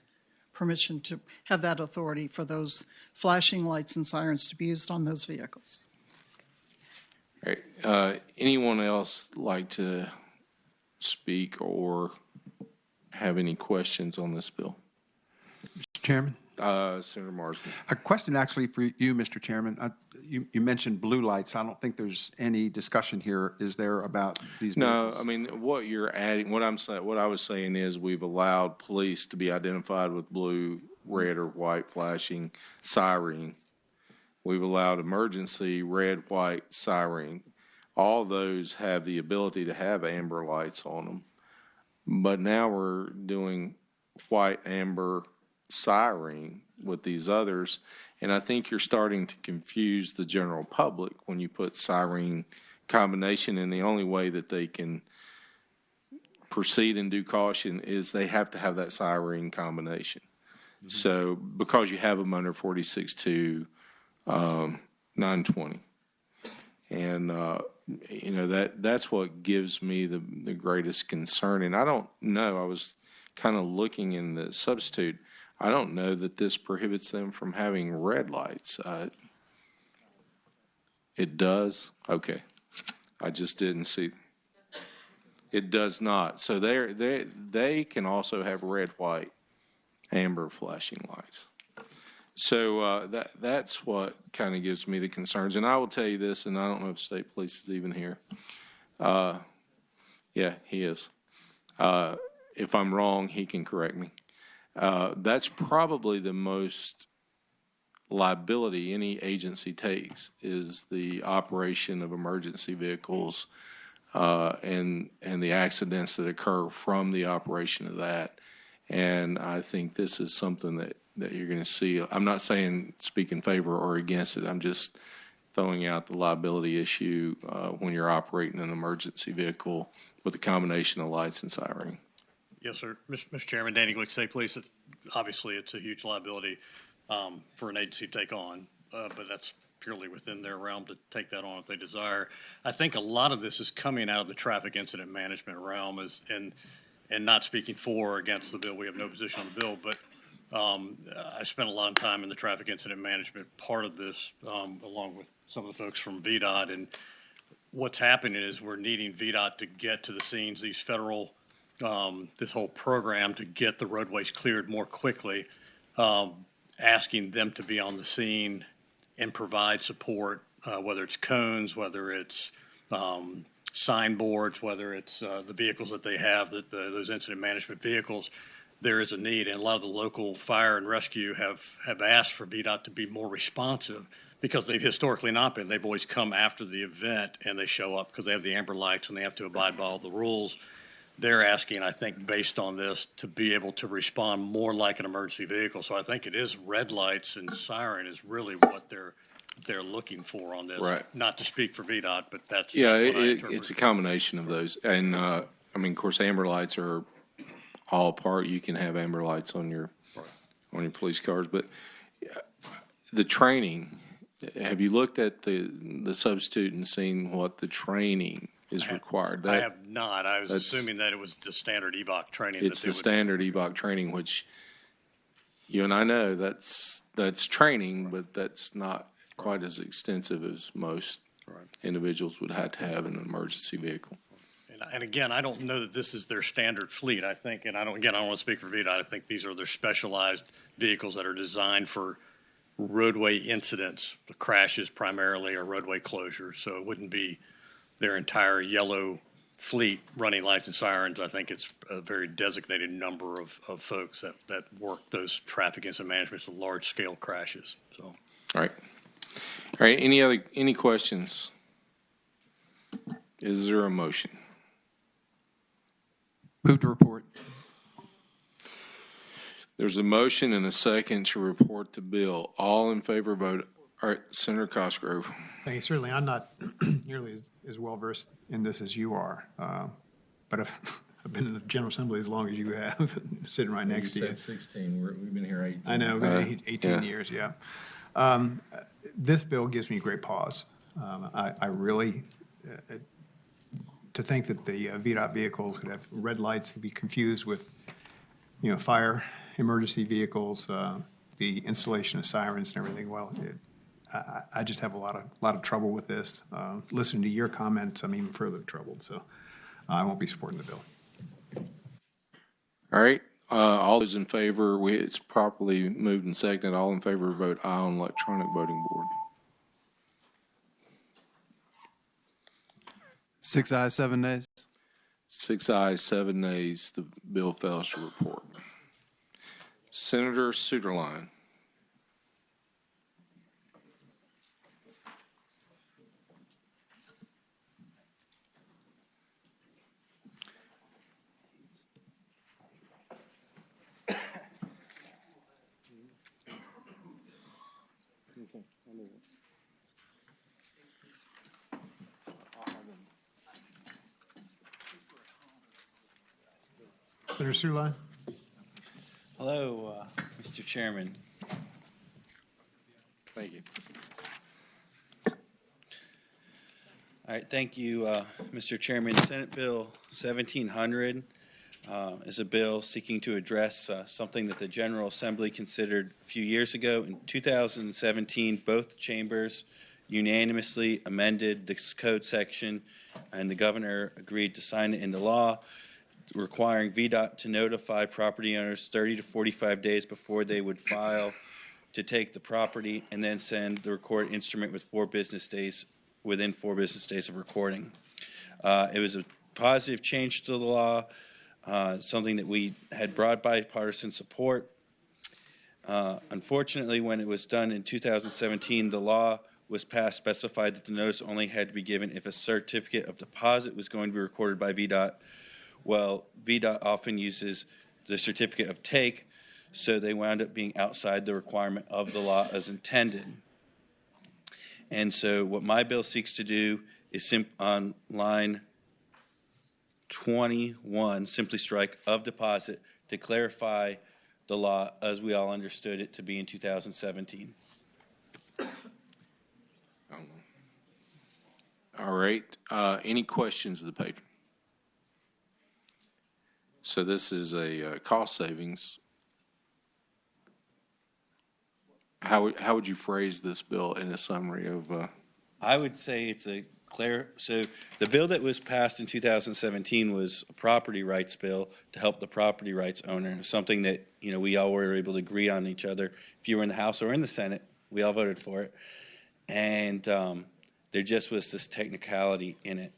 permission, to have that authority for those flashing lights and sirens to be used on those vehicles.
All right. Anyone else like to speak or have any questions on this bill?
Mr. Chairman?
Senator Marsden.
A question actually for you, Mr. Chairman. You mentioned blue lights. I don't think there's any discussion here, is there, about these
No,
vehicles?
I mean, what you're adding, what I was saying is we've allowed police to be identified with blue, red, or white flashing siren. We've allowed emergency red, white siren. All those have the ability to have amber lights on them. But now we're doing white, amber, siren with these others, and I think you're starting to confuse the general public when you put siren combination, and the only way that they can proceed in due caution is they have to have that siren combination. Mm-hmm. So because you have them under 46.2 920, and you know, that's what gives me the greatest concern. And I don't know, I was kind of looking in the substitute. I don't know that this prohibits them from having red lights. It does? Okay. I just didn't see. It does not. So they can also have red, white, amber flashing lights. So that's what kind of gives me the concerns. And I will tell you this, and I don't know if state police is even here. Yeah, he is. If I'm wrong, he can correct me. That's probably the most liability any agency takes, is the operation of emergency vehicles and the accidents that occur from the operation of that. And I think this is something that you're going to see. I'm not saying speak in favor or against it. I'm just throwing out the liability issue when you're operating an emergency vehicle with a combination of lights and siren.
Yes, sir. Mr. Chairman, Danny Glick, State Police. Obviously, it's a huge liability for an agency to take on, but that's purely within their realm to take that on if they desire. I think a lot of this is coming out of the traffic incident management realm, and not speaking for or against the bill. We have no position on the bill, but I spent a lot of time in the traffic incident management part of this, along with some of the folks from VDOT. And what's happening is we're needing VDOT to get to the scenes, these federal, this whole program to get the roadways cleared more quickly, asking them to be on the scene and provide support, whether it's cones, whether it's signboards, whether it's the vehicles that they have, those incident management vehicles. There is a need, and a lot of the local fire and rescue have asked for VDOT to be more responsive, because they've historically not been. They've always come after the event and they show up because they have the amber lights and they have to abide by all the rules. They're asking, I think, based on this, to be able to respond more like an emergency vehicle. So I think it is red lights and siren is really what they're looking for on this.
Right.
Not to speak for VDOT, but that's
Yeah,
what I interpret.
it's a combination of those. And, I mean, of course, amber lights are all part. You can have amber lights on your police cars. But the training, have you looked at the substitute and seen what the training is required?
I have not. I was assuming that it was the standard EVOC training.
It's the standard EVOC training, which you and I know that's training, but that's not quite as extensive as most individuals would have to have in an emergency vehicle.
And again, I don't know that this is their standard fleet. I think, and I don't want to speak for VDOT. I think these are their specialized vehicles that are designed for roadway incidents, crashes primarily, or roadway closures. So it wouldn't be their entire yellow fleet running lights and sirens. I think it's a very designated number of folks that work those traffic incident management with large scale crashes. So.
All right. Any questions? Is there a motion?
Move to report.
There's a motion and a second to report the bill. All in favor, vote. All right, Senator Cosgrove.
Thank you. Certainly, I'm not nearly as well versed in this as you are, but I've been in the General Assembly as long as you have, sitting right next to you.
You said 16. We've been here 18.
I know, 18 years, yeah. This bill gives me great pause. I really, to think that the VDOT vehicles could have red lights and be confused with, fire emergency vehicles, the installation of sirens and everything. Well, I just have a lot of trouble with this. Listening to your comments, I'm even further troubled. So I won't be supporting the bill.
All right. All those in favor, it's properly moved and seconded. All in favor, vote aye on electronic voting board.
6 ayes, 7 nays.
6 ayes, 7 nays. The bill fails to report. Senator Suderline.
Senator Suderline.
Hello, Mr. Chairman.
Thank you.
All right, thank you, Mr. Chairman. Senate Bill 1700 is a bill seeking to address something that the General Assembly considered a few years ago. In 2017, both chambers unanimously amended this code section, and the governor agreed to sign it into law, requiring VDOT to notify property owners 30 to 45 days before they would file to take the property, and then send the record instrument with 4 business days within 4 business days of recording. It was a positive change to the law, something that we had broad bipartisan support. Unfortunately, when it was done in 2017, the law was passed specified that the notice only had to be given if a certificate of deposit was going to be recorded by VDOT. Well, VDOT often uses the certificate of take, so they wound up being outside the requirement of the law as intended. And so what my bill seeks to do is on line 21, simply strike of deposit to clarify the law as we all understood it to be in 2017.
All right. Any questions of the patron? So this is a cost savings. How would you phrase this bill in a summary of?
I would say it's so the bill that was passed in 2017 was a property rights bill to help the property rights owner, something that, we all were able to agree on each other. If you were in the House or in the Senate, we all voted for it. And there just was this technicality in it.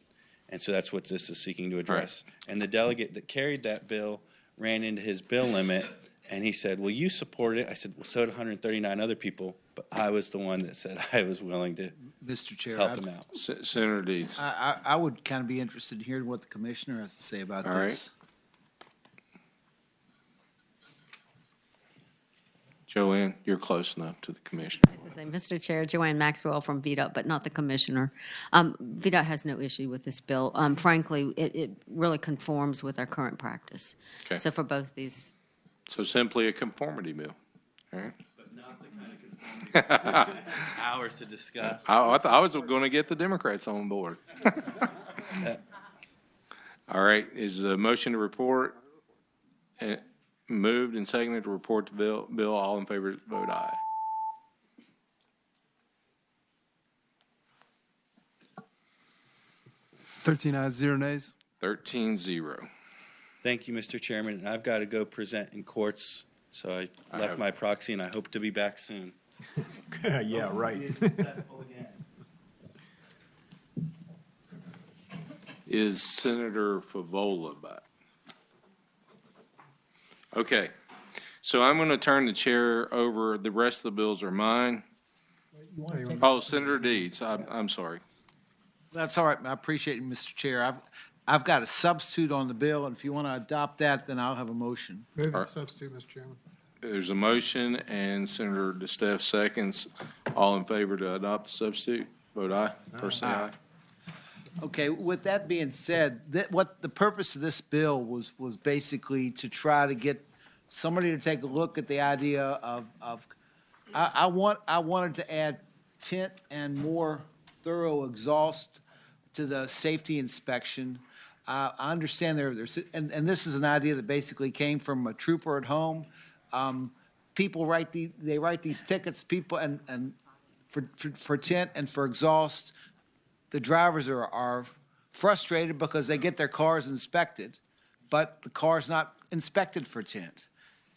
And so that's what this is seeking to address. Right. And the delegate that carried that bill ran into his bill limit, and he said, well, you support it. I said, well, so did 139 other people, but I was the one that said I was willing to
Mr. Chair,
help him out.
Senator Deeds.
I would kind of be interested in hearing what the commissioner has to say about
All
this.
Right. Joanne, you're close enough to the commissioner.
Mr. Chair, Joanne Maxwell from VDOT, but not the commissioner. VDOT has no issue with this bill. Frankly, it really conforms with our current practice.
Okay.
So for both these.
So simply a conformity bill. All right.
But not the kind of hours to discuss.
I was going to get the Democrats on board. All right. Is the motion to report moved and seconded to report the bill? All in favor, vote aye.
Thirteen ayes, 0 nays.
13-0.
Thank you, Mr. Chairman. And I've got to go present in courts, so I left my proxy, and I hope to be back soon.
Yeah, right.
Is Senator Favola back? Okay. So I'm going to turn the chair over. The rest of the bills are mine. Oh, Senator Deeds. I'm sorry.
That's all right. I appreciate it, Mr. Chair. I've got a substitute on the bill, and if you want to adopt that, then I'll have a motion.
Move to substitute, Mr. Chairman.
There's a motion, and Senator DeStefs seconds. All in favor to adopt the substitute, vote aye. First say aye.
Okay, with that being said, what the purpose of this bill was basically to try to get somebody to take a look at the idea of I wanted to add tint and more thorough exhaust to the safety inspection. I understand there's and this is an idea that basically came from a trooper at home. People write these tickets, people and for tint and for exhaust. The drivers are frustrated because they get their cars inspected, but the car's not inspected for tint.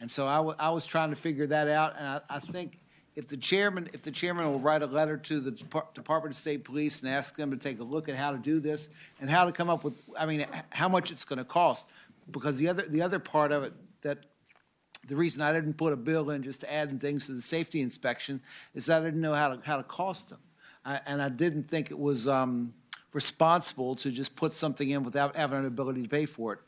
And so I was trying to figure that out, and I think if the chairman will write a letter to the Department of State Police and ask them to take a look at how to do this and how to come up with, how much it's going to cost, because the other part of it that the reason I didn't put a bill in just adding things to the safety inspection is that I didn't know how to cost them. And I didn't think it was responsible to just put something in without having an ability to pay for it.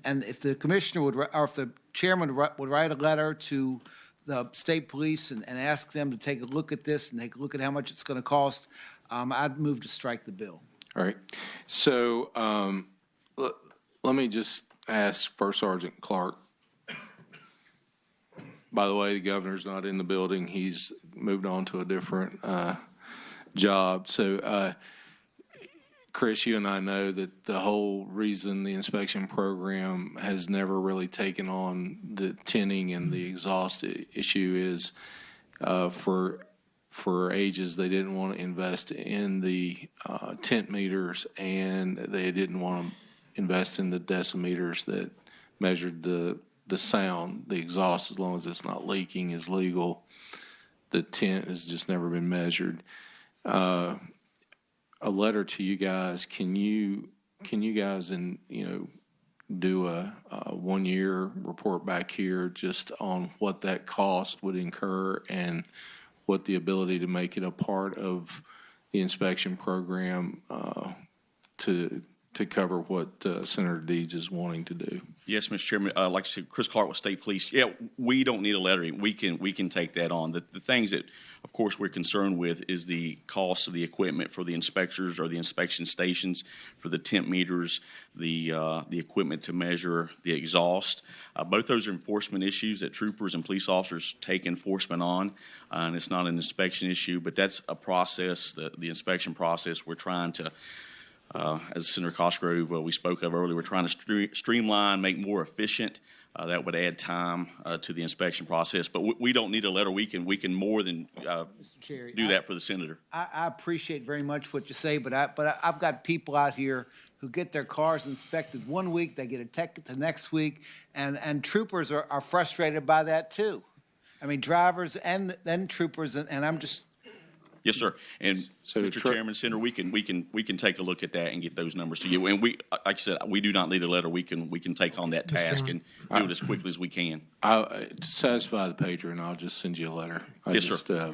And if the commissioner or if the chairman would write a letter to the state police and ask them to take a look at this and take a look at how much it's going to cost, I'd move to strike the bill.
All right. So let me just ask First Sergeant Clark. By the way, the governor's not in the building. He's moved on to a different job. So Chris, you and I know that the whole reason the inspection program has never really taken on the tinning and the exhaust issue is for ages, they didn't want to invest in the tint meters, and they didn't want to invest in the decimeters that measured the sound. The exhaust, as long as it's not leaking, is legal. The tint has just never been measured. A letter to you guys, can you guys do a 1 year report back here just on what that cost would incur and what the ability to make it a part of the inspection program to cover what Senator Deeds is wanting to do?
Yes, Mr. Chairman. Like I said, Chris Clark with State Police. Yeah, we don't need a letter. We can take that on. The things that, of course, we're concerned with is the cost of the equipment for the inspectors or the inspection stations, for the temp meters, the equipment to measure the exhaust. Both those are enforcement issues that troopers and police officers take enforcement on, and it's not an inspection issue, but that's a process, the inspection process we're trying to as Senator Cosgrove we spoke of earlier, we're trying to streamline, make more efficient. That would add time to the inspection process. But we don't need a letter. We can more than do that for the senator.
I appreciate very much what you say, but I've got people out here who get their cars inspected 1 week, they get a ticket the next week, and troopers are frustrated by that too. I mean, drivers and then troopers, and I'm just.
Yes, sir. And
so
Mr. Chairman, Senator, we can take a look at that and get those numbers to you. And we, like I said, we do not need a letter. We can take on that task and do it as quickly as we can.
To satisfy the patron, I'll just send you a letter.
Sir.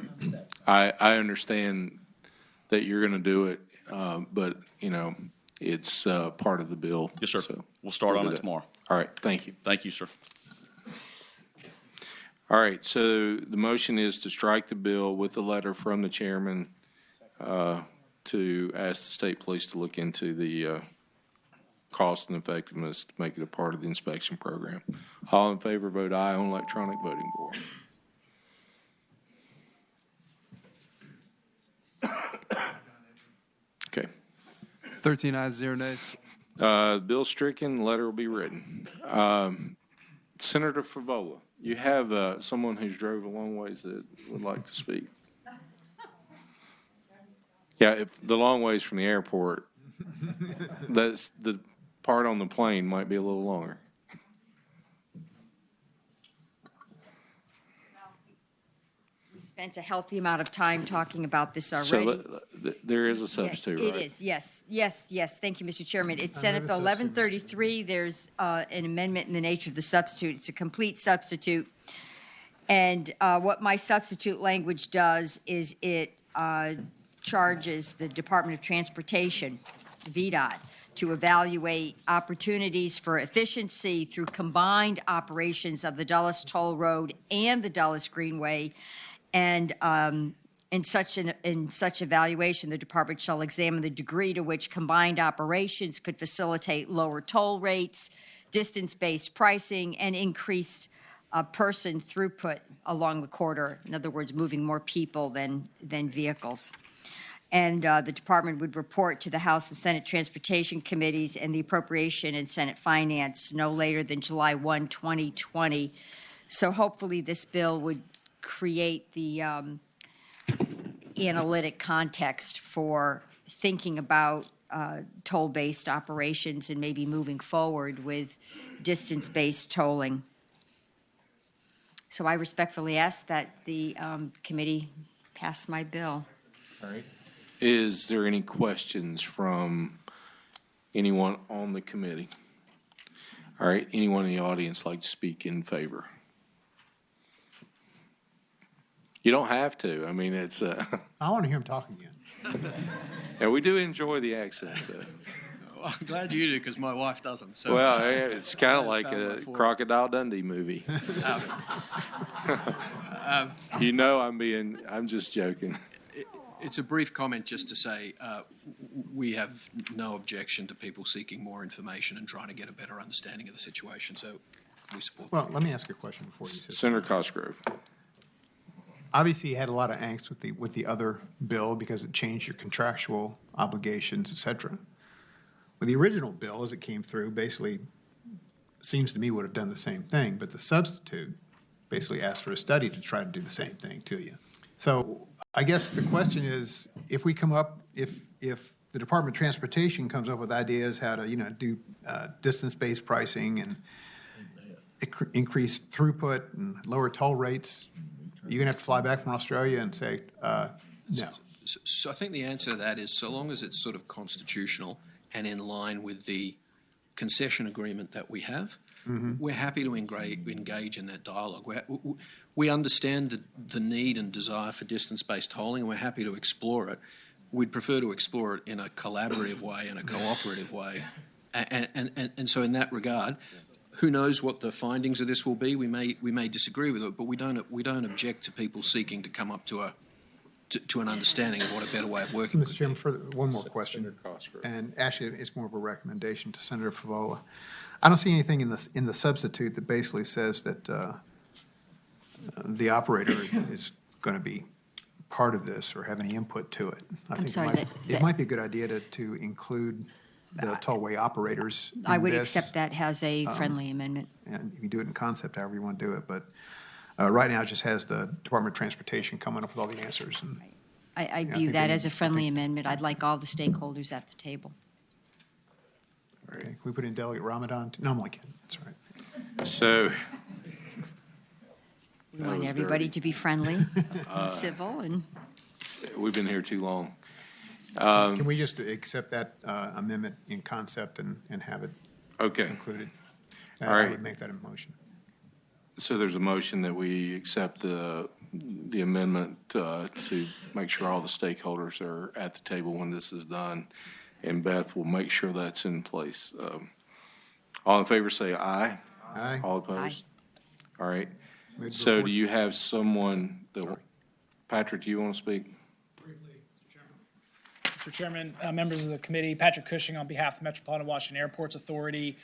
I understand that you're going to do it, but it's part of the bill.
Yes, sir.
So
we'll start on it tomorrow.
All right. Thank you.
Thank you, sir.
All right, so the motion is to strike the bill with a letter from the chairman to ask the state police to look into the cost and effectiveness to make it a part of the inspection program. All in favor, vote aye on electronic voting board. Okay.
13 ayes, 0 nays.
Bill stricken, letter will be written. Senator Favola. You have someone who's drove a long ways that would like to speak. Yeah, if the long ways from the airport, that's the part on the plane might be a little longer.
We spent a healthy amount of time talking about this already.
So there is a substitute,
It
right?
is, yes. Thank you, Mr. Chairman. It's Senate Bill 1133. There's an amendment in the nature of the substitute. It's a complete substitute. And what my substitute language does is it charges the Department of Transportation, VDOT, to evaluate opportunities for efficiency through combined operations of the Dulles Toll Road and the Dulles Greenway. And in such evaluation, the department shall examine the degree to which combined operations could facilitate lower toll rates, distance-based pricing, and increased person throughput along the corridor. In other words, moving more people than vehicles. And the department would report to the House and Senate Transportation Committees and the Appropriation and Senate Finance no later than July 1, 2020. So hopefully this bill would create the analytic context for thinking about toll-based operations and maybe moving forward with distance-based tolling. So I respectfully ask that the committee pass my bill.
All right. Is there any questions from anyone on the committee? All right, anyone in the audience like to speak in favor? You don't have to. I mean, it's.
I want to hear him talk again.
And we do enjoy the accent. So.
Well, I'm glad you do because my wife doesn't. So.
Well, it's kind of like a Crocodile Dundee movie. I'm just joking.
It's a brief comment just to say we have no objection to people seeking more information and trying to get a better understanding of the situation. So we support.
Well, let me ask you a question before you say.
Senator Cosgrove.
Obviously, you had a lot of angst with the other bill because it changed your contractual obligations, et cetera. Well, the original bill, as it came through, basically seems to me would have done the same thing, but the substitute basically asked for a study to try to do the same thing to you. So I guess the question is, if we come up, if the Department of Transportation comes up with ideas how to, do distance-based pricing and increase throughput and lower toll rates, you're gonna have to fly back from Australia and say, no.
So I think the answer to that is, so long as it's sort of constitutional and in line with the concession agreement that we have, we're happy to engage in that dialogue. We understand the need and desire for distance-based tolling, and we're happy to explore it. We'd prefer to explore it in a collaborative way and a cooperative way. And so in that regard, who knows what the findings of this will be? We may disagree with it, but we don't object to people seeking to come up to an understanding of what a better way of working.
Mr. Chairman, further, one more question, and actually it's more of a recommendation to Senator Favola. I don't see anything in the substitute that basically says that the operator is going to be part of this or have any input to it. I think it might be a good idea to include the tollway operators in
I would
this.
accept that as a friendly amendment.
And you can do it in concept, however you want to do it, but right now it just has the Department of Transportation coming up with all the answers. And
I view that as a friendly amendment. I'd like all the stakeholders at the table.
Okay, can we put in Delegate Ramadan? No, I'm only kidding. That's all right.
So.
We want everybody to be friendly and civil. And
we've been here too long.
Can we just accept that amendment in concept and have it included?
All right.
I would make that a motion.
So there's a motion that we accept the amendment to make sure all the stakeholders are at the table when this is done, and Beth will make sure that's in place. All in favor say aye.
Aye.
All opposed?
Aye.
All right. So do you have someone that, Patrick, do you want to speak?
Mr. Chairman, members of the committee, Patrick Cushing on behalf of the Metropolitan Washington Airports Authority.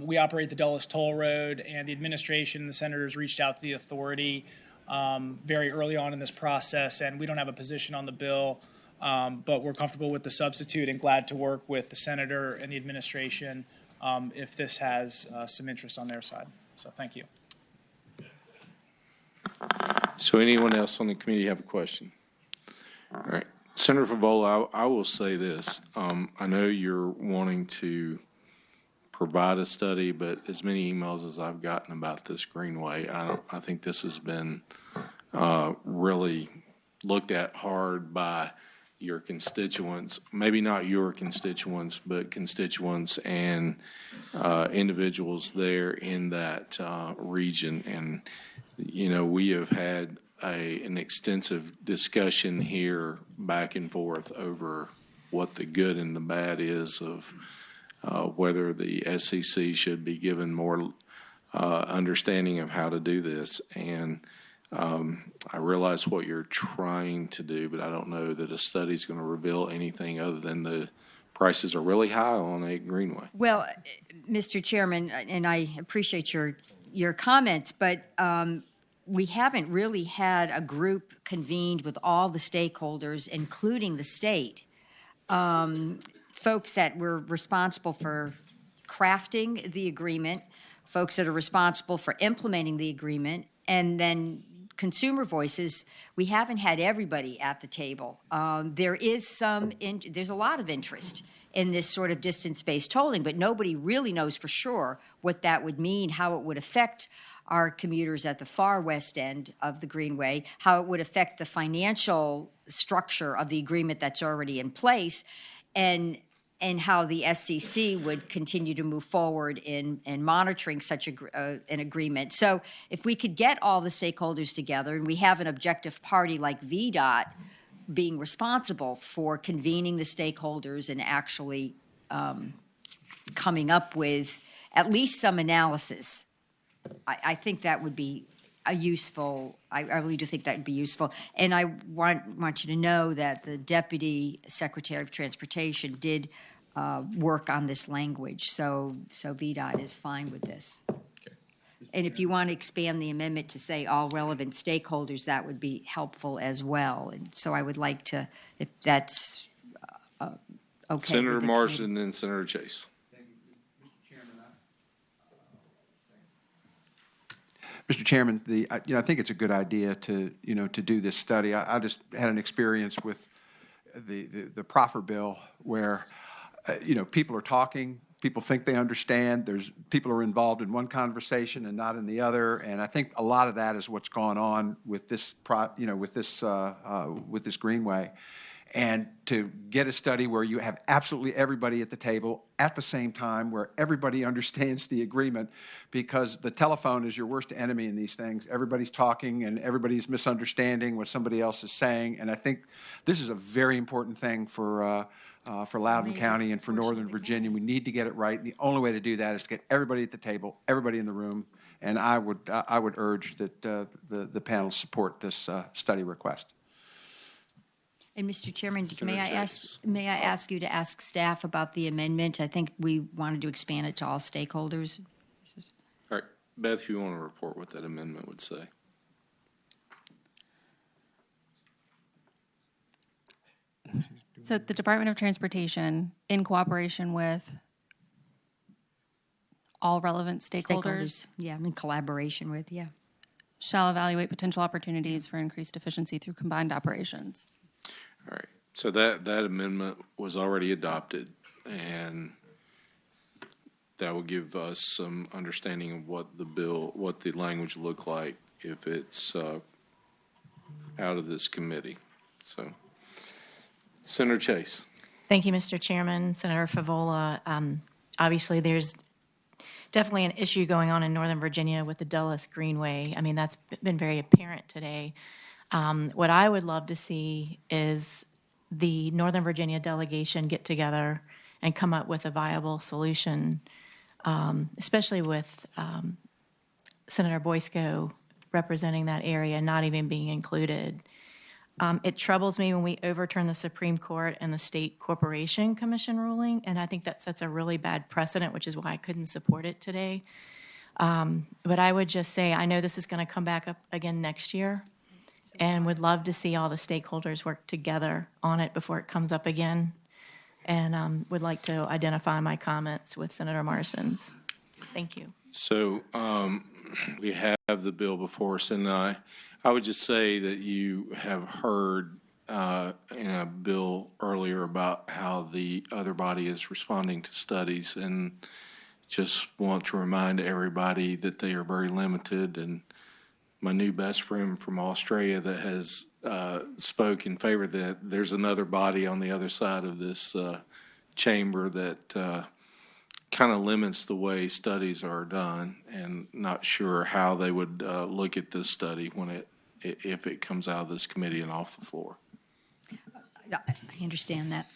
We operate the Dulles Toll Road, and the administration and the senators reached out to the authority very early on in this process, and we don't have a position on the bill, but we're comfortable with the substitute and glad to work with the senator and the administration if this has some interest on their side. So thank you.
So anyone else on the committee have a question? All right. Senator Favola, I will say this. I know you're wanting to provide a study, but as many emails as I've gotten about this greenway, I think this has been really looked at hard by your constituents, maybe not your constituents, but constituents and individuals there in that region. And, we have had an extensive discussion here back and forth over what the good and the bad is of whether the SEC should be given more understanding of how to do this. And I realize what you're trying to do, but I don't know that a study is going to reveal anything other than the prices are really high on a greenway.
Well, Mr. Chairman, and I appreciate your comments, but we haven't really had a group convened with all the stakeholders, including the state, folks that were responsible for crafting the agreement, folks that are responsible for implementing the agreement, and then consumer voices. We haven't had everybody at the table. There's a lot of interest in this sort of distance-based tolling, but nobody really knows for sure what that would mean, how it would affect our commuters at the far west end of the Greenway, how it would affect the financial structure of the agreement that's already in place, and how the SEC would continue to move forward in monitoring such an agreement. So if we could get all the stakeholders together, and we have an objective party like VDOT being responsible for convening the stakeholders and actually coming up with at least some analysis, I think that would be a useful, I really do think that would be useful. And I want you to know that the Deputy Secretary of Transportation did work on this language, so VDOT is fine with this. And if you want to expand the amendment to say all relevant stakeholders, that would be helpful as well. And so I would like to, if that's okay.
Senator
with the
Marsden
committee.
and then Senator Chase.
Mr. Chairman, I think it's a good idea to do this study. I just had an experience with the proffer bill where, people are talking, people think they understand, people are involved in one conversation and not in the other, and I think a lot of that is what's gone on with this with this Greenway. And to get a study where you have absolutely everybody at the table at the same time, where everybody understands the agreement, because the telephone is your worst enemy in these things. Everybody's talking and everybody's misunderstanding what somebody else is saying. And I think this is a very important thing for Loudoun County and for Northern Virginia. We need to get it right. And the only way to do that is to get everybody at the table, everybody in the room. And I would urge that the panel support this study request.
And Mr. Chairman,
Senator
may I ask you to ask staff about the amendment? I think we wanted to expand it to all stakeholders.
All right, Beth, if you want to report what that amendment would say.
So the Department of Transportation, in cooperation with all relevant stakeholders,
Yeah, in collaboration with, yeah.
shall evaluate potential opportunities for increased efficiency through combined operations.
All right, so that amendment was already adopted, and that will give us some understanding of what the language look like if it's out of this committee. So, Senator Chase.
Thank you, Mr. Chairman. Senator Favola, obviously there's definitely an issue going on in Northern Virginia with the Dulles Greenway. I mean, that's been very apparent today. What I would love to see is the Northern Virginia delegation get together and come up with a viable solution, especially with Senator Boysko representing that area, not even being included. It troubles me when we overturn the Supreme Court and the State Corporation Commission ruling, and I think that sets a really bad precedent, which is why I couldn't support it today. But I would just say, I know this is going to come back up again next year, and would love to see all the stakeholders work together on it before it comes up again. And would like to identify my comments with Senator Marsden's. Thank you.
So we have the bill before us, and I would just say that you have heard in a bill earlier about how the other body is responding to studies, and just want to remind everybody that they are very limited. And my new best friend from Australia that has spoke in favor that there's another body on the other side of this chamber that kind of limits the way studies are done, and not sure how they would look at this study when if it comes out of this committee and off the floor.
I understand that.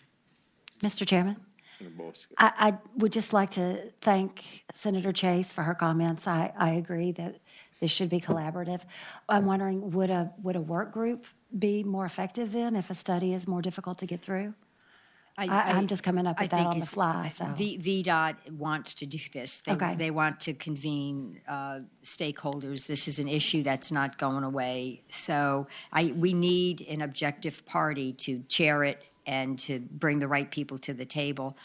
Mr. Chairman?
Senator Boysko.
I would just like to thank Senator Chase for her comments. I agree that this should be collaborative. I'm wondering, would a work group be more effective then if a study is more difficult to get through? I'm just coming up with that on the fly. So.
VDOT wants to do this. They want to convene stakeholders. This is an issue that's not going away. So we need an objective party to chair it and to bring the right people to the table.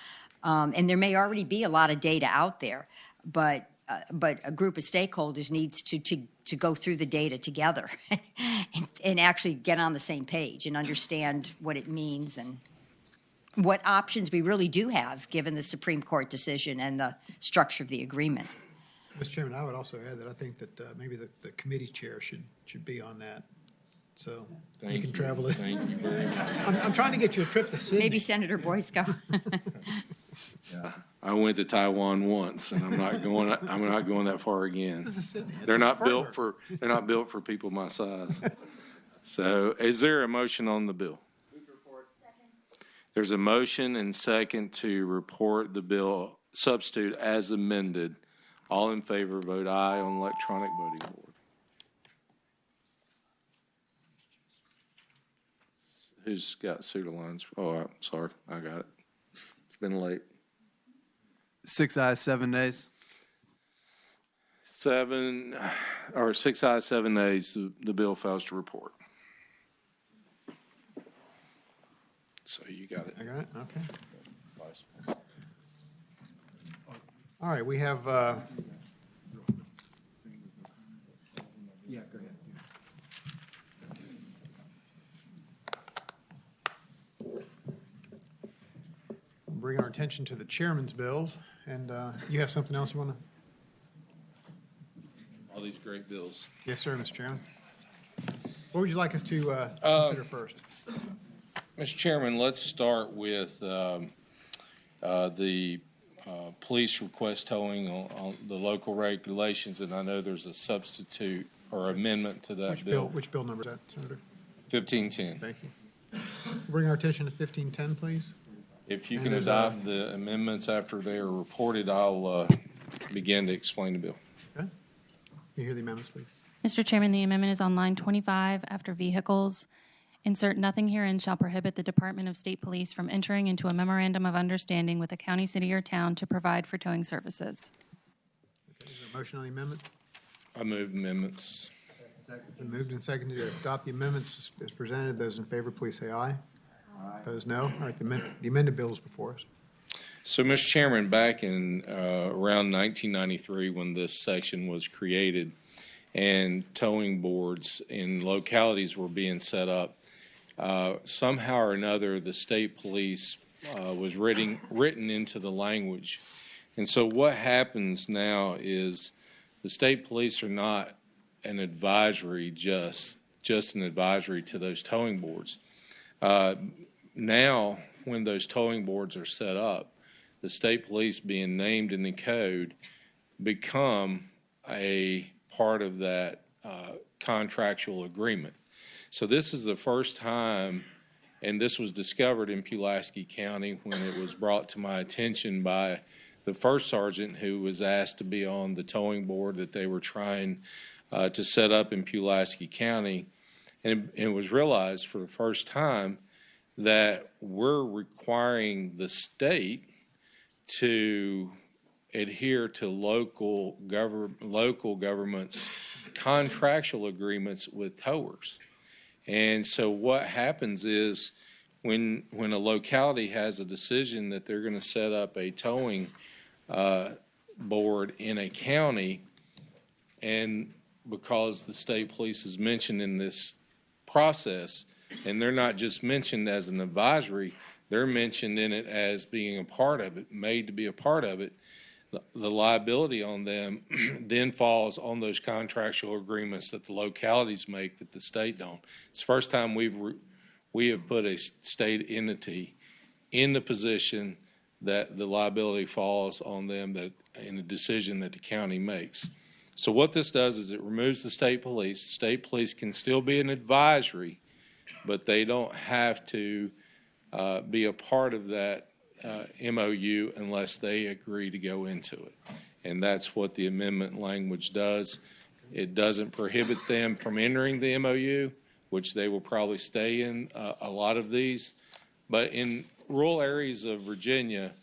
And there may already be a lot of data out there, but a group of stakeholders needs to go through the data together and actually get on the same page and understand what it means and what options we really do have, given the Supreme Court decision and the structure of the agreement.
Mr. Chairman, I would also add that I think that maybe the committee chair should be on that. So you can travel it.
Thank you very much.
I'm trying to get you a trip to Sydney.
Maybe Senator Boysko.
Yeah, I went to Taiwan once, and I'm not going that far again. They're not built for people my size. So, is there a motion on the bill? There's a motion and second to report the bill substitute as amended. All in favor, vote aye on electronic voting board. Who's got pseudo lines? Oh, I'm sorry, I got it. It's been late.
6 ayes, 7 nays.
6 ayes, 7 nays. The bill fails to report. So you got it.
I got it, okay.
otherwise.
All right, we have,
Yeah, go ahead.
bring our attention to the chairman's bills, and you have something else you want to?
All these great bills.
Yes, sir, Mr. Chairman. What would you like us to consider first?
Mr. Chairman, let's start with the police request towing on the local regulations, and I know there's a substitute or amendment to that bill.
Which bill number is that, Senator?
1510.
Thank you. Bring our attention to 1510, please.
If you
And
can
there's
adopt the amendments after they are reported, I'll begin to explain the bill.
Okay. Can you hear the amendments, please?
Mr. Chairman, the amendment is on line 25 after vehicles. Insert nothing herein shall prohibit the Department of State Police from entering into a memorandum of understanding with a county, city, or town to provide for towing services.
Okay, is there a motion on the amendment?
I move amendments.
It's been moved and seconded to adopt the amendments as presented. Those in favor, please say aye. Aye. Opposed, no. All right, the amended bill is before us.
So, Mr. Chairman, back in around 1993, when this section was created and towing boards in localities were being set up, somehow or another, the state police was written into the language. And so what happens now is the state police are not an advisory, just an advisory to those towing boards. Now, when those towing boards are set up, the state police being named in the code become a part of that contractual agreement. So this is the first time, and this was discovered in Pulaski County when it was brought to my attention by the first sergeant who was asked to be on the towing board that they were trying to set up in Pulaski County. And it was realized for the first time that we're requiring the state to adhere to local government's contractual agreements with towers. And so what happens is when a locality has a decision that they're going to set up a towing board in a county, and because the state police is mentioned in this process, and they're not just mentioned as an advisory, they're mentioned in it as being a part of it, made to be a part of it, the liability on them then falls on those contractual agreements that the localities make that the state don't. It's the first time we have put a state entity in the position that the liability falls on them that in a decision that the county makes. So what this does is it removes the state police. State police can still be an advisory, but they don't have to be a part of that MOU unless they agree to go into it. And that's what the amendment language does. It doesn't prohibit them from entering the MOU, which they will probably stay in a lot of these. But in rural areas of Virginia,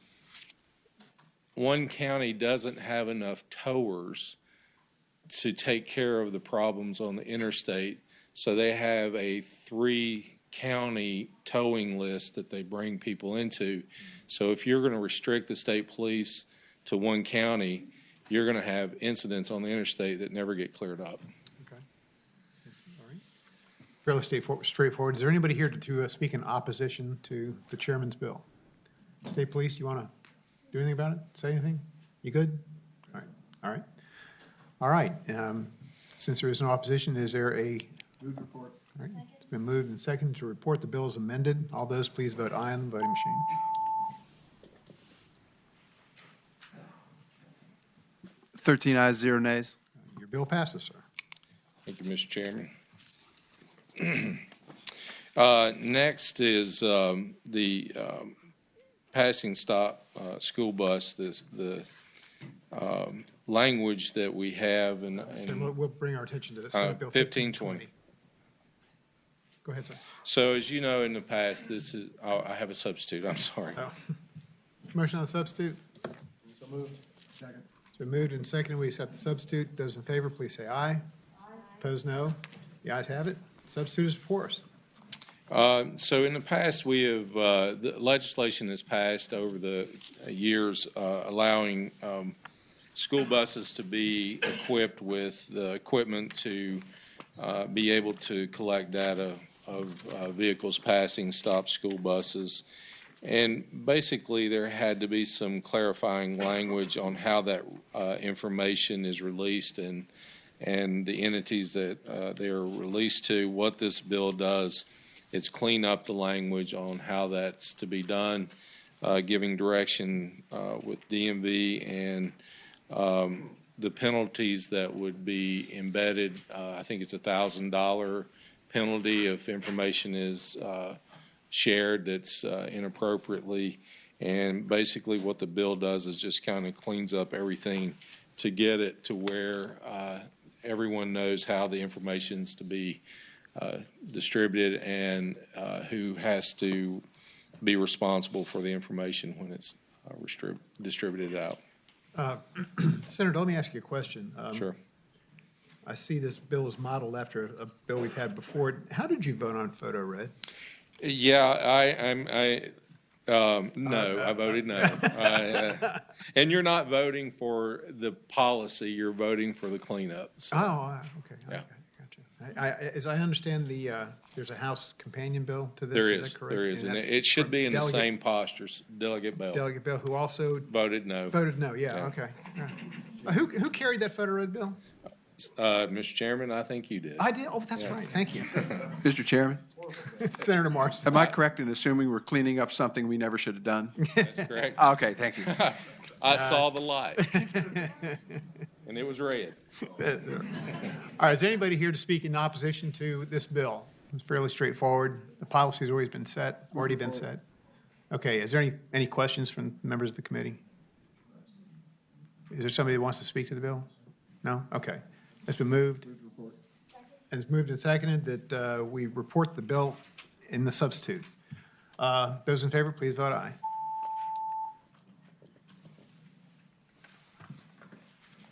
one county doesn't have enough towers to take care of the problems on the interstate. So they have a 3-county towing list that they bring people into. So if you're going to restrict the state police to one county, you're going to have incidents on the interstate that never get cleared up.
Okay. All right. Fairly straightforward. Is there anybody here to speak in opposition to the chairman's bill? State police, do you want to do anything about it? Say anything? You good? All right. All right. All right. Since there is no opposition, is there a move report? All right. It's been moved and seconded to report the bill is amended. All those please vote aye on the voting machine.
13 ayes, 0 nays.
Your bill passes, sir.
Thank you, Mr. Chairman. Next is the passing stop school bus, the language that we have. And
we'll bring our attention to this.
1520.
Go ahead, sir.
So as you know, in the past, I have a substitute. I'm sorry.
Oh. Motion on the substitute?
So moved. Second.
It's been moved and seconded. We accept the substitute. Those in favor, please say aye. Aye. Opposed, no. The ayes have it. Substitute is before us.
So in the past, we have, the legislation has passed over the years allowing school buses to be equipped with the equipment to be able to collect data of vehicles passing stop school buses. And basically, there had to be some clarifying language on how that information is released and the entities that they are released to. What this bill does, it's clean up the language on how that's to be done, giving direction with DMV and the penalties that would be embedded. I think it's $1,000 penalty if information is shared that's inappropriately. And basically what the bill does is just kind of cleans up everything to get it to where everyone knows how the information's to be distributed and who has to be responsible for the information when it's distributed out.
Senator, let me ask you a question.
Sure.
I see this bill is modeled after a bill we've had before. How did you vote on photo red?
Yeah, no, I voted no. And you're not voting for the policy, you're voting for the cleanup. So.
Okay.
Yeah.
Gotcha. As I understand, there's a House companion bill to this.
There
is
is,
that correct?
there is,
And
and
that's
it should be in the
Delegate-
same posture. Delegate Bell
Delegate Bell, who also
voted no.
voted no. Yeah. Okay. Who carried that photo red bill?
Mr. Chairman, I think you did.
I did. Oh, that's
Yeah.
right. Thank you,
Mr. Chairman,
Senator Marks.
am I correct in assuming we're cleaning up something we never should have done?
That's correct.
Okay, thank you.
I saw the light, and it was red.
All right, is there anybody here to speak in opposition to this bill? It's fairly straightforward. The policy's already been set. Okay, is there any questions from members of the committee? Is there somebody that wants to speak to the bill? No? Okay. It's been moved. And it's moved and seconded that we report the bill in the substitute. Those in favor, please vote aye.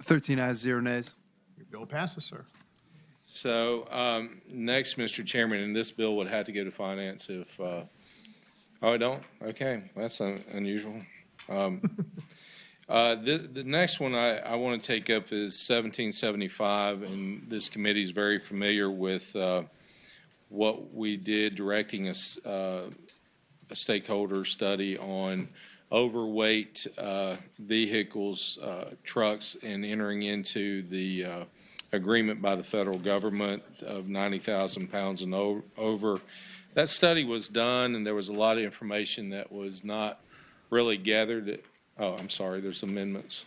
Thirteen ayes, 0 nays.
Your bill passes, sir.
So next, Mr. Chairman, and this bill would have to go to finance if, oh, I don't? Okay, that's unusual. The next one I want to take up is 1775, and this committee is very familiar with what we did directing a stakeholder study on overweight vehicles, trucks, and entering into the agreement by the federal government of 90,000 pounds and over. That study was done, and there was a lot of information that was not really gathered. Oh, I'm sorry, there's amendments.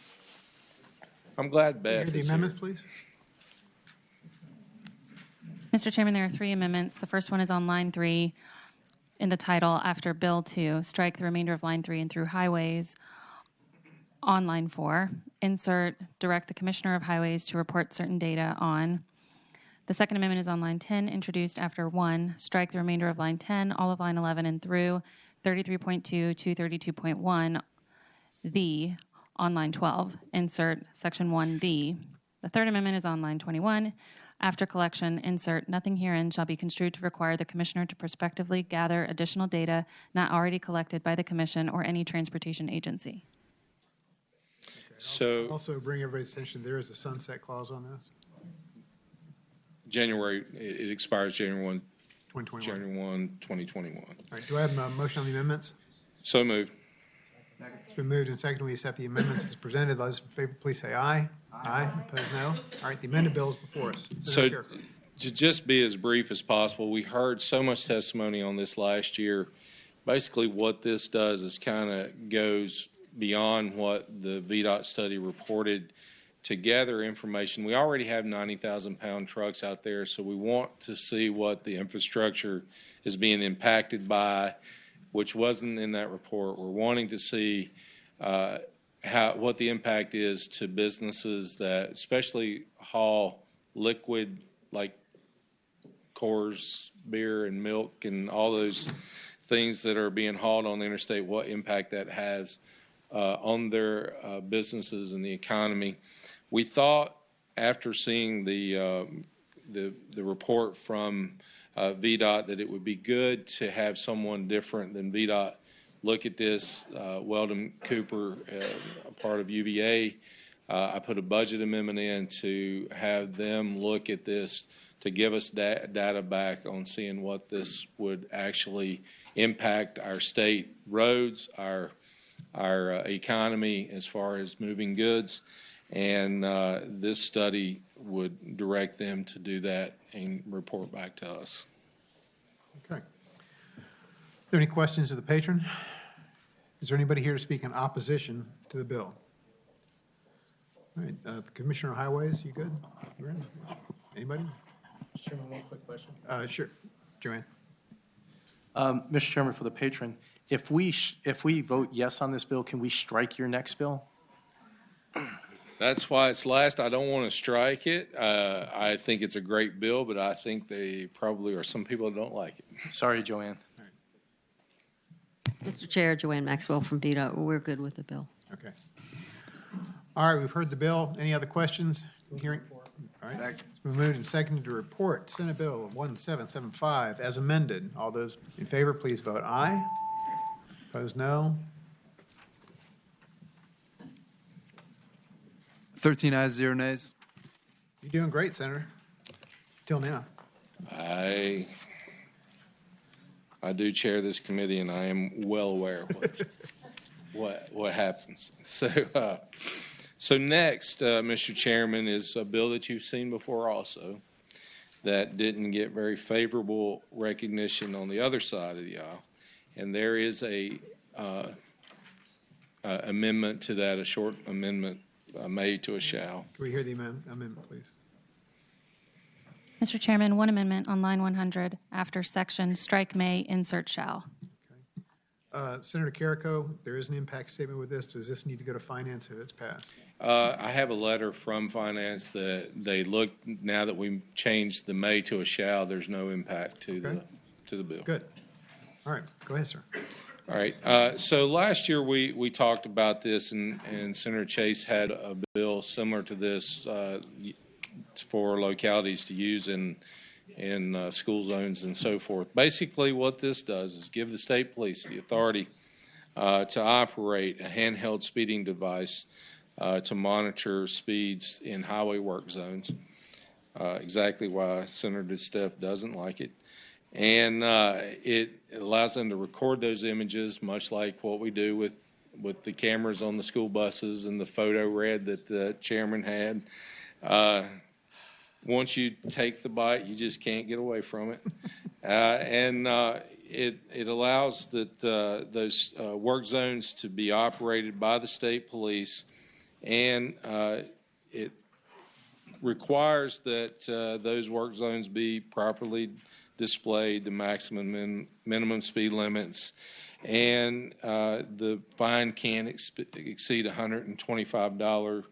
I'm glad Beth
The
is
amendments,
here.
please.
Mr. Chairman, there are 3 amendments. The first one is on line 3 in the title after Bill 2. Strike the remainder of line 3 and through highways. On line 4, insert direct the Commissioner of Highways to report certain data on. The second amendment is on line 10, introduced after 1. Strike the remainder of line 10, all of line 11 and through 33.2 to 32.1. The on line 12, insert section 1D. The third amendment is on line 21. After collection, insert nothing herein shall be construed to require the Commissioner to prospectively gather additional data not already collected by the Commission or any transportation agency.
So
Also bring everybody's attention, there is a sunset clause on this.
it expires January 1,
2021.
January 1, 2021.
All right, do I have a motion on the amendments?
So moved.
It's been moved and seconded. We accept the amendments as presented. Those in favor, please say aye. Aye. Opposed, no. All right, the amended bill is before us.
So
Senator Carrick.
to just be as brief as possible, we heard so much testimony on this last year. Basically, what this does is kind of goes beyond what the VDOT study reported to gather information. We already have 90,000-pound trucks out there, so we want to see what the infrastructure is being impacted by, which wasn't in that report. We're wanting to see what the impact is to businesses that especially haul liquid like Coors, beer, and milk, and all those things that are being hauled on the interstate, what impact that has on their businesses and the economy. We thought after seeing the report from VDOT that it would be good to have someone different than VDOT look at this. Weldon Cooper, a part of UVA, I put a budget amendment in to have them look at this to give us data back on seeing what this would actually impact our state roads, our economy as far as moving goods. And this study would direct them to do that and report back to us.
Okay. Are there any questions of the patron? Is there anybody here to speak in opposition to the bill? All right, Commissioner of Highways, you good? You're in? Anybody?
Mr. Chairman, one quick question.
Sure. Joanne?
Mr. Chairman, for the patron, if we vote yes on this bill, can we strike your next bill?
That's why it's last. I don't want to strike it. I think it's a great bill, but I think they probably are some people that don't like it.
Sorry, Joanne.
Mr. Chair, Joanne Maxwell from VDOT. We're good with the bill.
Okay. All right, we've heard the bill. Any other questions? Hearing. All right. It's been moved and seconded to report Senate Bill 1775 as amended. All those in favor, please vote aye. Opposed, no.
13 ayes, 0 nays.
You're doing great, Senator. Till now.
I do chair this committee, and I am well aware of what happens. So next, Mr. Chairman, is a bill that you've seen before also that didn't get very favorable recognition on the other side of the aisle, and there is a amendment to that, a short amendment made to a shall.
Can we hear the amendment, please?
Mr. Chairman, one amendment on line 100 after section strike may, insert shall.
Senator Carrico, there is an impact statement with this. Does this need to go to finance if it's passed?
I have a letter from finance that they look, now that we changed the may to a shall, there's no impact to the bill.
Good. All right, go ahead, sir.
All right. So last year we talked about this, and Senator Chase had a bill similar to this for localities to use in school zones and so forth. Basically, what this does is give the state police the authority to operate a handheld speeding device to monitor speeds in highway work zones. Exactly why Senator DeStefano doesn't like it. And it allows them to record those images, much like what we do with the cameras on the school buses and the photo read that the chairman had. Once you take the bite, you just can't get away from it. It allows that those work zones to be operated by the state police, and it requires that those work zones be properly displayed, the maximum minimum speed limits, and the fine can't exceed $125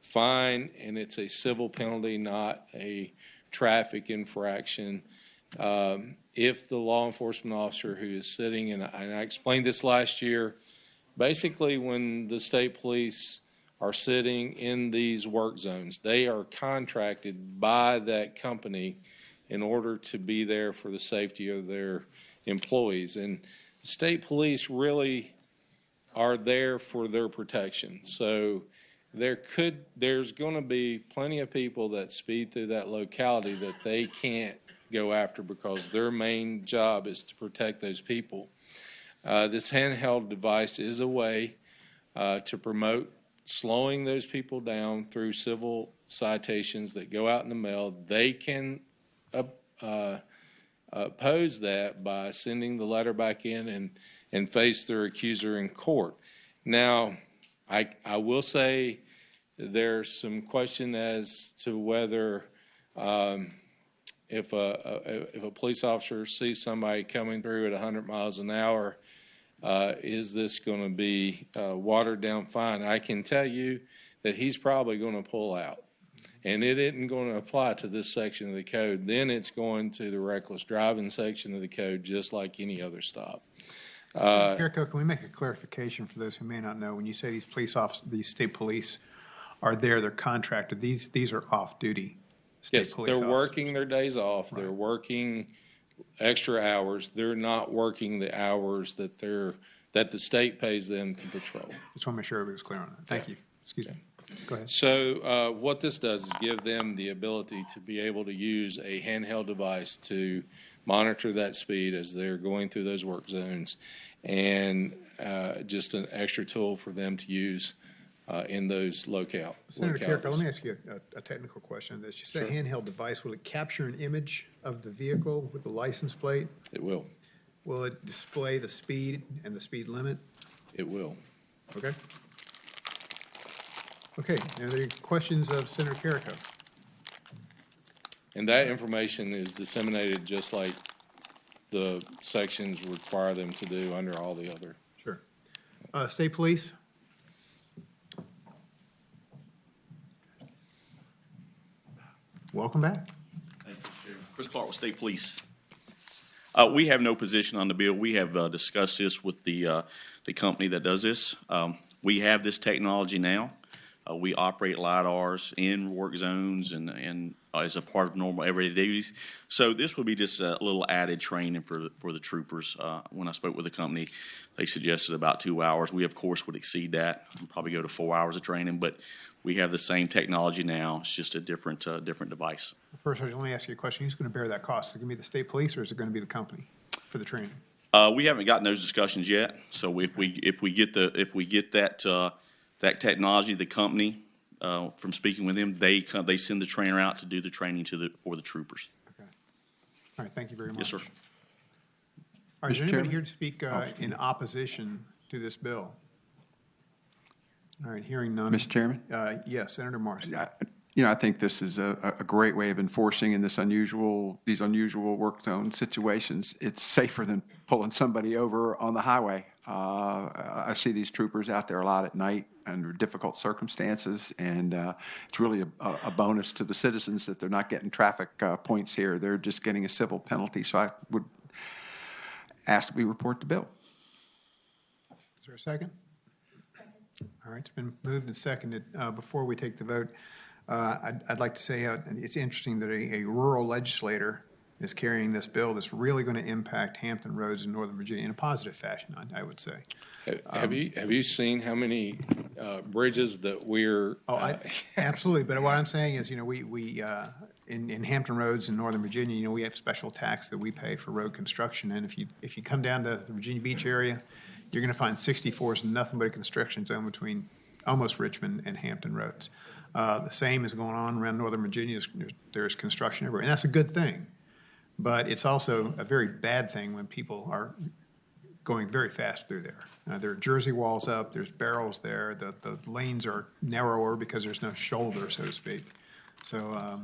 fine, and it's a civil penalty, not a traffic infraction. If the law enforcement officer who is sitting, and I explained this last year, basically when the state police are sitting in these work zones, they are contracted by that company in order to be there for the safety of their employees. And state police really are there for their protection. So there's going to be plenty of people that speed through that locality that they can't go after because their main job is to protect those people. This handheld device is a way to promote slowing those people down through civil citations that go out in the mail. They can oppose that by sending the letter back in and face their accuser in court. Now, I will say there's some question as to whether if a police officer sees somebody coming through at 100 miles an hour, is this going to be watered down fine? I can tell you that he's probably going to pull out. And it isn't going to apply to this section of the code. Then it's going to the reckless driving section of the code, just like any other stop.
Carrico, can we make a clarification for those who may not know? When you say these police officers, these state police are there, they're contracted. These are off-duty state police officers.
They're working their days off. Right. They're working extra hours. They're not working the hours that the state pays them to patrol.
Just want to make sure everybody's clear on that. Thank you. Excuse me. Go ahead.
So what this does is give them the ability to be able to use a handheld device to monitor that speed as they're going through those work zones, and just an extra tool for them to use in those
Senator Carrico, let me ask you a technical question on this. You say handheld device, will it capture an image of the vehicle with the license plate?
It will.
Will it display the speed and the speed limit?
It will.
Okay. Okay, are there questions of Senator Carrico?
And that information is disseminated just like the sections require them to do under all the other.
Sure. State Police? Welcome back.
Thank you, Chair. Chris Clark with State Police. We have no position on the bill. We have discussed this with the company that does this. We have this technology now. We operate LiDARs in work zones and as a part of normal everyday duties. So this would be just a little added training for the troopers. When I spoke with the company, they suggested about 2 hours. We, of course, would exceed that and probably go to 4 hours of training, but we have the same technology now. It's just a different device.
First, let me ask you a question. Who's going to bear that cost? Is it going to be the state police or is it going to be the company for the training?
We haven't gotten those discussions yet. So if we get that technology, the company, from speaking with them, they send the trainer out to do the training for the troopers.
Okay. All right. Thank you very much.
Yes, sir.
All right. Is there
Mr.
anybody
Chairman?
here to speak in opposition to this bill? All right. Hearing none.
Mr. Chairman?
Yes, Senator Marcy.
I think this is a great way of enforcing in these unusual work zone situations. It's safer than pulling somebody over on the highway. I see these troopers out there a lot at night under difficult circumstances, and it's really a bonus to the citizens that they're not getting traffic points here. They're just getting a civil penalty. So I would ask that we report the bill.
Is there a second? All right, it's been moved and seconded. Before we take the vote, I'd like to say it's interesting that a rural legislator is carrying this bill that's really going to impact Hampton roads in Northern Virginia in a positive fashion, I would say.
Have you seen how many bridges that we're?
Absolutely. But what I'm saying is, we in Hampton roads in Northern Virginia, we have special tax that we pay for road construction. And if you come down to the Virginia Beach area, you're going to find 64 is nothing but a construction zone between almost Richmond and Hampton roads. The same is going on around Northern Virginia. There's construction everywhere, and that's a good thing. But it's also a very bad thing when people are going very fast through there. There are Jersey walls up, there's barrels there, the lanes are narrower because there's no shoulder, so to speak. So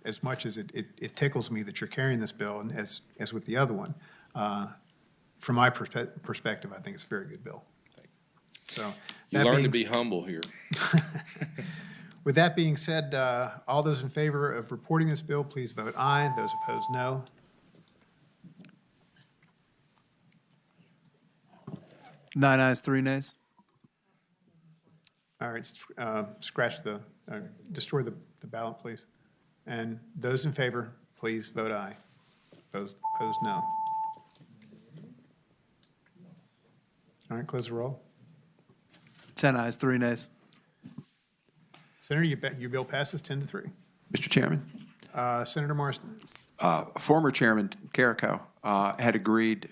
as much as it tickles me that you're carrying this bill, and as with the other one, from my perspective, I think it's a very good bill. So
You learn to be humble here.
With that being said, all those in favor of reporting this bill, please vote aye. Those opposed, no.
Nine ayes, 3 nays.
All right, destroy the ballot, please. And those in favor, please vote aye. Opposed, no. All right, close the roll.
10 ayes, 3 nays.
Senator, your bill passes 10-3.
Mr. Chairman?
Senator Marston.
Former Chairman Carrico had agreed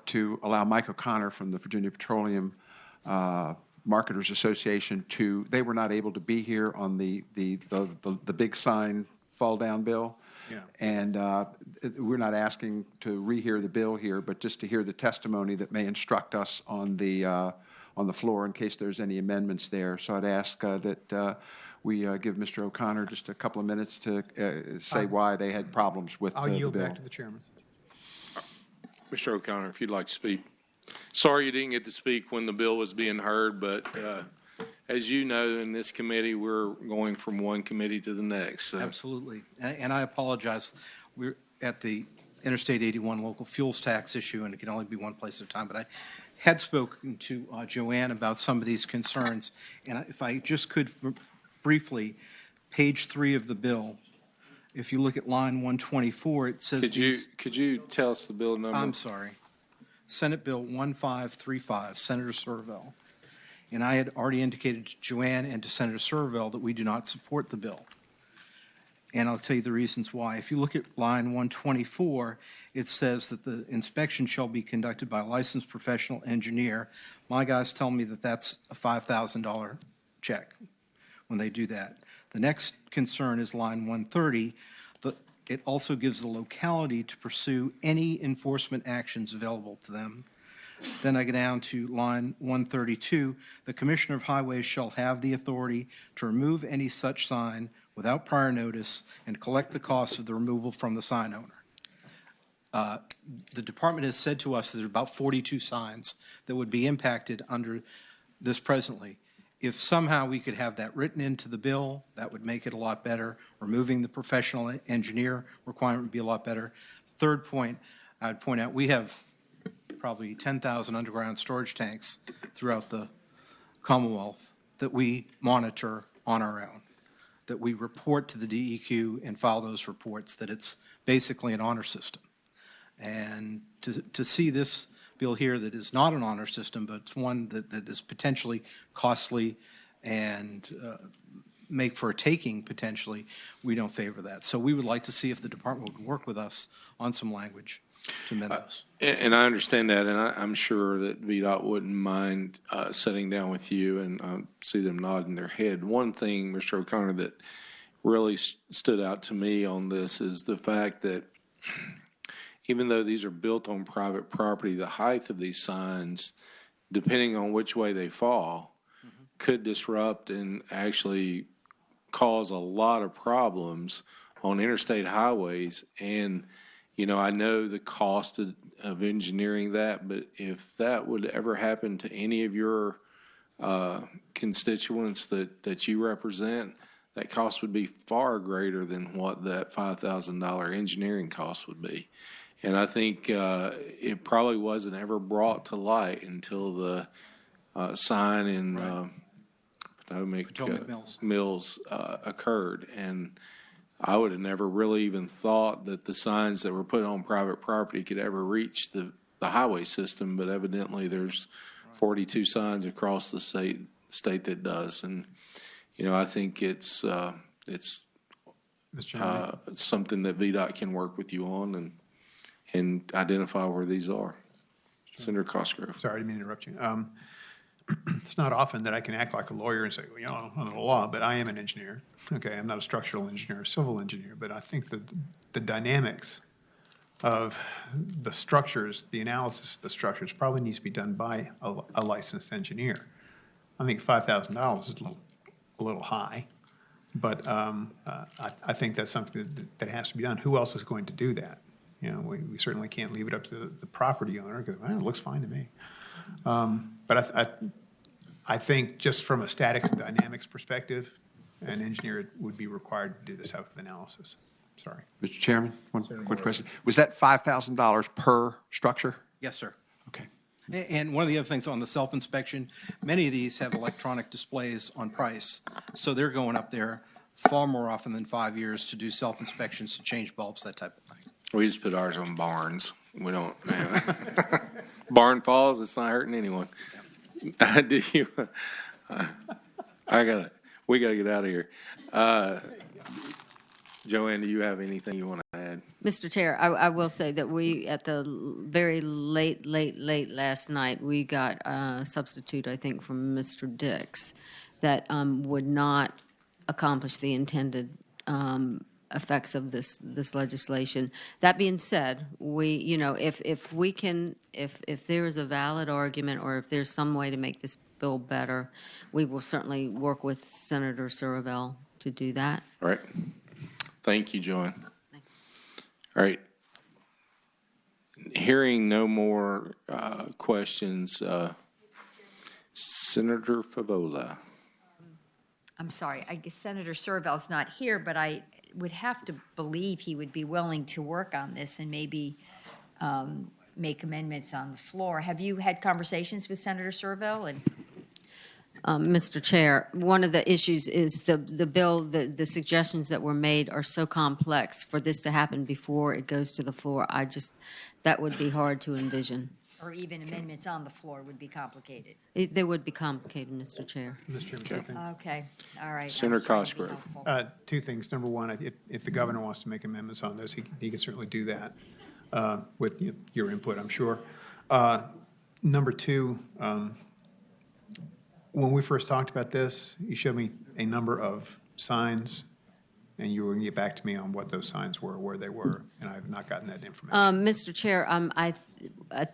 to allow Mike O'Connor from the Virginia Petroleum Marketers Association they were not able to be here on the big sign fall down bill.
Yeah.
And we're not asking to rehear the bill here, but just to hear the testimony that may instruct us on the floor in case there's any amendments there. So I'd ask that we give Mr. O'Connor just a couple of minutes to say why they had problems with the bill.
I'll yield back to the chairman.
Mr. O'Connor, if you'd like to speak. Sorry you didn't get to speak when the bill was being heard, but as you know, in this committee, we're going from one committee to the next. So.
Absolutely. And I apologize. We're at the Interstate 81 local fuels tax issue, and it can only be one place at a time. But I had spoken to Joanne about some of these concerns. And if I just could briefly, page 3 of the bill, If you look at line 124, it says
Could you tell us the bill number?
I'm sorry. Senate Bill 1535, Senator Surville. And I had already indicated to Joanne and to Senator Surville that we do not support the bill. And I'll tell you the reasons why. If you look at line 124, it says that the inspection shall be conducted by a licensed professional engineer. My guys tell me that that's a $5,000 check when they do that. The next concern is line 130. It also gives the locality to pursue any enforcement actions available to them. Then I get down to line 132. The Commissioner of Highways shall have the authority to remove any such sign without prior notice and collect the cost of the removal from the sign owner. The department has said to us that there are about 42 signs that would be impacted under this presently. If somehow we could have that written into the bill, that would make it a lot better. Removing the professional engineer requirement would be a lot better. Third point, I'd point out, we have probably 10,000 underground storage tanks throughout the Commonwealth that we monitor on our own, that we report to the DEQ and file those reports, that it's basically an honor system. And to see this bill here that is not an honor system, but it's one that is potentially costly and make for a taking potentially, we don't favor that. So we would like to see if the department would work with us on some language to amend those.
And I understand that, and I'm sure that VDOT wouldn't mind sitting down with you, and I see them nodding their head. One thing, Mr. O'Connor, that really stood out to me on this is the fact that even though these are built on private property, the height of these signs, depending on which way they fall, could disrupt and actually cause a lot of problems on interstate highways. And, you know, I know the cost of engineering that, but if that would ever happen to any of your constituents that you represent, that cost would be far greater than what that $5,000 engineering cost would be. And I think it probably wasn't ever brought to light until the sign in Potomac Mills occurred. And I would have never really even thought that the signs that were put on private property could ever reach the highway system, but evidently there's 42 signs across the state that does. And, you know, I think it's something that VDOT can work with you on and identify where these are. Senator Cosgrove.
Sorry, I didn't mean to interrupt you. It's not often that I can act like a lawyer and say, well, you know, I don't know the law, but I am an engineer. Okay, I'm not a structural engineer, a civil engineer, but I think that the dynamics of the structures, the analysis of the structures probably needs to be done by a licensed engineer. I think $5,000 is a little high, but I think that's something that has to be done. Who else is going to do that? You know, we certainly can't leave it up to the property owner because, well, it looks fine to me. But I think just from a statics and dynamics perspective, an engineer would be required to do this type of analysis. Sorry.
Mr. Chairman, one quick question. Was that $5,000 per structure?
Yes, sir.
Okay.
And one of the other things on the self-inspection, many of these have electronic displays on price. So they're going up there far more often than 5 years to do self-inspections, to change bulbs, that type of thing.
We just put ours on barns. We don't, barn falls, it's not hurting anyone. Do you, we gotta get out of here. Joanne, do you have anything you want to add?
Mr. Chair, I will say that we, at the very late last night, we got a substitute, I think, from Mr. Dix that would not accomplish the intended effects of this legislation. That being said, we, you know, if there is a valid argument or if there's some way to make this bill better, we will certainly work with Senator Surville to do that.
All right. Thank you, Joanne. All right. Hearing no more questions, Senator Favola.
I'm sorry, I guess Senator Surville's not here, but I would have to believe he would be willing to work on this and maybe make amendments on the floor. Have you had conversations with Senator Surville?
Mr. Chair, one of the issues is the bill, the suggestions that were made are so complex for this to happen before it goes to the floor. That would be hard to envision.
Or even amendments on the floor would be complicated.
They would be complicated, Mr. Chair.
Mr. Chairman,
Okay, all right. I
Senator
was trying to be
Cosgrove.
helpful.
two things. Number one, if the governor wants to make amendments on those, he can certainly do that with your input, I'm sure. Number two, when we first talked about this, you showed me a number of signs, and you were going to get back to me on what those signs were, where they were, and I have not gotten that information.
Mr. Chair, I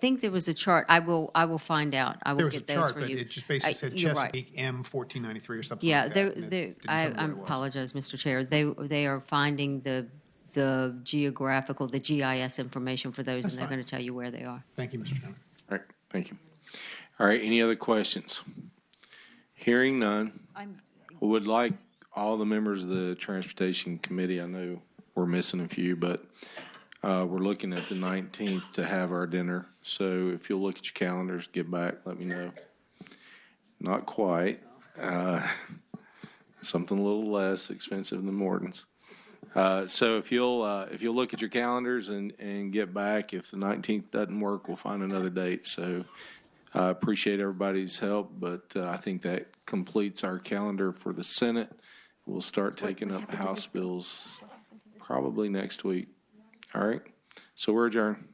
think there was a chart. I will find out. I
There
will
was a
get those
chart,
for
but
you.
it just basically said
You're right.
Chesapeake M1493 or something
Yeah,
like that. and it didn't tell me
I
what it was.
apologize, Mr. Chair. They are finding the geographical, the GIS information for those,
That's
and they're
fine.
going to tell you where they are.
Thank you, Mr. Chairman.
All right, thank you. All right, any other questions? Hearing none, would like all the members of the Transportation Committee, I know we're missing a few, but we're looking at the 19th to have our dinner. So if you'll look at your calendars, get back, let me know. Not quite. Something a little less expensive than Morton's. So if you'll look at your calendars and get back, if the 19th doesn't work, we'll find another date. So I appreciate everybody's help, but I think that completes our calendar for the Senate. We'll start taking up House bills probably next week. All right, so we're adjourned.